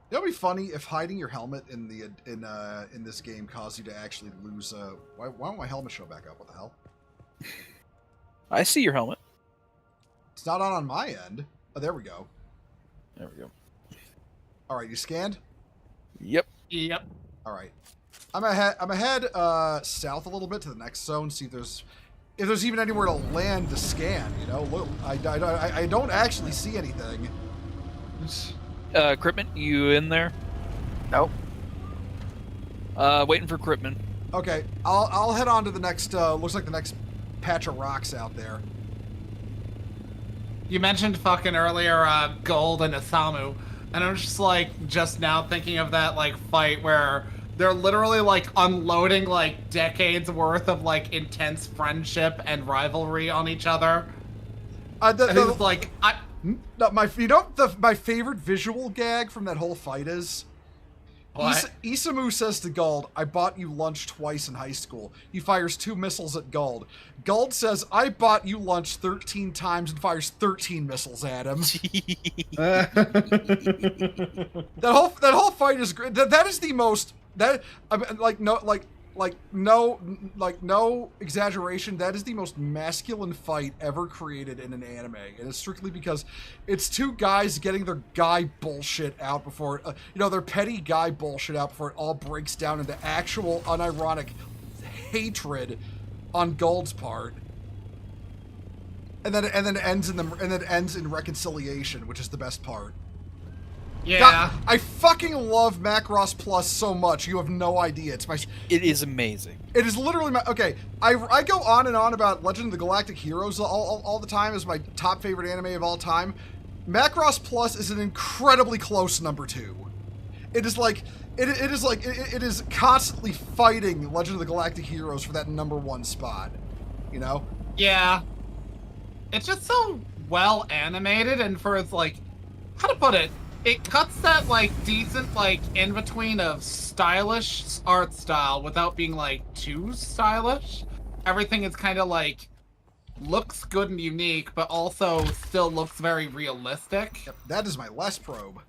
That would be funny if hiding your helmet in the in this game caused you to actually lose. Why won't my helmet show back up? What the hell? I see your helmet. It's not on my end. Oh, there we go. There we go. All right, you scanned. Yep. Yep. All right. I'm ahead south a little bit to the next zone. See if there's even anywhere to land to scan. You know, look, I don't actually see anything. Cripman, you in there? Nope. Waiting for Cripman. Okay, I'll head on to the next. Looks like the next patch of rocks out there. You mentioned fucking earlier Gold and Isamu, and I'm just like just now thinking of that like fight where they're literally like unloading like decades worth of like intense friendship and rivalry on each other. And it's like No, my favorite visual gag from that whole fight is What? Isamu says to Guld, "I bought you lunch twice in high school." He fires 2 missiles at Guld. Guld says, "I bought you lunch 13 times," and fires 13 missiles at him. That whole fight is great. That is the most no exaggeration. That is the most masculine fight ever created in an anime, and it's strictly because it's 2 guys getting their guy bullshit out before their petty guy bullshit out before it all breaks down into actual unironic hatred on Guld's part, and then ends in reconciliation, which is the best part. Yeah. God, I fucking love Macross Plus so much. You have no idea. It is amazing. It is literally my... Okay, I go on and on about Legend of the Galactic Heroes all the time as my top favorite anime of all time. Macross Plus is an incredibly close number 2. It is like... It is constantly fighting Legend of the Galactic Heroes for that number 1 spot. You know? Yeah. It's just so well animated, and for its like, how to put it, it cuts that like decent like in between of stylish art style without being like too stylish. Everything is kind of like looks good and unique, but also still looks very realistic. Yep, that is my last probe.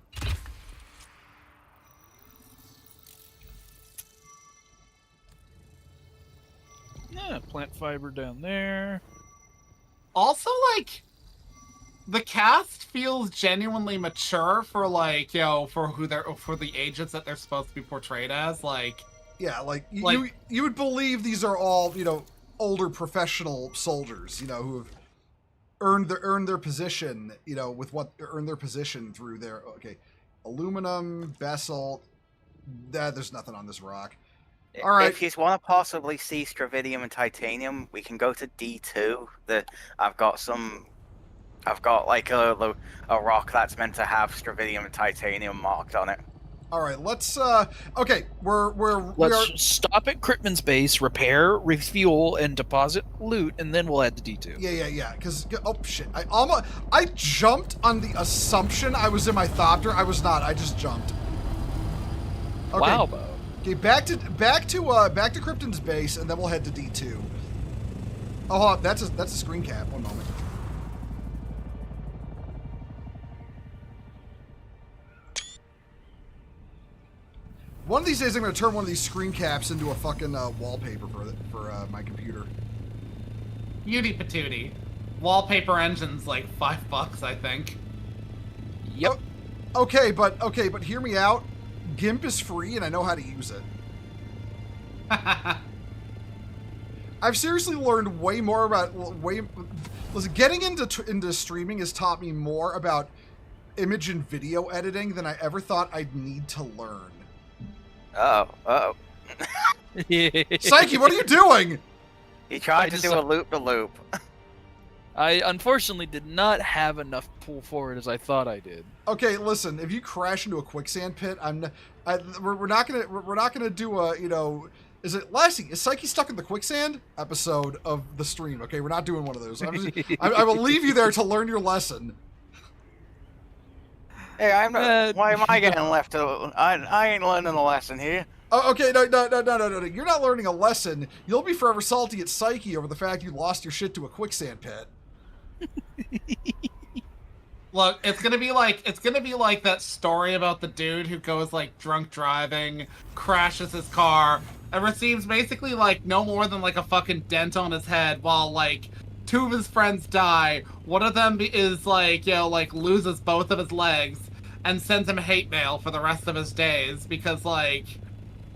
Yeah, plant fiber down there. Also, like, the cast feels genuinely mature for like, for the ages that they're supposed to be portrayed as. Like, yeah, you would believe these are all older professional soldiers, who have earned their position, earned their position through their aluminum, basalt. There's nothing on this rock. All right. If you want to possibly see stravidium and titanium, we can go to D2. I've got like a rock that's meant to have stravidium and titanium marked on it. All right, let's okay, Let's stop at Critman's base, repair, refuel, and deposit loot, and then we'll head to D2. Yeah. Because shit, I jumped on the assumption I was in my thopter. I was not. I just jumped. Okay. Wow, Bo. Okay, back to Krypton's base, and then we'll head to D2. Oh, hold on, that's a screen cap. One moment. One of these days, I'm going to turn one of these screen caps into a fucking wallpaper for my computer. beauty patootie. Wallpaper engine's like $5, I think. Yep. Okay, but hear me out. GIMP is free, and I know how to use it. I've seriously learned way more about listen, getting into streaming has taught me more about image and video editing than I ever thought I'd need to learn. Uh-oh. Psyche, what are you doing? He tried to do a loop-the-loop. I unfortunately did not have enough pull forward as I thought I did. Okay, listen. If you crash into a quicksand pit, we're not gonna do a, you know. Is it Lassie? Is Psyche stuck in the quicksand episode of the stream? Okay, we're not doing one of those. I will leave you there to learn your lesson. Hey, I'm not. Why am I getting left? I ain't learning a lesson here. Oh, okay, no. You're not learning a lesson. You'll be forever salty at Psyche over the fact you lost your shit to a quicksand pit. Look, it's gonna be like that story about the dude who goes like drunk driving, crashes his car, and receives basically like no more than like a fucking dent on his head while like two of his friends die. One of them is like, you know, like loses both of his legs and sends him hate mail for the rest of his days because like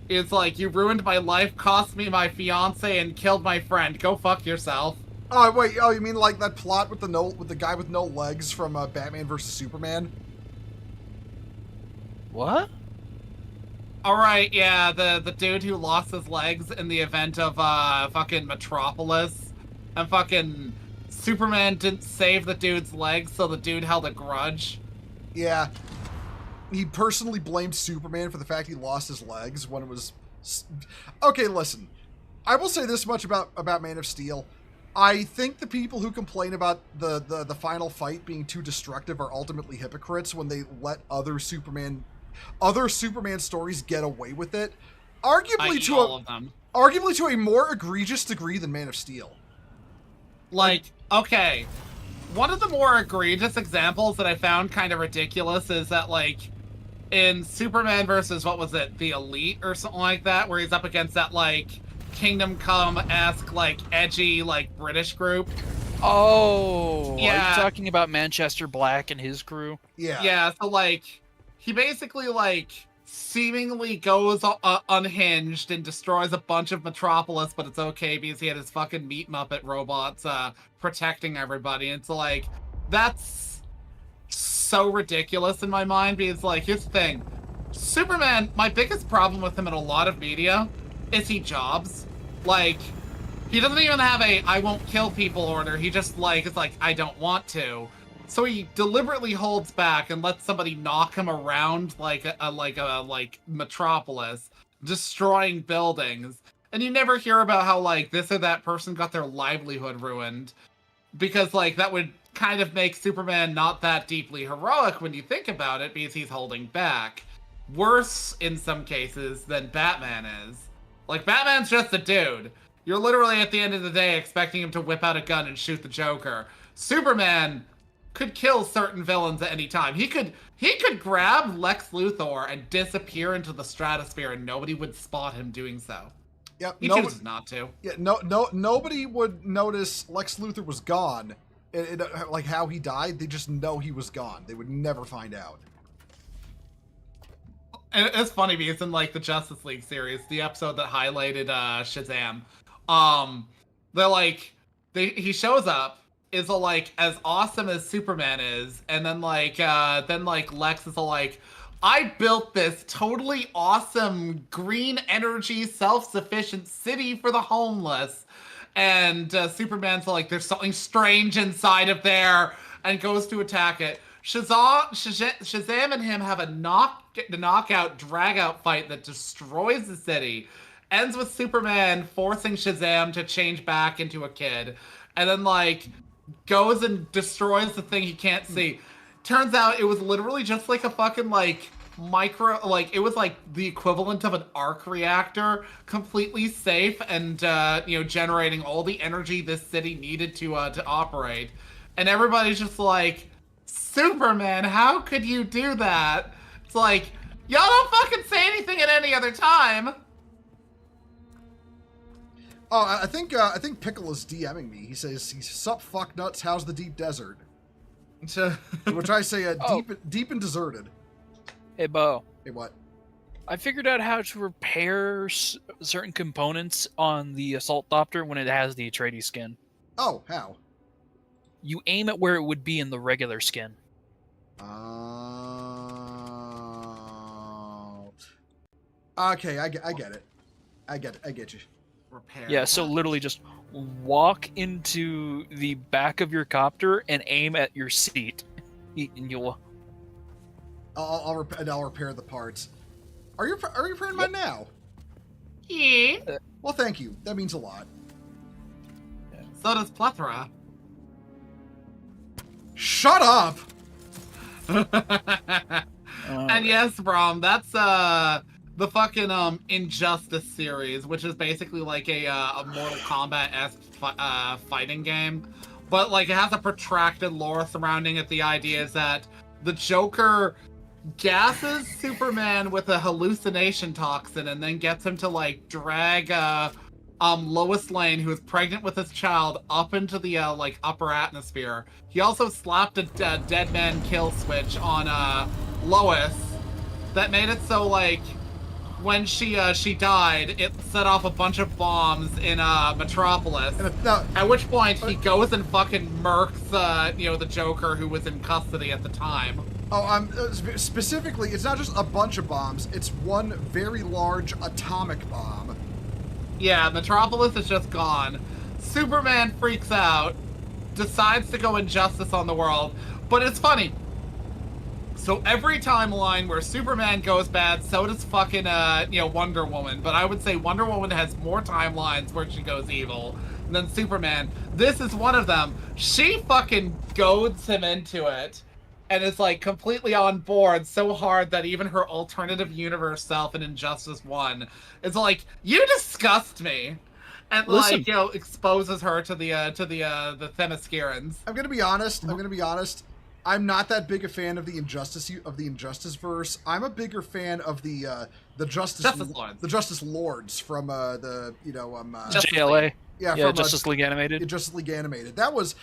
it's like, you ruined my life, cost me my fiance, and killed my friend. Go fuck yourself. Oh wait, oh you mean like that plot with the guy with no legs from Batman vs Superman? What? Alright, yeah, the dude who lost his legs in the event of fucking Metropolis, and fucking Superman didn't save the dude's legs, so the dude held a grudge. Yeah. He personally blamed Superman for the fact he lost his legs when it was... Okay, listen. I will say this much about Man of Steel. I think the people who complain about the final fight being too destructive are ultimately hypocrites when they let other Superman stories get away with it. Arguably to a more egregious degree than Man of Steel. Like, okay. One of the more egregious examples that I found kind of ridiculous is that, like, in Superman versus, what was it, the Elite or something like that, where he's up against that, like, Kingdom Come-esque, like, edgy, like, British group. Oh, yeah. Are you talking about Manchester Black and his crew? Yeah. Yeah, so, like, he basically, like, seemingly goes unhinged and destroys a bunch of Metropolis, but it's okay because he had his fucking meat Muppet robots protecting everybody. And it's like, that's so ridiculous in my mind because, like, here's the thing. Superman, my biggest problem with him in a lot of media is he jobs. Like, he doesn't even have a I won't kill people order. He just, like, it's like, I don't want to. So he deliberately holds back and lets somebody knock him around like Metropolis, destroying buildings. And you never hear about how, like, this or that person got their livelihood ruined. Because, like, that would kind of make Superman not that deeply heroic when you think about it, because he's holding back. Worse, in some cases, than Batman is. Like, Batman's just a dude. You're literally, at the end of the day, expecting him to whip out a gun and shoot the Joker. Superman could kill certain villains at any time. He could grab Lex Luthor and disappear into the stratosphere, and nobody would spot him doing so. Yep. He chooses not to. Yeah. Nobody would notice Lex Luthor was gone. Like how he died, they just know he was gone. They would never find out. And it's funny because in, like, the Justice League series, the episode that highlighted Shazam, they're like, he shows up, is like as awesome as Superman is, and then like Lex is like, I built this totally awesome green energy self-sufficient city for the homeless, and Superman's like, there's something strange inside of there, and goes to attack it. Shazam and him have a knockout drag-out fight that destroys the city, ends with Superman forcing Shazam to change back into a kid, and then like goes and destroys the thing he can't see. Turns out it was literally just like a fucking like it was like the equivalent of an arc reactor, completely safe and generating all the energy this city needed to operate. And everybody's just like, Superman, how could you do that? It's like, y'all don't fucking say anything at any other time. Oh, I think Pickle is DMing me. He says, "Sup, fuck nuts? How's the deep desert?" Which I say, deep and deserted. Hey, Bo. Hey, what? I figured out how to repair certain components on the Assault Thopter when it has the Atreides skin. Oh, how? You aim at where it would be in the regular skin. Okay, I get it. I get you. Repair. Yeah, so what? literally just walk into the back of your copter and aim at your seat, and you'll. I'll repair the parts. Are you repairing mine now? Yeah. Well, thank you. That means a lot. So does Plethora. Shut up! And yes, Brom, that's the fucking Injustice series, which is basically like a Mortal Kombat-esque fighting game, but like it has a protracted lore surrounding it. The idea is that the Joker gasses Superman with a hallucination toxin and then gets him to like drag Lois Lane, who is pregnant with his child, up into the like upper atmosphere. He also slapped a dead man kill switch on Lois that made it so like when she died, it set off a bunch of bombs in Metropolis. At which point he goes and fucking murks the Joker, who was in custody at the time. Oh, specifically, it's not just a bunch of bombs. It's one very large atomic bomb. Yeah, Metropolis is just gone. Superman freaks out, decides to go injustice on the world, but it's funny. So every timeline where Superman goes bad, so does fucking Wonder Woman. But I would say Wonder Woman has more timelines where she goes evil than Superman. This is one of them. She fucking goads him into it. And is like completely on board so hard that even her alternative universe self in Injustice 1 is like, you disgust me, and Listen. like exposes her to the Themyscirans. I'm gonna be honest. I'm not that big a fan of the Injustice verse. I'm a bigger fan of the Justice Lords. The Justice Lords from JLA. from Justice League Animated. Justice League Animated. That was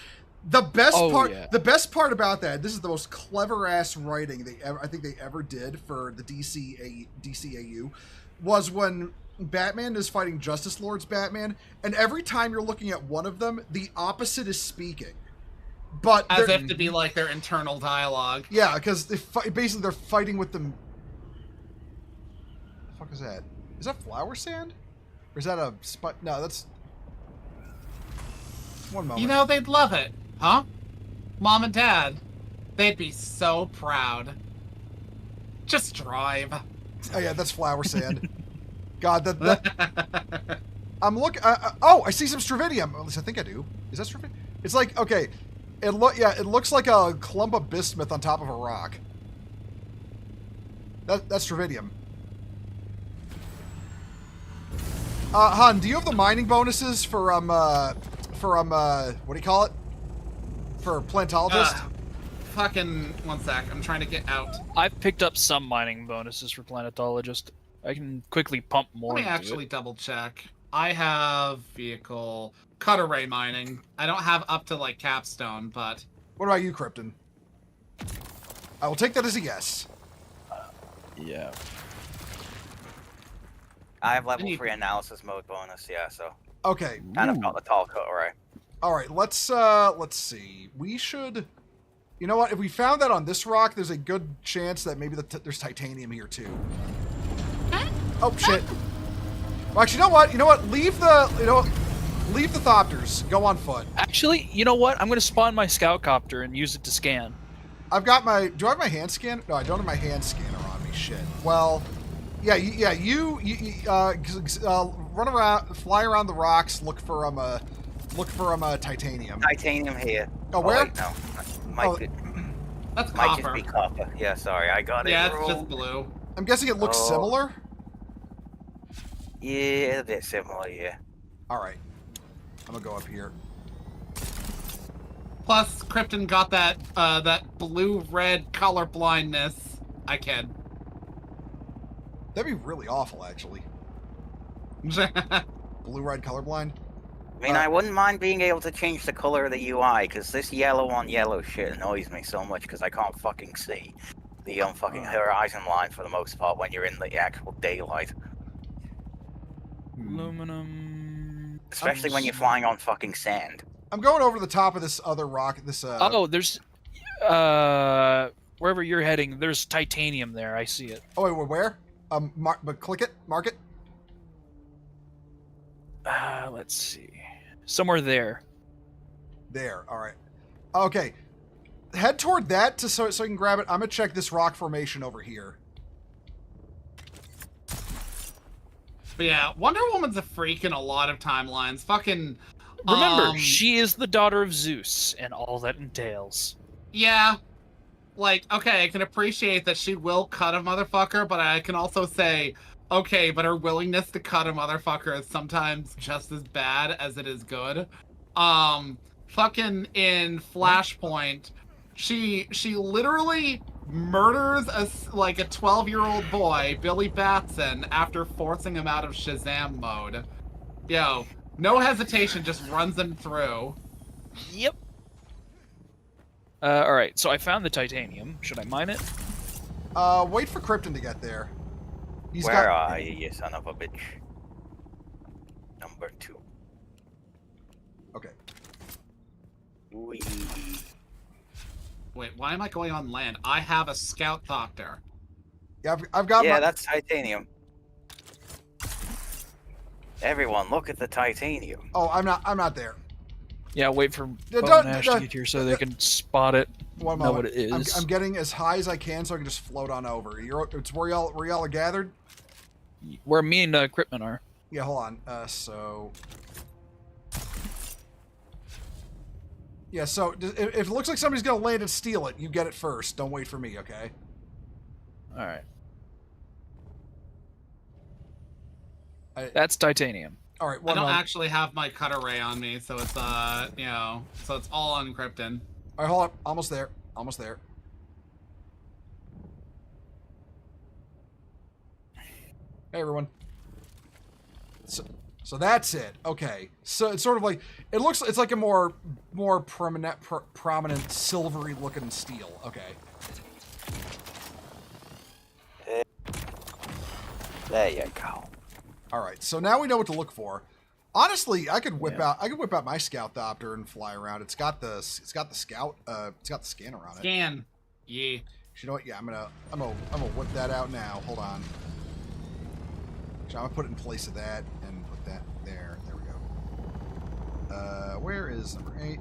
the best part. Yeah. The best part about that. This is the most clever ass writing I think they ever did for the DCAU, was when Batman is fighting Justice Lord's Batman, and every time you're looking at one of them, the opposite is speaking. But As if to be like their internal dialogue. yeah, because basically they're fighting with them. The fuck is that? Is that flower sand? Or is that a spot? No, that's. One moment. You know, they'd love it, huh? Mom and Dad, they'd be so proud. Just drive. Oh yeah, that's flower sand. God, that I'm looking. Oh, I see some stravidium. At least I think I do. Is that stravidium? It's like, okay, it looks like a clump of bismuth on top of a rock. That's stravidium. Han, do you have the mining bonuses for what do you call it? For plantologist? Fucking one sec. I'm trying to get out. I've picked up some mining bonuses for Planetologist. I can quickly pump more. Let me into actually it. double check. I have vehicle cutter ray mining. I don't have up to like capstone, but What about you, Krypton? I will take that as a yes. Yeah. I have level 3 analysis mode bonus, yeah, so. Okay. And I've got the tall cut array. All right. Let's see. We should. You know what? If we found that on this rock, there's a good chance that maybe there's titanium here too. Oh shit. Well, actually, you know what? Leave the Thopters. Go on foot. Actually, you know what? I'm going to spawn my scout copter and use it to scan. I've got my. Do I have my hand scanner? No, I don't have my hand scanner on me. Shit. Well, yeah. You run around, fly around the rocks, look for titanium. Titanium here. Oh, where? Wait, no. Might that's just copper. be copper. Yeah, sorry, I got it Yeah, it's wrong. just blue. I'm guessing it looks Oh. similar. Yeah, a bit similar, yeah. All right. I'm gonna go up here. Plus, Krypton got that blue-red color blindness. I kid. That'd be really awful, actually. Blue-red colorblind. I mean, I wouldn't mind being able to change the color of the UI, because this yellow on yellow shit annoys me so much because I can't fucking see. the fucking horizon line for the most part when you're in the actual daylight. Aluminum. Especially when you're flying on fucking sand. I'm going over the top of this other rock. This Oh, there's wherever you're heading, there's titanium there. I see it. Oh wait, where? But click it, mark it. Let's see. Somewhere there. There. All right. Okay. Head toward that so you can grab it. I'm gonna check this rock formation over here. But yeah, Wonder Woman's a freak in a lot of timelines. Fucking. Remember, she is the daughter of Zeus, and all that entails. Yeah. Like, okay, I can appreciate that she will cut a motherfucker, but I can also say, okay, but her willingness to cut a motherfucker is sometimes just as bad as it is good. Fucking in Flashpoint, she literally murders a 12-year-old boy, Billy Batson, after forcing him out of Shazam mode. Yo, no hesitation, just runs him through. Yep. Alright, so I found the titanium. Should I mine it? Wait for Krypton to get there. Where are you, you son of a bitch? Number 2. Okay. Wee. Wait, why am I going on land? I have a scout doctor. Yeah, I've got. Yeah, that's titanium. Everyone, look at the titanium. Oh, I'm not there. Yeah, wait for Bo don't- and Ash to get here so they can spot it, One know moment. what it is. I'm getting as high as I can so I can just float on over. It's where y'all are gathered. Where me and Krypton are. Yeah, hold on. So. Yeah, so if it looks like somebody's gonna land and steal it, you get it first. Don't wait for me, okay? Alright. I- That's titanium. All right. I One don't moment. actually have my cutter ray on me, so it's so it's all on Krypton. All right, hold up. Almost there. Almost there. Hey, everyone. So that's it. Okay. So it's sort of like it's like a more prominent silvery looking steel. Okay. There you go. All right. So now we know what to look for. Honestly, I could whip out my scout copter and fly around. It's got the scout it's got the scanner on it. Scan. Yeah. You know what? Yeah, I'm gonna whip that out now. Hold on. So I'm gonna put it in place of that and put that there. There we go. Where is number 8?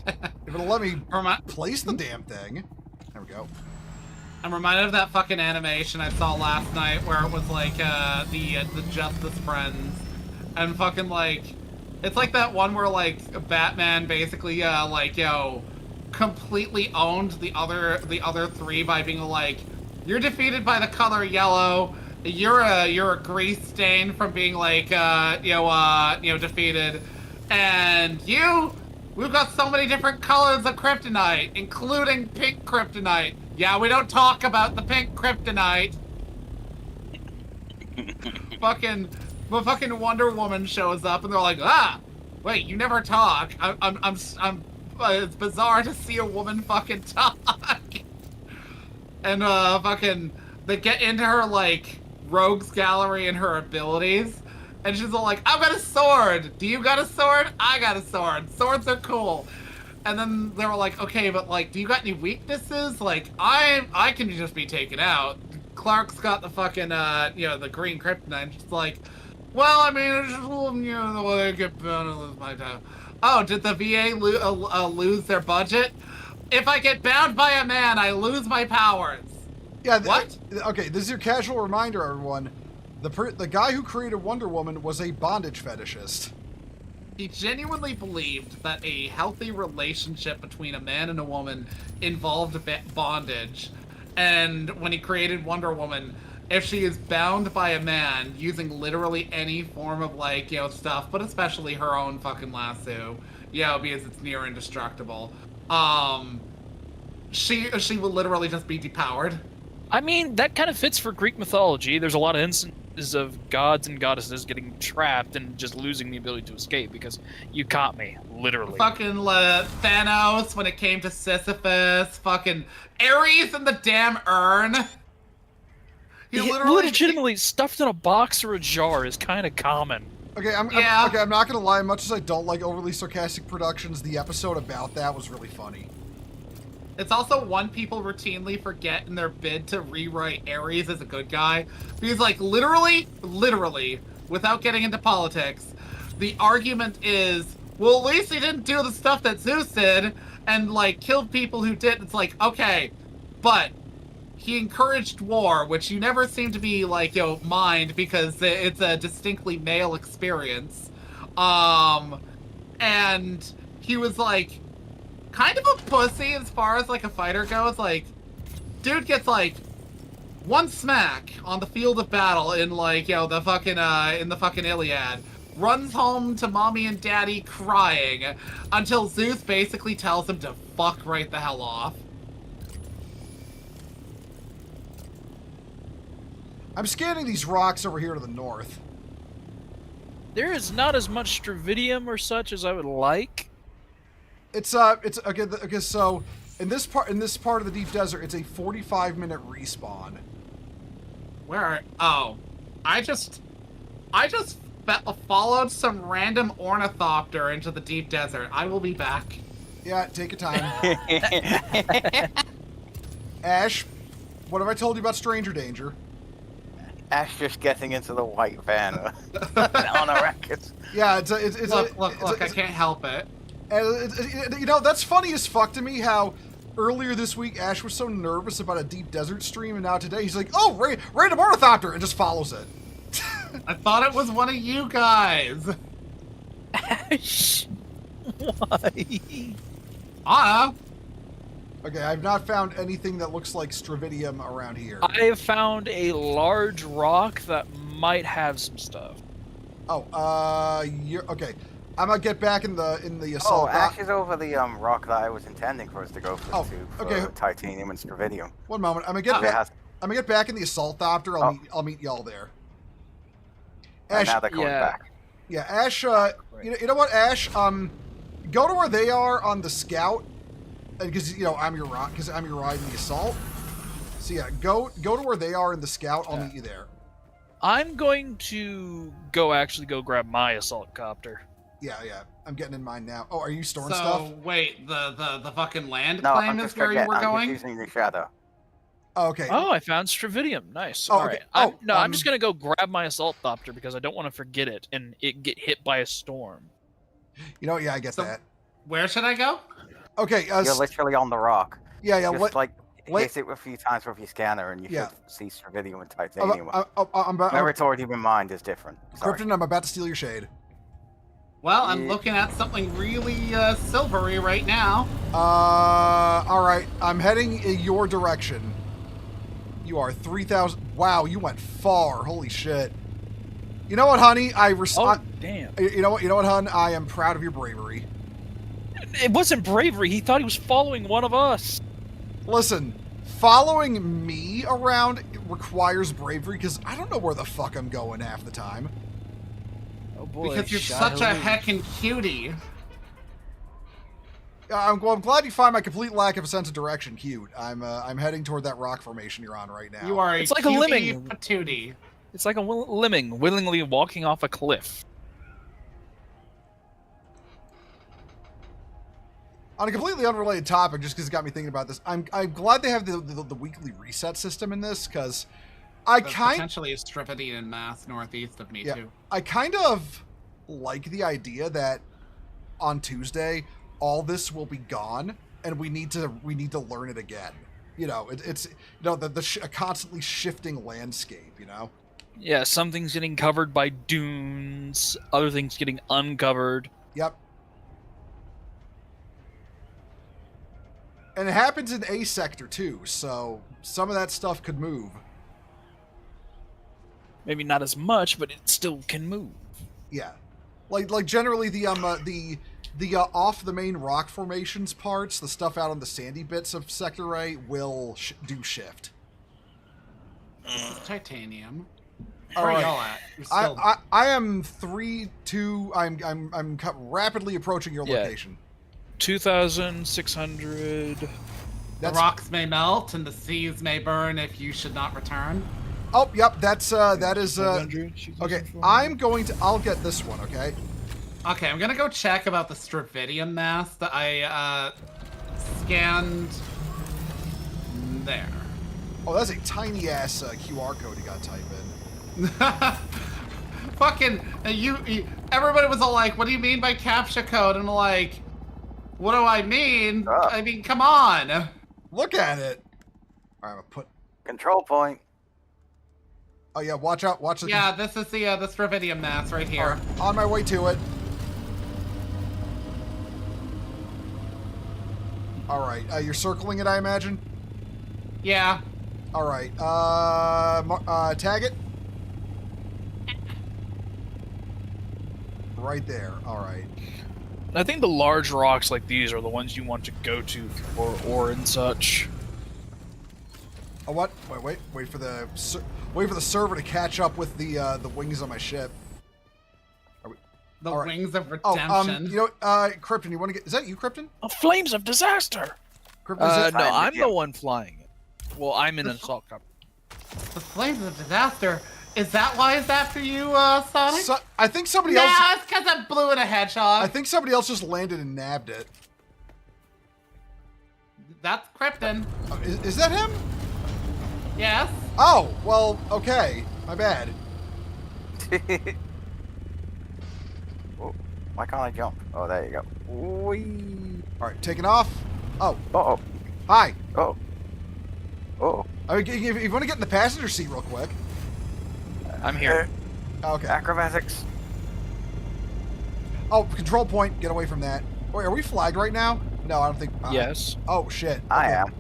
If it'll let me place the damn thing. There we go. I'm reminded of that fucking animation I saw last night where it was like the Justice Friends, and fucking like it's like that one where like Batman basically completely owned the other 3 by being like, you're defeated by the color yellow. You're a grease stain from being like defeated, and we've got so many different colors of kryptonite, including pink kryptonite. Yeah, we don't talk about the pink kryptonite. fucking Wonder Woman shows up and they're like, wait, you never talk. It's bizarre to see a woman fucking talk. And they get into her like rogues gallery and her abilities, and she's all like, I've got a sword. Do you got a sword? I got a sword. Swords are cool. And then they were like, okay, but like, do you got any weaknesses? Like, I can just be taken out. Clark's got the fucking the green kryptonite. She's like, well, I mean, it's just the way I get bound and lose my time. Oh, did the VA lose their budget? If I get bound by a man, I lose my powers. Yeah. What? Okay, this is your casual reminder, everyone. The guy who created Wonder Woman was a bondage fetishist. He genuinely believed that a healthy relationship between a man and a woman involved bondage. And when he created Wonder Woman, if she is bound by a man using literally any form of stuff, but especially her own fucking lasso, because it's near indestructible, she will literally just be depowered. I mean, that kind of fits for Greek mythology. There's a lot of of gods and goddesses getting trapped and just losing the ability to escape because you caught me, literally. Fucking Thanos when it came to Sisyphus. Fucking Ares in the damn urn. He literally legitimately stuffed in a box or a jar is kind of common. Okay, I'm not gonna lie. Much as I don't like overly sarcastic productions, the episode about that was really funny. It's also one people routinely forget in their bid to rewrite Ares as a good guy. Because, like, literally, without getting into politics, the argument is, well, at least he didn't do the stuff that Zeus did and, like, killed people who did. It's like, okay, but he encouraged war, which you never seem to be, like, mind because it's a distinctly male experience. And he was, like, kind of a pussy as far as, like, a fighter goes. Like, dude gets, like, one smack on the field of battle in, like, the fucking, in the fucking Iliad. Runs home to mommy and daddy crying until Zeus basically tells him to fuck right the hell off. I'm scanning these rocks over here to the north. There is not as much stravidium or such as I would like. It's okay. So in this part of the deep desert, it's a 45-minute respawn. Where? Oh, I just followed some random ornithopter into the deep desert. I will be back. Yeah, take your time. Ash, what have I told you about stranger danger? Ash just getting into the white van on a racket. Yeah, it's look, I can't help it. That's funny as fuck to me how earlier this week Ash was so nervous about a deep desert stream, and now today he's like, oh, random ornithopter, and just follows it. I thought it was one of you guys. Ash, why? Anna. Okay, I've not found anything that looks like stravidium around here. I have found a large rock that might have some stuff. Oh, you're okay. I'm gonna get back in the assault. Oh, Ash is over the rock that I was intending for us to go for, okay. Titanium and stravidium. One moment. I'm gonna get back in the assault copter. I'll meet y'all there. Ash, now they're coming back. Yeah, Ash. You know what, Ash? Go to where they are on the scout, because I'm your ride in the assault. So yeah, go to where they are in the scout. I'll meet you there. I'm going to go grab my assault copter. Yeah. I'm getting in mine now. Oh, are you storing stuff? stuff? So wait, the fucking land no, claim is where you were going? I'm using the shadow. Oh, okay. Oh, I found stravidium. Nice. Oh, all okay. right. I'm just gonna go grab my assault copter because I don't want to forget it and it get hit by a storm. Yeah, I get that. Where should I go? Okay. You're literally on the rock. Yeah. Just hit it a few times with your scanner, and you should see stravidium and titanium. Where it's already been mined is different. Sorry. Krypton, I'm about to steal your shade. Well, I'm looking at something really silvery right now. All right. I'm heading in your direction. You are 3,000. Wow, you went far. Holy shit. You know what, honey? Oh, damn. You know what, hun? I am proud of your bravery. It wasn't bravery. He thought he was following one of us. Listen, following me around requires bravery because I don't know where the fuck I'm going half the time. Oh boy. Because you're such a heckin' cutie. I'm glad you find my complete lack of a sense of direction cute. I'm heading toward that rock formation you're on right now. You are it's like a lemming. Patootie. It's like a lemming willingly walking off a cliff. On a completely unrelated topic, just because it got me thinking about this, I'm glad they have the weekly reset system in this, because potentially is Strippity in Mass northeast of me too. I kind of like the idea that on Tuesday all this will be gone and we need to learn it again. It's a constantly shifting landscape. Yeah, some things getting covered by dunes, other things getting uncovered. Yep. And it happens in A sector too, so some of that stuff could move. Maybe not as much, but it still can move. Yeah, like generally the off the main rock formations parts, the stuff out on the sandy bits of Sector A will do shift. Titanium. All Where right. y'all at? You're still... I am 3-2. I'm rapidly approaching your Yeah. location. 2,600. The rocks may melt and the seas may burn if you should not return. Oh, yep. That is 500, okay. 2,400. I'll get this one. Okay. Okay, I'm gonna go check about the Stravidium mass that I scanned there. Oh, that's a tiny ass QR code you got to type in. Fucking you! Everybody was all like, "What do you mean by captcha code?" And I'm like, "What do I mean? I mean, come on!" Look at it. All right, I'm gonna put. Control point. Oh yeah, watch out! Watch the. Yeah, this is the Stravidium mass right here. All right, on my way to it. All right, you're circling it, I imagine. Yeah. All right. Tag it. Right there. All right. I think the large rocks like these are the ones you want to go to for ore and such. Oh, what? Wait for the server to catch up with the wings on my ship. The all right. wings of Oh, redemption. you know, Krypton, you want to get? Is that you, Krypton? Oh, flames of disaster! Krypton, is it? No, I'm the one flying it. Well, I'm in an assault copter. The flames of disaster. Is that why it's after you, Sonic? I think somebody else. Nah, it's because I blew in a hedgehog. I think somebody else just landed and nabbed it. That's Krypton. Is that him? Yes. Oh, well, okay. My bad. Oh, why can't I jump? Oh, there you go. Whee. All right, taking off. Oh. Uh-oh. Hi. Oh. Oh. I mean, if you want to get in the passenger seat real quick. I'm here. Okay. Acrobatics. Oh, control point. Get away from that. Wait, are we flagged right now? No, I don't think. Yes. Oh, shit. I Okay. am.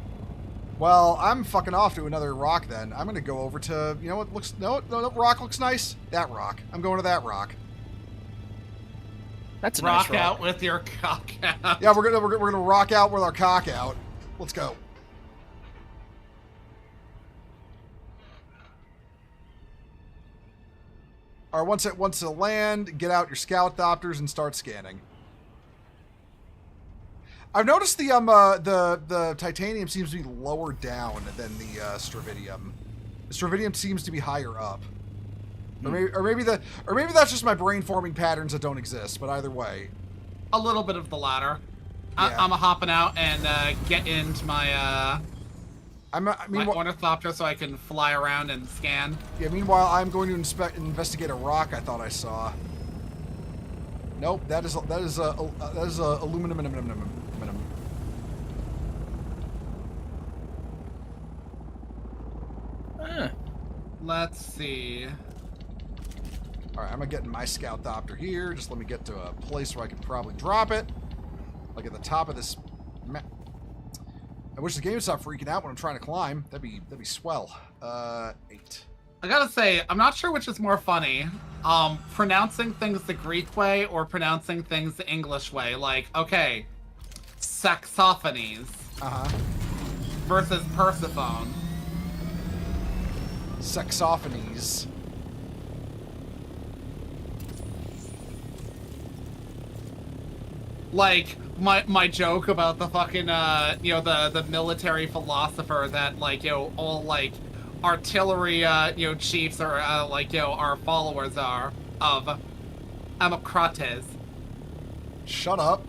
Well, I'm fucking off to another rock then. I'm going to go over to, you know what looks, no, rock looks nice. That rock. I'm going to that rock. That's a Rock nice rock. out with your cock out. Yeah, we're gonna rock out with our cock out. Let's go. All right, once it land, get out your scout Thopters and start scanning. I've noticed the titanium seems to be lower down than the Stravidium. The Stravidium seems to be higher up. Or maybe that's just my brain forming patterns that don't exist. But either way, A little bit of the latter. Yeah. I'm hopping out and get into my my ornithopter so I can fly around and scan. Yeah. Meanwhile, I'm going to investigate a rock I thought I saw. Nope. That is aluminum. Let's see. All right, I'm gonna get in my scout Thopter here. Just let me get to a place where I can probably drop it, like at the top of this map. I wish the game would stop freaking out when I'm trying to climb. That'd be swell. 8. I gotta say, I'm not sure which is more funny. Pronouncing things the Greek way or pronouncing things the English way. Like, okay, saxophonies versus Persephone. Saxophonies. Like my joke about the fucking the military philosopher that all artillery chiefs are our followers are of Amocrates. Shut up.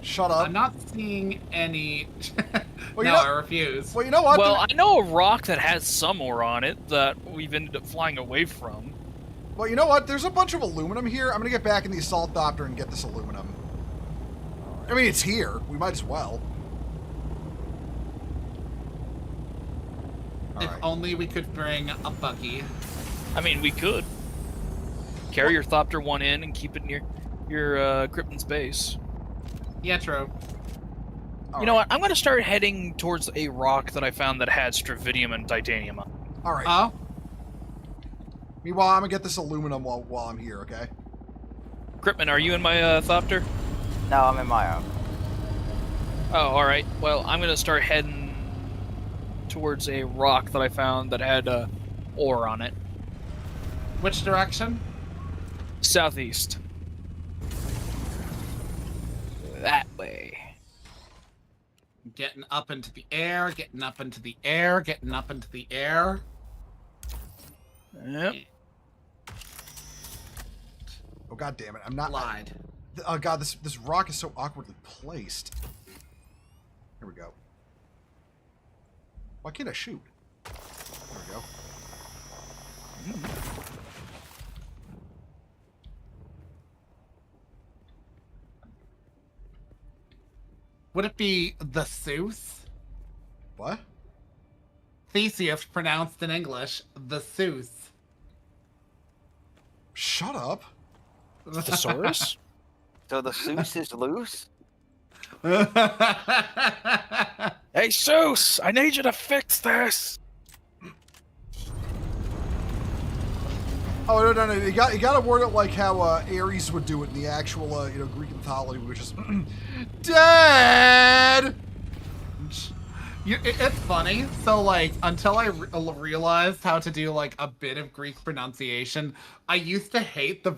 Shut up. I'm not seeing any. Well, I refuse. Well, you know what? Well, I know a rock that has some ore on it that we've ended up flying away from. Well, you know what? There's a bunch of aluminum here. I'm gonna get back in the assault Thopter and get this aluminum. I mean, it's here. We might as well. If only we could bring a buggy. I mean, we could. Carry your Thopter 1 in and keep it near your Krypton's base. Yeah, true. You know what? I'm going to start heading towards a rock that I found that had Stravidium and titanium on it. All right. Oh? Meanwhile, I'm gonna get this aluminum while I'm here, okay? Krypton, are you in my Thopter? No, I'm in my own. Oh, alright. Well, I'm going to start heading towards a rock that I found that had ore on it. Which direction? Southeast. That way. Getting up into the air, getting up into the air, getting up into the air. Yep. Oh god damn it! I'm not. Lied. Oh god, this rock is so awkwardly placed. Here we go. Why can't I shoot? There we go. Would it be the Seuss? What? Theseus pronounced in English, the Seuss. Shut up. Thesaurus? So the Seuss is loose? Hey, Seuss! I need you to fix this! Oh no! You got to word it like how Ares would do it in the actual Greek mythology, which is dead. It's funny. So like until I realized how to do like a bit of Greek pronunciation, I used to hate the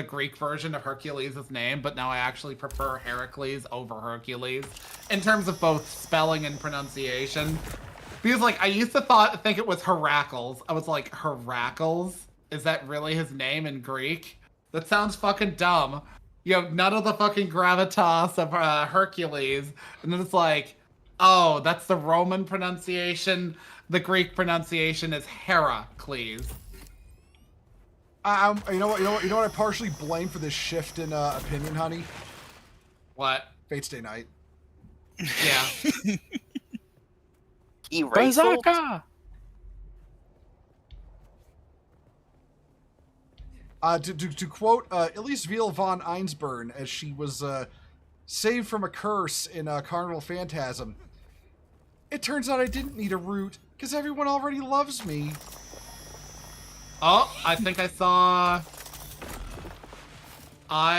Greek version of Hercules' name, but now I actually prefer Heracles over Hercules in terms of both spelling and pronunciation. Because like I used to think it was Heracles. I was like, Heracles? Is that really his name in Greek? That sounds fucking dumb. You have none of the fucking gravitas of Hercules, and then it's like, oh, that's the Roman pronunciation. The Greek pronunciation is Heracles. You know what I partially blame for this shift in opinion, honey? What? Fate's Day Night. Yeah. Erase. Bazooka! To quote Elise Veal von Einsburn, as she was saved from a curse in Carnival Phantasm, it turns out I didn't need a root, because everyone already loves me. Oh, I think I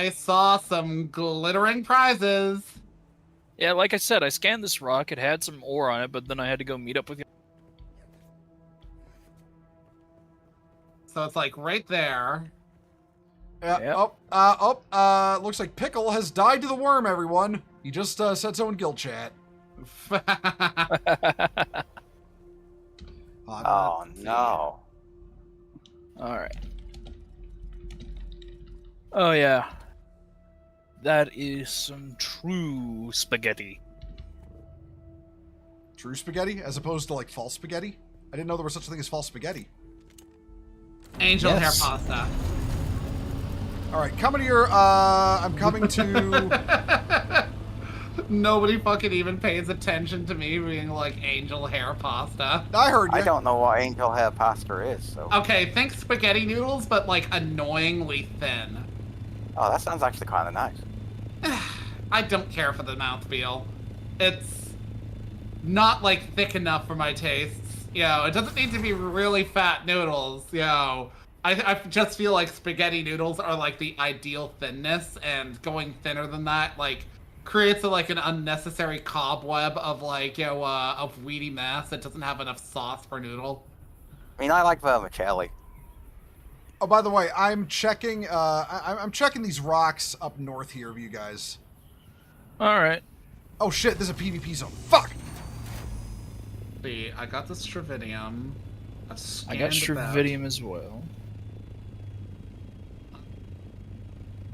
saw some glittering prizes. Yeah, like I said, I scanned this rock. It had some ore on it, but then I had to go meet up with you. So it's like right there. Yep. Looks like Pickle has died to the worm, everyone. He just said so in guild chat. Oh no. Alright. Oh, yeah. That is some true spaghetti. True spaghetti, as opposed to like false spaghetti? I didn't know there was such a thing as false spaghetti. Angel Yes. hair pasta. Alright, coming here, I'm coming to... Nobody fucking even pays attention to me being like angel hair pasta. I heard you. I don't know what angel hair pasta is, so. Okay, think spaghetti noodles, but like annoyingly thin. Oh, that sounds actually kind of nice. I don't care for the mouthfeel. It's not like thick enough for my tastes. It doesn't need to be really fat noodles. I just feel like spaghetti noodles are like the ideal thinness, and going thinner than that like creates like an unnecessary cobweb of like of weedy mass that doesn't have enough sauce for noodle. I mean, I like vermicelli. Oh, by the way, I'm checking. I'm checking these rocks up north here of you guys. Alright. Oh shit! There's a PvP zone. Fuck. See, I got the Stravinium. I got Stravinium as well.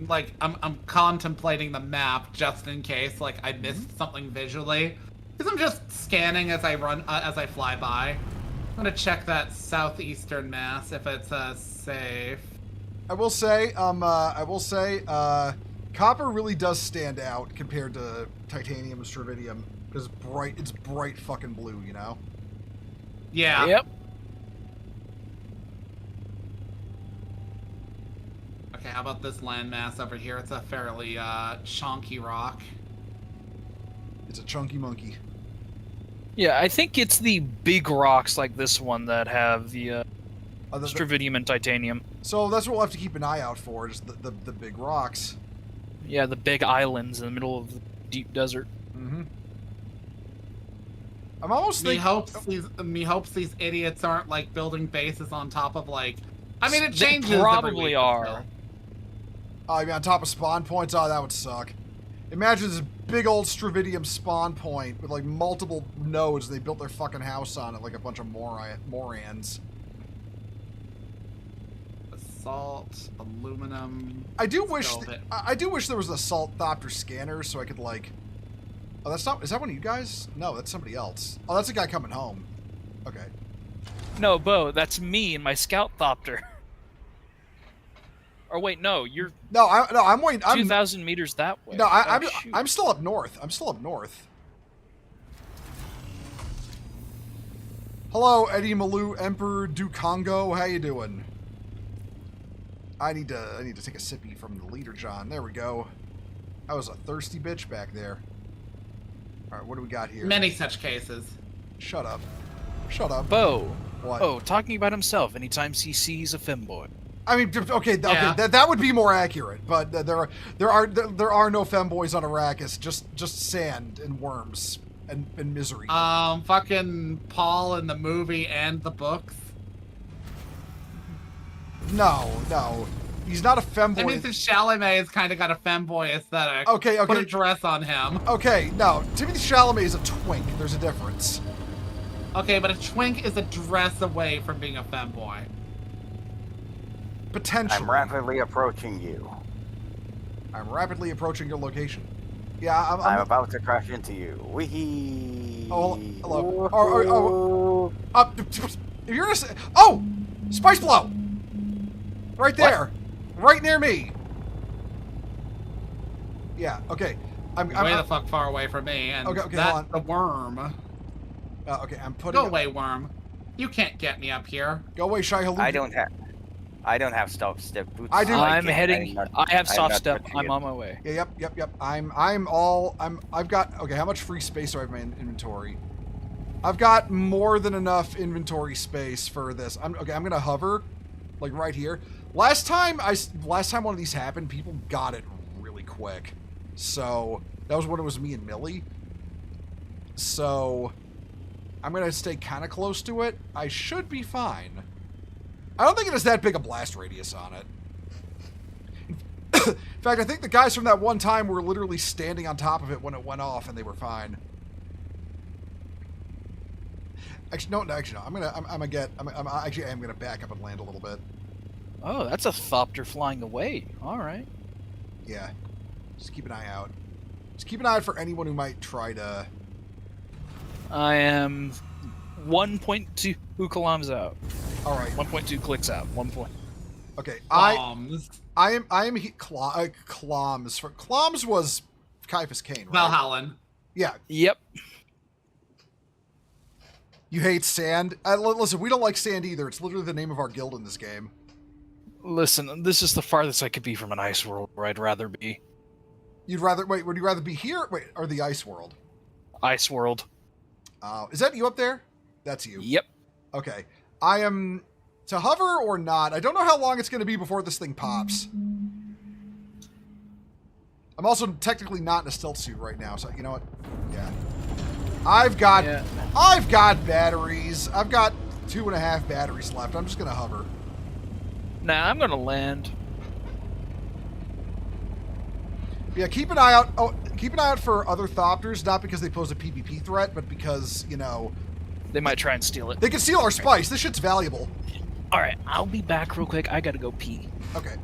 Like I'm contemplating the map just in case like I missed something visually, because I'm just scanning as I fly by. I'm gonna check that southeastern mass if it's safe. I will say, copper really does stand out compared to titanium and stravinium because it's bright fucking blue, you know. Yeah. Yep. Okay, how about this landmass over here? It's a fairly chunky rock. It's a chunky monkey. Yeah, I think it's the big rocks like this one that have the Stravinium and titanium. So that's what we'll have to keep an eye out for, just the big rocks. Yeah, the big islands in the middle of the deep desert. Mm-hmm. I'm almost Me thinking. hopes these idiots aren't like building bases on top of like. I mean, it They changes. every probably week, but are. still. Oh, you mean on top of spawn points? Oh, that would suck. Imagine this big old Stravidium spawn point with like multiple nodes. They built their fucking house on it like a bunch of morons. Assault, aluminum. I do wish. velvet. I do wish there was an assault thopter scanner so I could like. Oh, that's not. Is that one of you guys? No, that's somebody else. Oh, that's a guy coming home. Okay. No, Bo, that's me and my scout thopter. Or wait, no, you're No, I'm waiting. 2,000 meters that way. No, Oh, shoot. I'm still up north. I'm still up north. Hello, Eddie Malou, Emperor du Congo. How you doing? I need to take a sippy from the leader, John. There we go. I was a thirsty bitch back there. All right, what do we got here? Many such cases. Shut up. Shut up. Bo. What? Oh, talking about himself anytime he sees a femboy. I mean, okay, Yeah. that would be more accurate, but there are no femboys on Arrakis, just sand and worms and misery. Fucking Paul in the movie and the books. No, he's not a femboy. Timothy Chalamet has kind of got a femboy aesthetic. Okay. Put a dress on him. Okay, no, Timothy Chalamet is a twink. There's a difference. Okay, but a twink is a dress away from being a femboy. Potentially. I'm rapidly approaching you. I'm rapidly approaching your location. Yeah, I'm about to crash into you. Wee. Oh, hello. If you're gonna say, oh, spice blow, right there, right near me. Yeah. Okay. I'm Way the fuck far away from me, and Okay, that's hold on. the worm. Okay, I'm putting. Go away, worm. You can't get me up here. Go away, Shai Halou. I don't have stop step boots. I do. I'm heading. I have soft step. touching I'm it. on my way. Yeah, yep. I've got. Okay, how much free space do I have in my inventory? I've got more than enough inventory space for this. I'm gonna hover, like right here. Last time one of these happened, people got it really quick. So that was when it was me and Millie. So I'm gonna stay kind of close to it. I should be fine. I don't think it has that big a blast radius on it. In fact, I think the guys from that one time were literally standing on top of it when it went off, and they were fine. Actually, no. I'm gonna back up and land a little bit. Oh, that's a thopter flying away. All right. Yeah, just keep an eye out. Just keep an eye out for anyone who might try to. I am 1.2 kilometers out. All right. 1.2 clicks out. 1 point. Okay. Bombs. Kloms. Kloms was Caiaphas Cain, right? Valhallan. Yeah. Yep. You hate sand? Listen, we don't like sand either. It's literally the name of our guild in this game. Listen, this is the farthest I could be from an ice world where I'd rather be. Would you rather be here? Wait, or the ice world? Ice world. Is that you up there? That's you. Yep. Okay. I am to hover or not. I don't know how long it's going to be before this thing pops. I'm also technically not in a stealth suit right now, so you know what? Yeah. I've got batteries. I've got 2.5 batteries left. I'm just going to hover. Nah, I'm gonna land. Yeah, keep an eye out. Oh, keep an eye out for other thopters, not because they pose a PvP threat, but because, you know, They might try and steal it. they can steal our spice. This shit's valuable. All right, I'll be back real quick. I gotta go pee. Okay.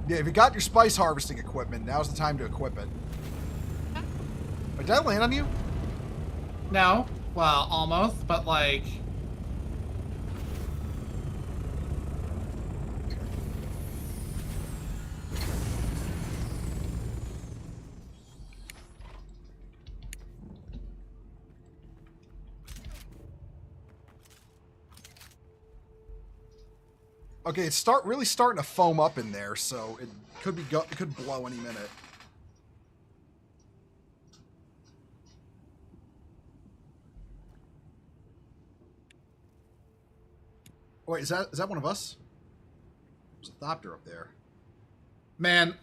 Yeah, if you got your spice harvesting equipment, now's the time to equip it. Wait, did I land on you? No. Well, almost, but like. Okay, it's really starting to foam up in there, so it could blow any minute. Wait, is that one of us? There's a thopter up there. Man,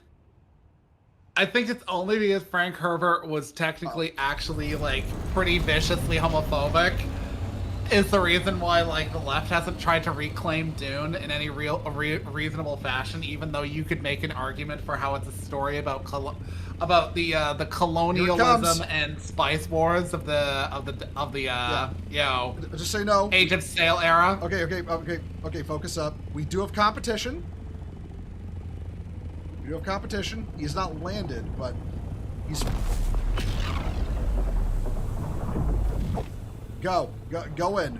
I think it's only because Frank Herbert was technically actually, like, pretty viciously homophobic is the reason why, like, the left hasn't tried to reclaim Dune in any reasonable fashion, even though you could make an argument for how it's a story about the colonialism and spice wars of the you know, just say no. Age of Sail era. Okay, focus up. We do have competition. We do have competition. He's not landed, but he's... Go in.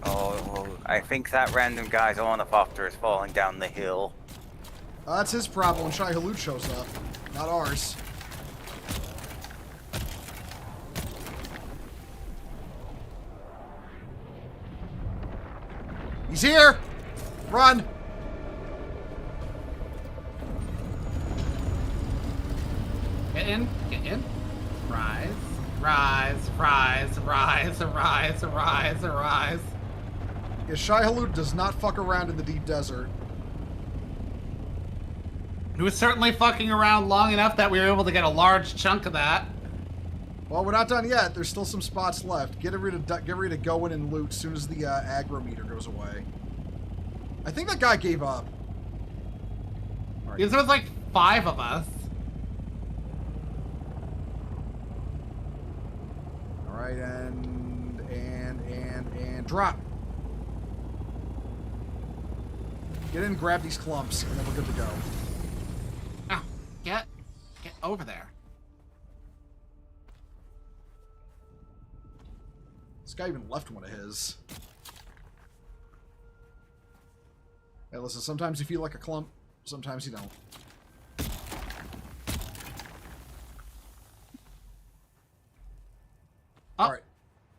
Oh, I think that random guy's ornithopter is falling down the hill. That's his problem when Shai Hulud shows up, not ours. He's here! Run! Get in, get in. Rise, rise, rise, rise, rise, rise, rise. Yeah, Shai Hulud does not fuck around in the deep desert. He was certainly fucking around long enough that we were able to get a large chunk of that. Well, we're not done yet. There's still some spots left. Get ready to go in and loot as soon as the aggro meter goes away. I think that guy gave up. All right. Because there was like 5 of us. All right, and drop. Get in, grab these clumps, and then we're good to go. Oh, get over there. This guy even left one of his. Hey, listen, sometimes you feel like a clump, sometimes you don't. Oh. Alright.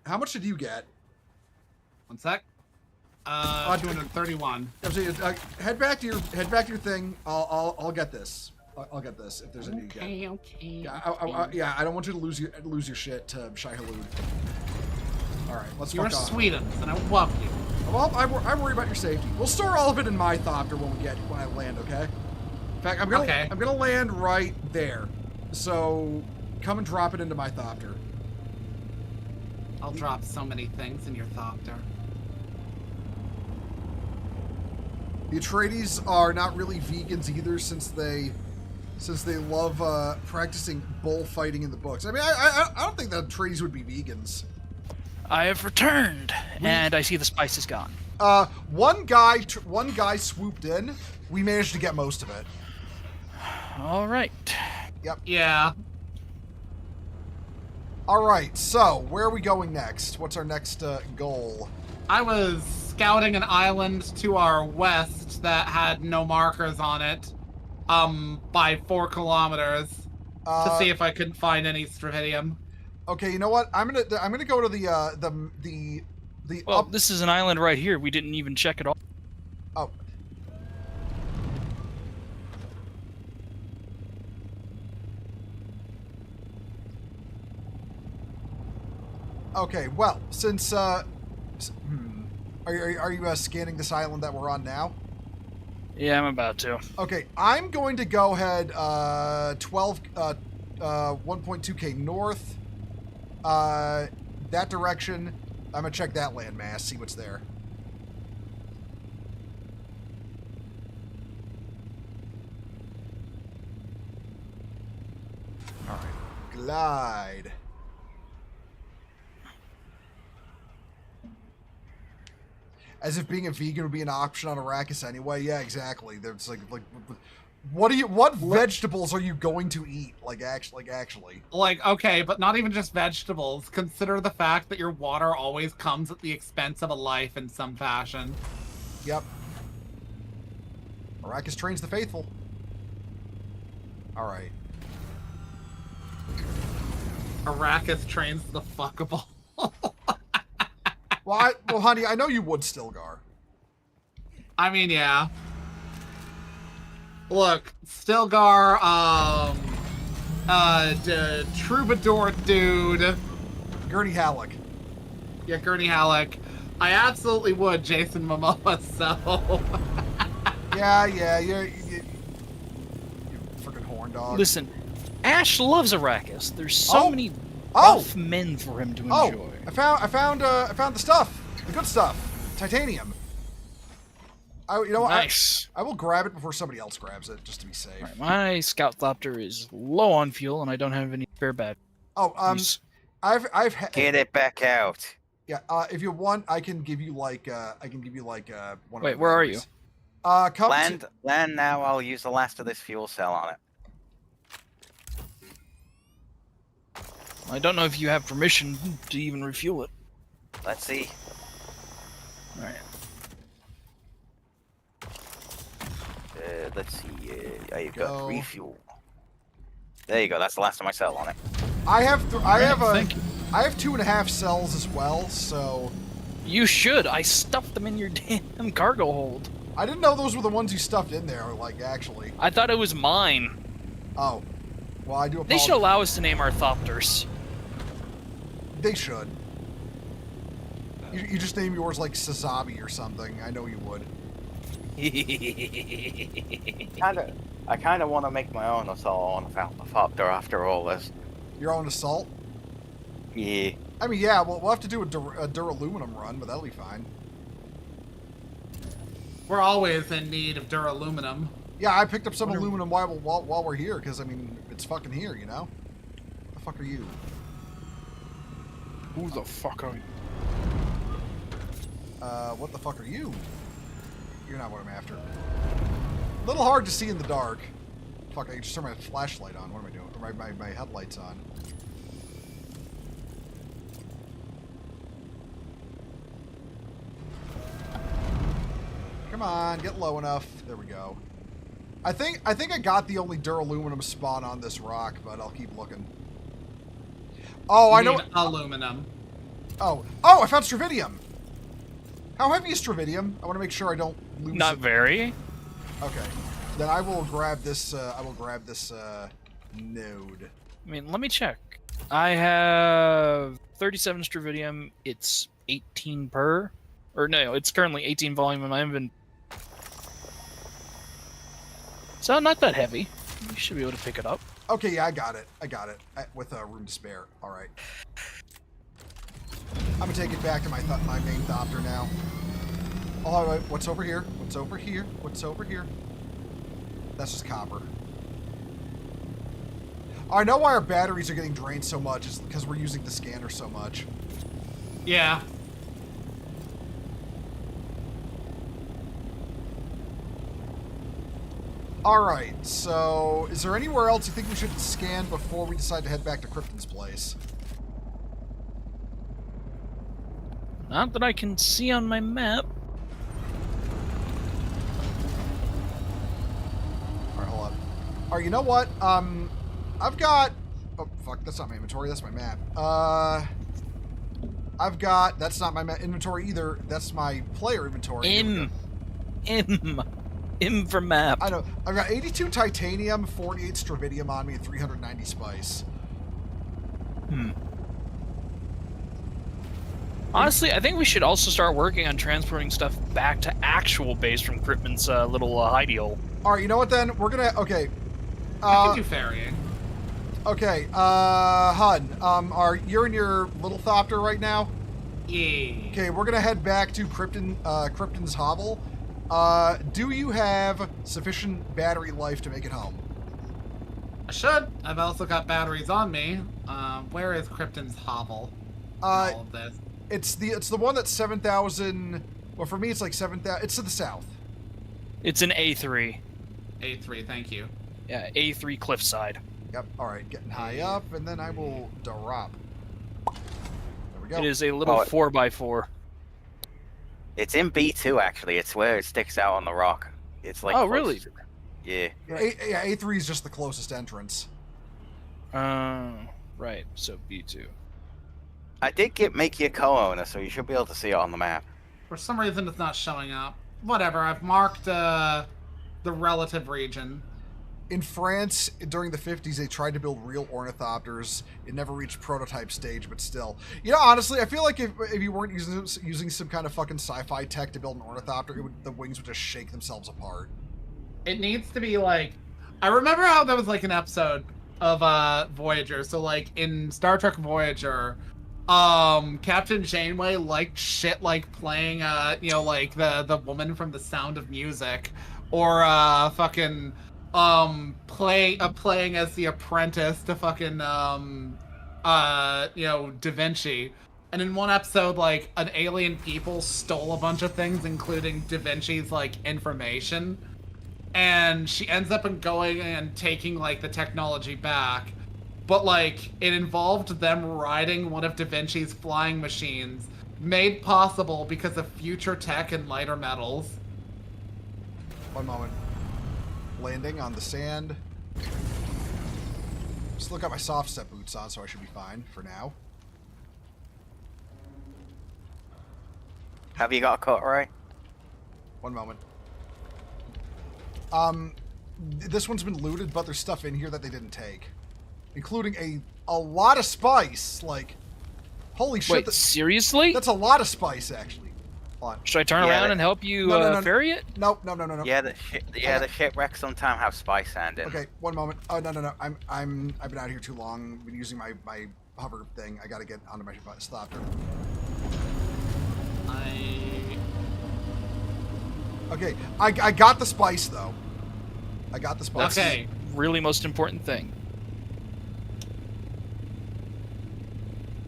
How much did you get? 1 sec. 231. Head back to your thing. I'll get this. I'll get this if there's any you get. Okay. Yeah, I don't want you to lose your shit to Shai Hulud. All right, let's You're fuck off. Sweden, and I love you. Well, I worry about your safety. We'll store all of it in my thopter when I land. Okay. In fact, I'm gonna land right there. So come and drop it into my thopter. I'll drop so many things in your thopter. The Atreides are not really vegans either, since they love practicing bullfighting in the books. I mean, I don't think the Atreides would be vegans. I have returned, and I see the spice is gone. One guy swooped in. We managed to get most of it. All right. Yep. Yeah. All right. So where are we going next? What's our next goal? I was scouting an island to our west that had no markers on it, by 4 kilometers, to see if I could find any stravidium. Okay, you know what? I'm gonna go to the Well, this is an island right here. We didn't even check it all. Oh. Okay, well, since are you scanning this island that we're on now? Yeah, I'm about to. Okay, I'm going to go ahead 1.2k north. That direction. I'm gonna check that landmass, see what's there. All right, glide. As if being a vegan would be an option on Arrakis anyway. Yeah, exactly. There's like what vegetables are you going to eat? Like actually. Like, okay, but not even just vegetables. Consider the fact that your water always comes at the expense of a life in some fashion. Yep. Arrakis trains the faithful. All right. Arrakis trains the fuckable. Well, honey, I know you would, Stilgar. I mean, yeah. Look, Stilgar, Troubadour dude. Gurney Halleck. Yeah, Gurney Halleck. I absolutely would, Jason Momoa, so... Yeah, you freaking horn dog. Listen, Ash loves Arrakis. There's so many Oh! buff men for him to enjoy. Oh! I found the stuff. The good stuff. Titanium. You know what? Nice. I will grab it before somebody else grabs it, just to be safe. Alright, my Scout Thopter is low on fuel, and I don't have any spare batteries. Oh, Get it back out. Yeah, if you want, I can give you like one. Wait, of where are you? Come Land now. I'll use the last of this fuel cell on it. I don't know if you have permission to even refuel it. Let's see. Alright. Let's see. You've Go. got refuel. There you go. That's the last of my cell on it. I have Thank you. I have 2.5 cells as well, so You should. I stuffed them in your damn cargo hold. I didn't know those were the ones you stuffed in there. Like actually. I thought it was mine. Oh, well I do. They Apologize. should allow us to name our Thopters. They should. You just name yours like Sazabi or something. I know you would. I kind of want to make my own assault on the Thopter after all this. Your own assault. Yeah. I mean, yeah, we'll have to do a duraluminum run, but that'll be fine. We're always in need of duraluminum. Yeah, I picked up some aluminum while we're here, because, I mean, it's fucking here, you know? The fuck are you? Who the fuck are you? What the fuck are you? You're not what I'm after. A little hard to see in the dark. Fuck, I just turned my flashlight on. What am I doing? Or my headlights on. Come on, get low enough. There we go. I think I got the only duraluminum spawn on this rock, but I'll keep looking. Oh, I know. Aluminum. Oh, I found stravidium. How heavy is stravidium? I want to make sure I don't lose Not it. very. Okay. Then I will grab this. Node. I mean, let me check. I have 37 stravidium. It's 18 per. Or no, it's currently 18 volume in my inventory. So not that heavy. You should be able to pick it up. Okay, yeah, I got it. With room to spare. All right. I'm gonna take it back to my main Thopter now. Oh, wait, what's over here? What's over here? What's over here? That's just copper. I know why our batteries are getting drained so much. Is because we're using the scanner so much. Yeah. Alright, so is there anywhere else you think we should scan before we decide to head back to Krypton's place? Not that I can see on my map. Alright, hold on. Alright, you know what? I've got... Oh, fuck, that's not my inventory, that's my map. I've got... That's not my inventory either, that's my player inventory. M for map. I know. I've got 82 titanium, 48 stravidium on me, and 390 spice. Honestly, I think we should also start working on transporting stuff back to actual base from Krypton's little hidey hole. Alright, you know what then? We're gonna... Okay. I can do ferrying. Okay, Hun, you're in your little Thopter right now? Yeah. Okay, we're gonna head back to Krypton's hovel. Do you have sufficient battery life to make it home? I should. I've also got batteries on me. Where is Krypton's hovel? All of this. It's the one that's 7,000. Well, for me, it's like 7,000. It's to the south. It's an A3. A3, thank you. Yeah, A3 cliffside. Yep. All right, getting high up, and then I will drop. There we go. It is a little 4x4. It's in B2 actually. It's where it sticks out on the rock. It's like. Oh, really? Yeah. Yeah, A3 is just the closest entrance. Right. So B2. I did make you a co-owner, so you should be able to see it on the map. For some reason, it's not showing up. Whatever, I've marked the relative region. In France, during the 50s, they tried to build real ornithopters. It never reached prototype stage, but still. You know, honestly, I feel like if you weren't using some kind of fucking sci-fi tech to build an ornithopter, the wings would just shake themselves apart. It needs to be like... I remember how there was like an episode of Voyager. So like in Star Trek Voyager, Captain Janeway liked shit like playing you know, like the woman from The Sound of Music, or fucking playing as the apprentice to fucking you know, Da Vinci. And in one episode, like, an alien people stole a bunch of things, including Da Vinci's like information, and she ends up going and taking like the technology back, but like it involved them riding one of Da Vinci's flying machines, made possible because of future tech and lighter metals. One moment. Landing on the sand. Still got my soft step boots on, so I should be fine for now. Have you got a cut right? One moment. This one's been looted, but there's stuff in here that they didn't take, including a lot of spice. Like, holy shit! Wait, seriously? That's a lot of spice, actually. Hold on. Should I turn around and help you ferry it? No. Yeah, the shipwrecks sometimes have spice sand in. Okay, one moment. Oh no. I've been out here too long. I've been using my hover thing. I gotta get onto my stopper. Okay, I got the spice though. I got the spice. Okay. Really, most important thing.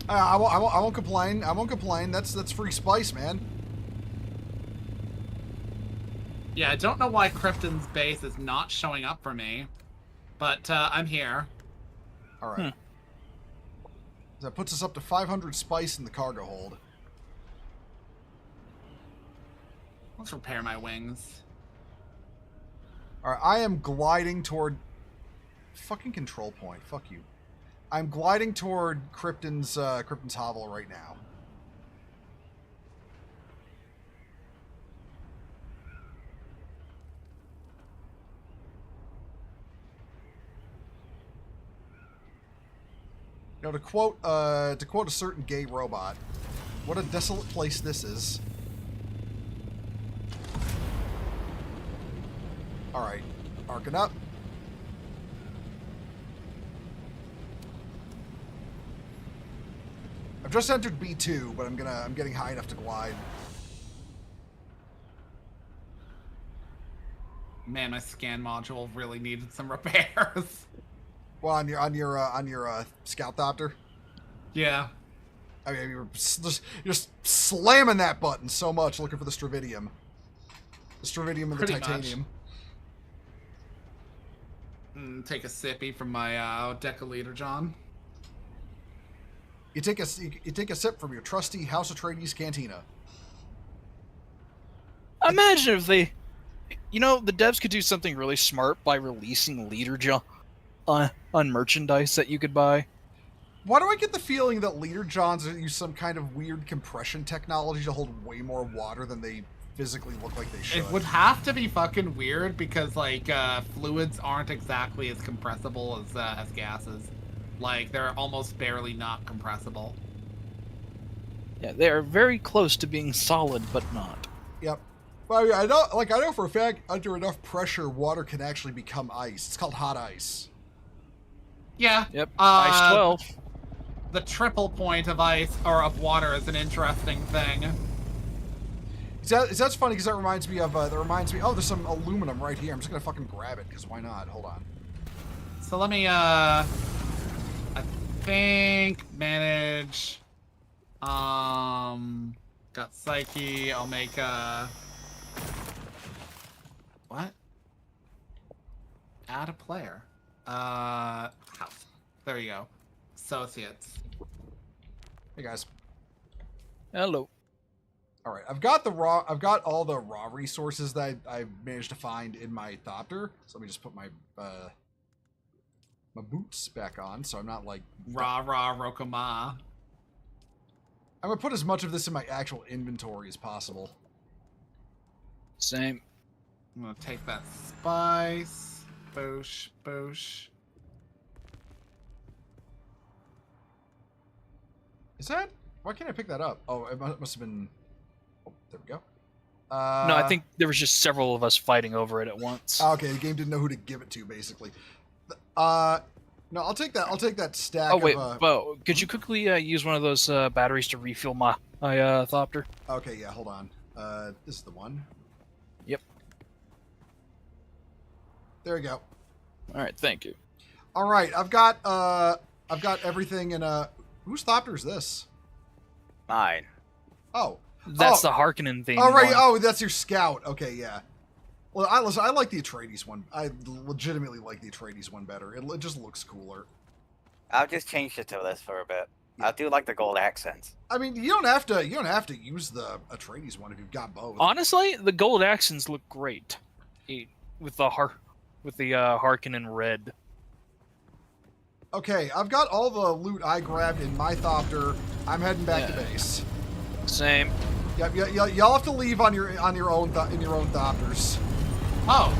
I won't complain. I won't complain. That's free spice, man. Yeah, I don't know why Krypton's base is not showing up for me, but I'm here. All right. That puts us up to 500 spice in the cargo hold. Let's repair my wings. All right, I am gliding toward fucking control point. Fuck you. I'm gliding toward Krypton's hovel right now. You know, to quote a certain gay robot, what a desolate place this is. All right, arcing up. I've just entered B2, but I'm getting high enough to glide. Man, my scan module really needed some repairs. Well, on your scout copter. Yeah. I mean, you're just slamming that button so much, looking for the Stravidium. The Stravidium and the Titanium. Take a sippy from my deciliter, John. You take a sip from your trusty House Atreides cantina. Imagine if they, you know, the devs could do something really smart by releasing leader on merchandise that you could buy. Why do I get the feeling that Leader Johns use some kind of weird compression technology to hold way more water than they physically look like they should? It would have to be fucking weird because, like, fluids aren't exactly as compressible as gases. Like, they're almost barely not compressible. Yeah, they are very close to being solid, but not. Yep. Well, I mean, I know for a fact under enough pressure, water can actually become ice. It's called hot ice. Yeah. Yep. Ice 12. The triple point of ice or of water is an interesting thing. That's funny because that reminds me. Oh, there's some aluminum right here. I'm just gonna fucking grab it because why not? Hold on. So let me I think manage. Got Psyche. I'll make what? Add a player. House. There you go. Associates. Hey guys. Hello. All right, I've got all the raw resources that I've managed to find in my thopter. So let me just put my my boots back on, so I'm not like Rah Rokama. I'm gonna put as much of this in my actual inventory as possible. Same. I'm gonna take that spice. Boosh, boosh. Is that? Why can't I pick that up? Oh, it must have been. Oh, there we go. No, I think there was just several of us fighting over it at once. Okay, the game didn't know who to give it to, basically. No, I'll take that. I'll take that stack. Oh wait, of, Bo, could you quickly use one of those batteries to refuel my thopter? Okay, yeah, hold on. This is the one. Yep. There we go. All right, thank you. All right, I've got everything in a. Whose thopter is this? Mine. Oh, That's the Harkonnen thing. Oh, right. Oh, that's your scout. Okay, yeah. Well, I like the Atreides one. I legitimately like the Atreides one better. It just looks cooler. I'll just change it to this for a bit. I do like the gold accents. I mean, you don't have to use the Atreides one if you've got both. Honestly, the gold accents look great with the Harkonnen red. Okay, I've got all the loot I grabbed in my thopter. I'm heading back to base. Same. Yep, y'all have to leave on your own thopters. Oh,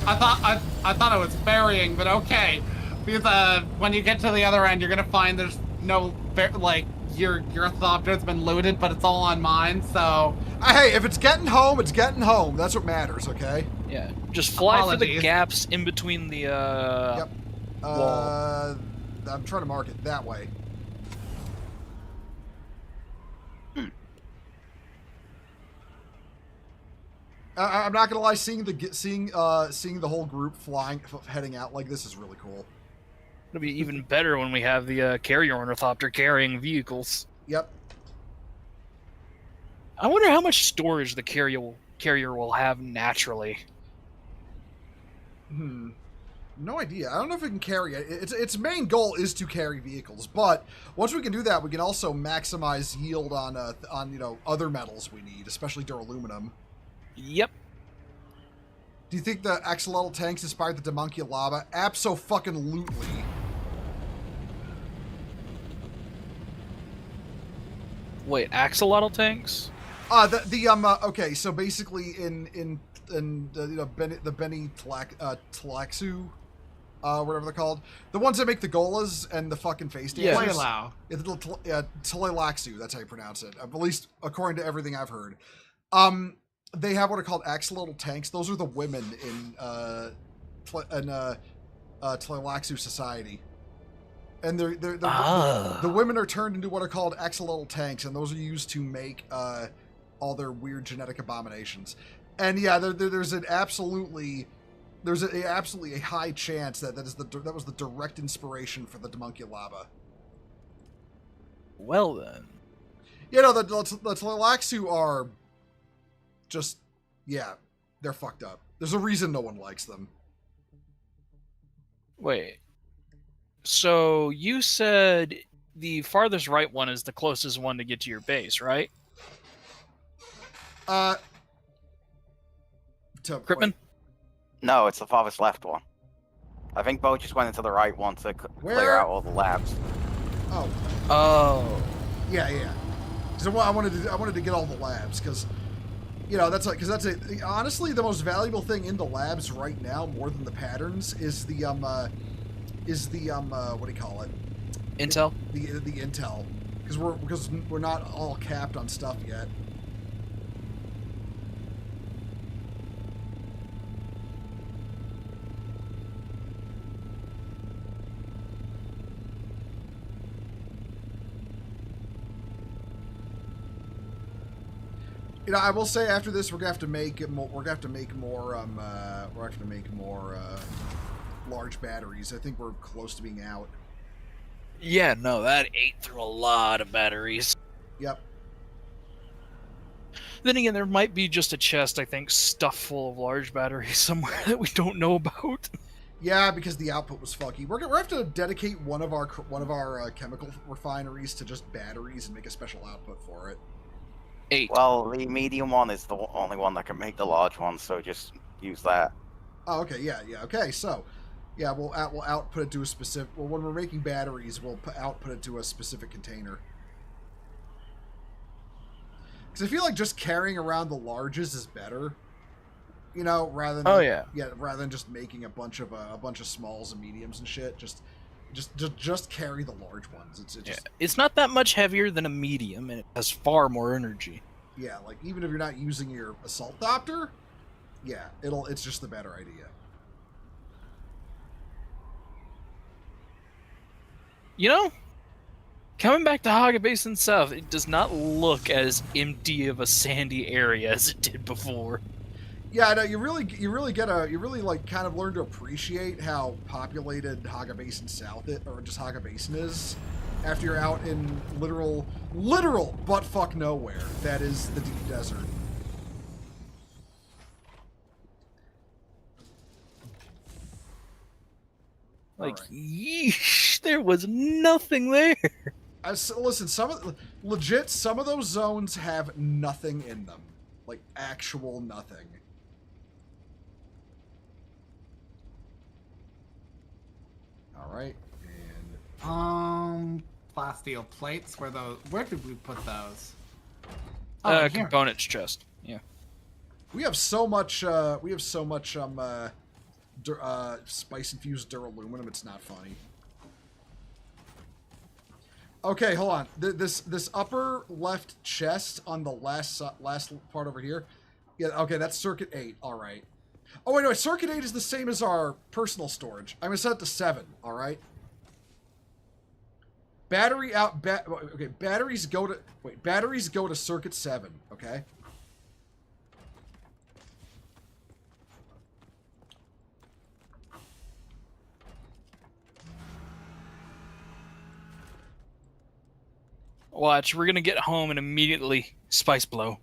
I thought I was ferrying, but okay. Because when you get to the other end, you're gonna find there's no like your thopter's been looted, but it's all on mine. So hey, if it's getting home, it's getting home. That's what matters. Okay. Yeah, just fly through the Apologies. gaps in between the Yep. wall. I'm trying to mark it that way. I'm not gonna lie, seeing the whole group heading out like this is really cool. It'll be even better when we have the carrier ornithopter carrying vehicles. Yep. I wonder how much storage the carrier will have naturally. No idea. I don't know if it can carry it. Its main goal is to carry vehicles, but once we can do that, we can also maximize yield on other metals we need, especially duraluminum. Yep. Do you think the axolotl tanks inspired the Demunculaba? Abso-fucking-lutely. Wait, axolotl tanks? Okay, so basically in the Beni Tlaxu, whatever they're called, the ones that make the golas and the fucking face Yeah. dancers. Tlaylau. Tlaxu, that's how you pronounce it. At least according to everything I've heard. They have what are called axolotl tanks. Those are the women in Tlaxu society. And the women are turned into what are called axolotl tanks, and those are used to make all their weird genetic abominations. And yeah, there's an absolutely a high chance that was the direct inspiration for the Demunculaba. Well then. You know, the Tlaxu are just, yeah, they're fucked up. There's a reason no one likes them. Wait. So you said the farthest right one is the closest one to get to your base, right? Crippen? No, it's the farthest left one. I think Bo just went into the right one to clear out all the labs. Oh. Oh. Yeah. So I wanted to get all the labs because, you know, honestly the most valuable thing in the labs right now, more than the patterns, is the what do you call it? Intel? The intel, because we're not all capped on stuff yet. You know, I will say after this, we're gonna have to make more large batteries. I think we're close to being out. Yeah, no, that ate through a lot of batteries. Yep. Then again, there might be just a chest, I think, stuffed full of large batteries somewhere that we don't know about. Yeah, because the output was funky. We're gonna have to dedicate one of our chemical refineries to just batteries and make a special output for it. 8. Well, the medium one is the only one that can make the large one, so just use that. Oh, okay, yeah, okay. So, yeah, we'll output it to a specific. Well, when we're making batteries, we'll output it to a specific container. Because I feel like just carrying around the larges is better. You know, rather than rather than just making a bunch of smalls and mediums and shit. Just carry the large ones. It's not that much heavier than a medium, and it has far more energy. Yeah, like even if you're not using your assault copter, yeah, it's just the better idea. You know, coming back to Haga Basin South, it does not look as empty of a sandy area as it did before. Yeah, no, you really like kind of learn to appreciate how populated Haga Basin South or just Haga Basin is after you're out in literal buttfuck nowhere. That is the deep desert. Like, right. Yeesh, there was nothing there. Listen, some of those zones have nothing in them, like actual nothing. All right, and plasteel plates. Where did we put those? Oh, components chest. Yeah. We have so much. Spice infused duraluminum. It's not funny. Okay, hold on. This upper left chest on the last part over here. Yeah. Okay, that's circuit 8. All right. Oh wait, no. Circuit 8 is the same as our personal storage. I'm gonna set it to 7. All right. Battery out. Okay. Batteries go to circuit 7. Okay. Watch, we're gonna get home and immediately spice blow.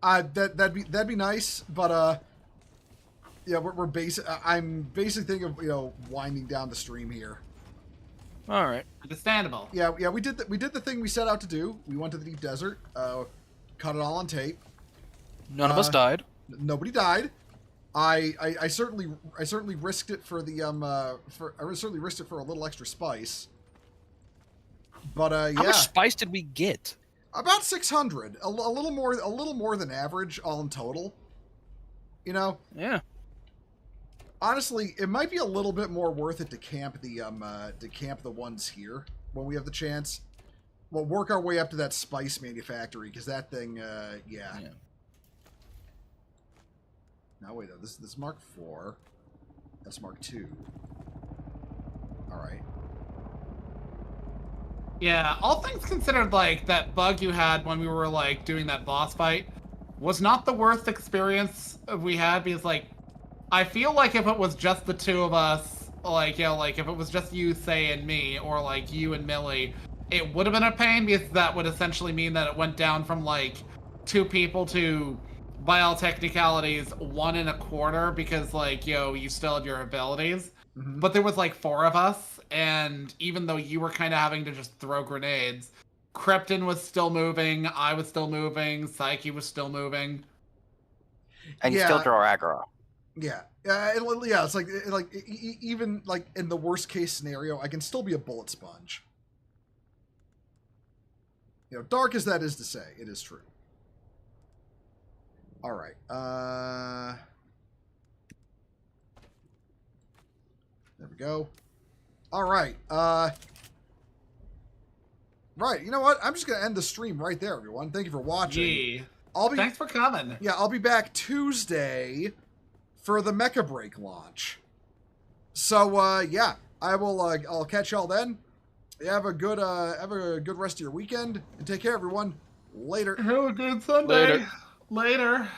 That'd be nice, but yeah, I'm basically thinking of winding down the stream here. All right, understandable. Yeah, we did the thing we set out to do. We went to the deep desert, cut it all on tape. None of us died. Nobody died. I certainly risked it for the I certainly risked it for a little extra spice. But yeah. How much spice did we get? About 600. A little more than average, all in total. You know? Yeah. Honestly, it might be a little bit more worth it to camp the ones here when we have the chance. We'll work our way up to that spice manufactory because that thing, yeah. Now wait, this is Mark 4. That's Mark 2. All right. Yeah, all things considered, like, that bug you had when we were, like, doing that boss fight was not the worst experience we had, because, like, I feel like if it was just the two of us, like, like, if it was just you, Say, and me, or, like, you and Millie, it would have been a pain, because that would essentially mean that it went down from, like, 2 people to, by all technicalities, 1 1/4, because, like, you still had your abilities. Mm-hmm. But there was, like, 4 of us, and even though you were kind of having to just throw grenades, Krypton was still moving, I was still moving, Psyche was still moving. And you still draw aggro. Yeah. Yeah, it's like even like in the worst case scenario, I can still be a bullet sponge. Dark as that is to say, it is true. All right. There we go. All right. Right. You know what? I'm just going to end the stream right there, everyone. Thank you for watching. Gee. Thanks for coming. Yeah, I'll be back Tuesday for the Mecha Break launch. So, yeah, I'll catch y'all then. Have a good rest of your weekend, and take care, everyone. Later. Have a good Sunday. Later. Later.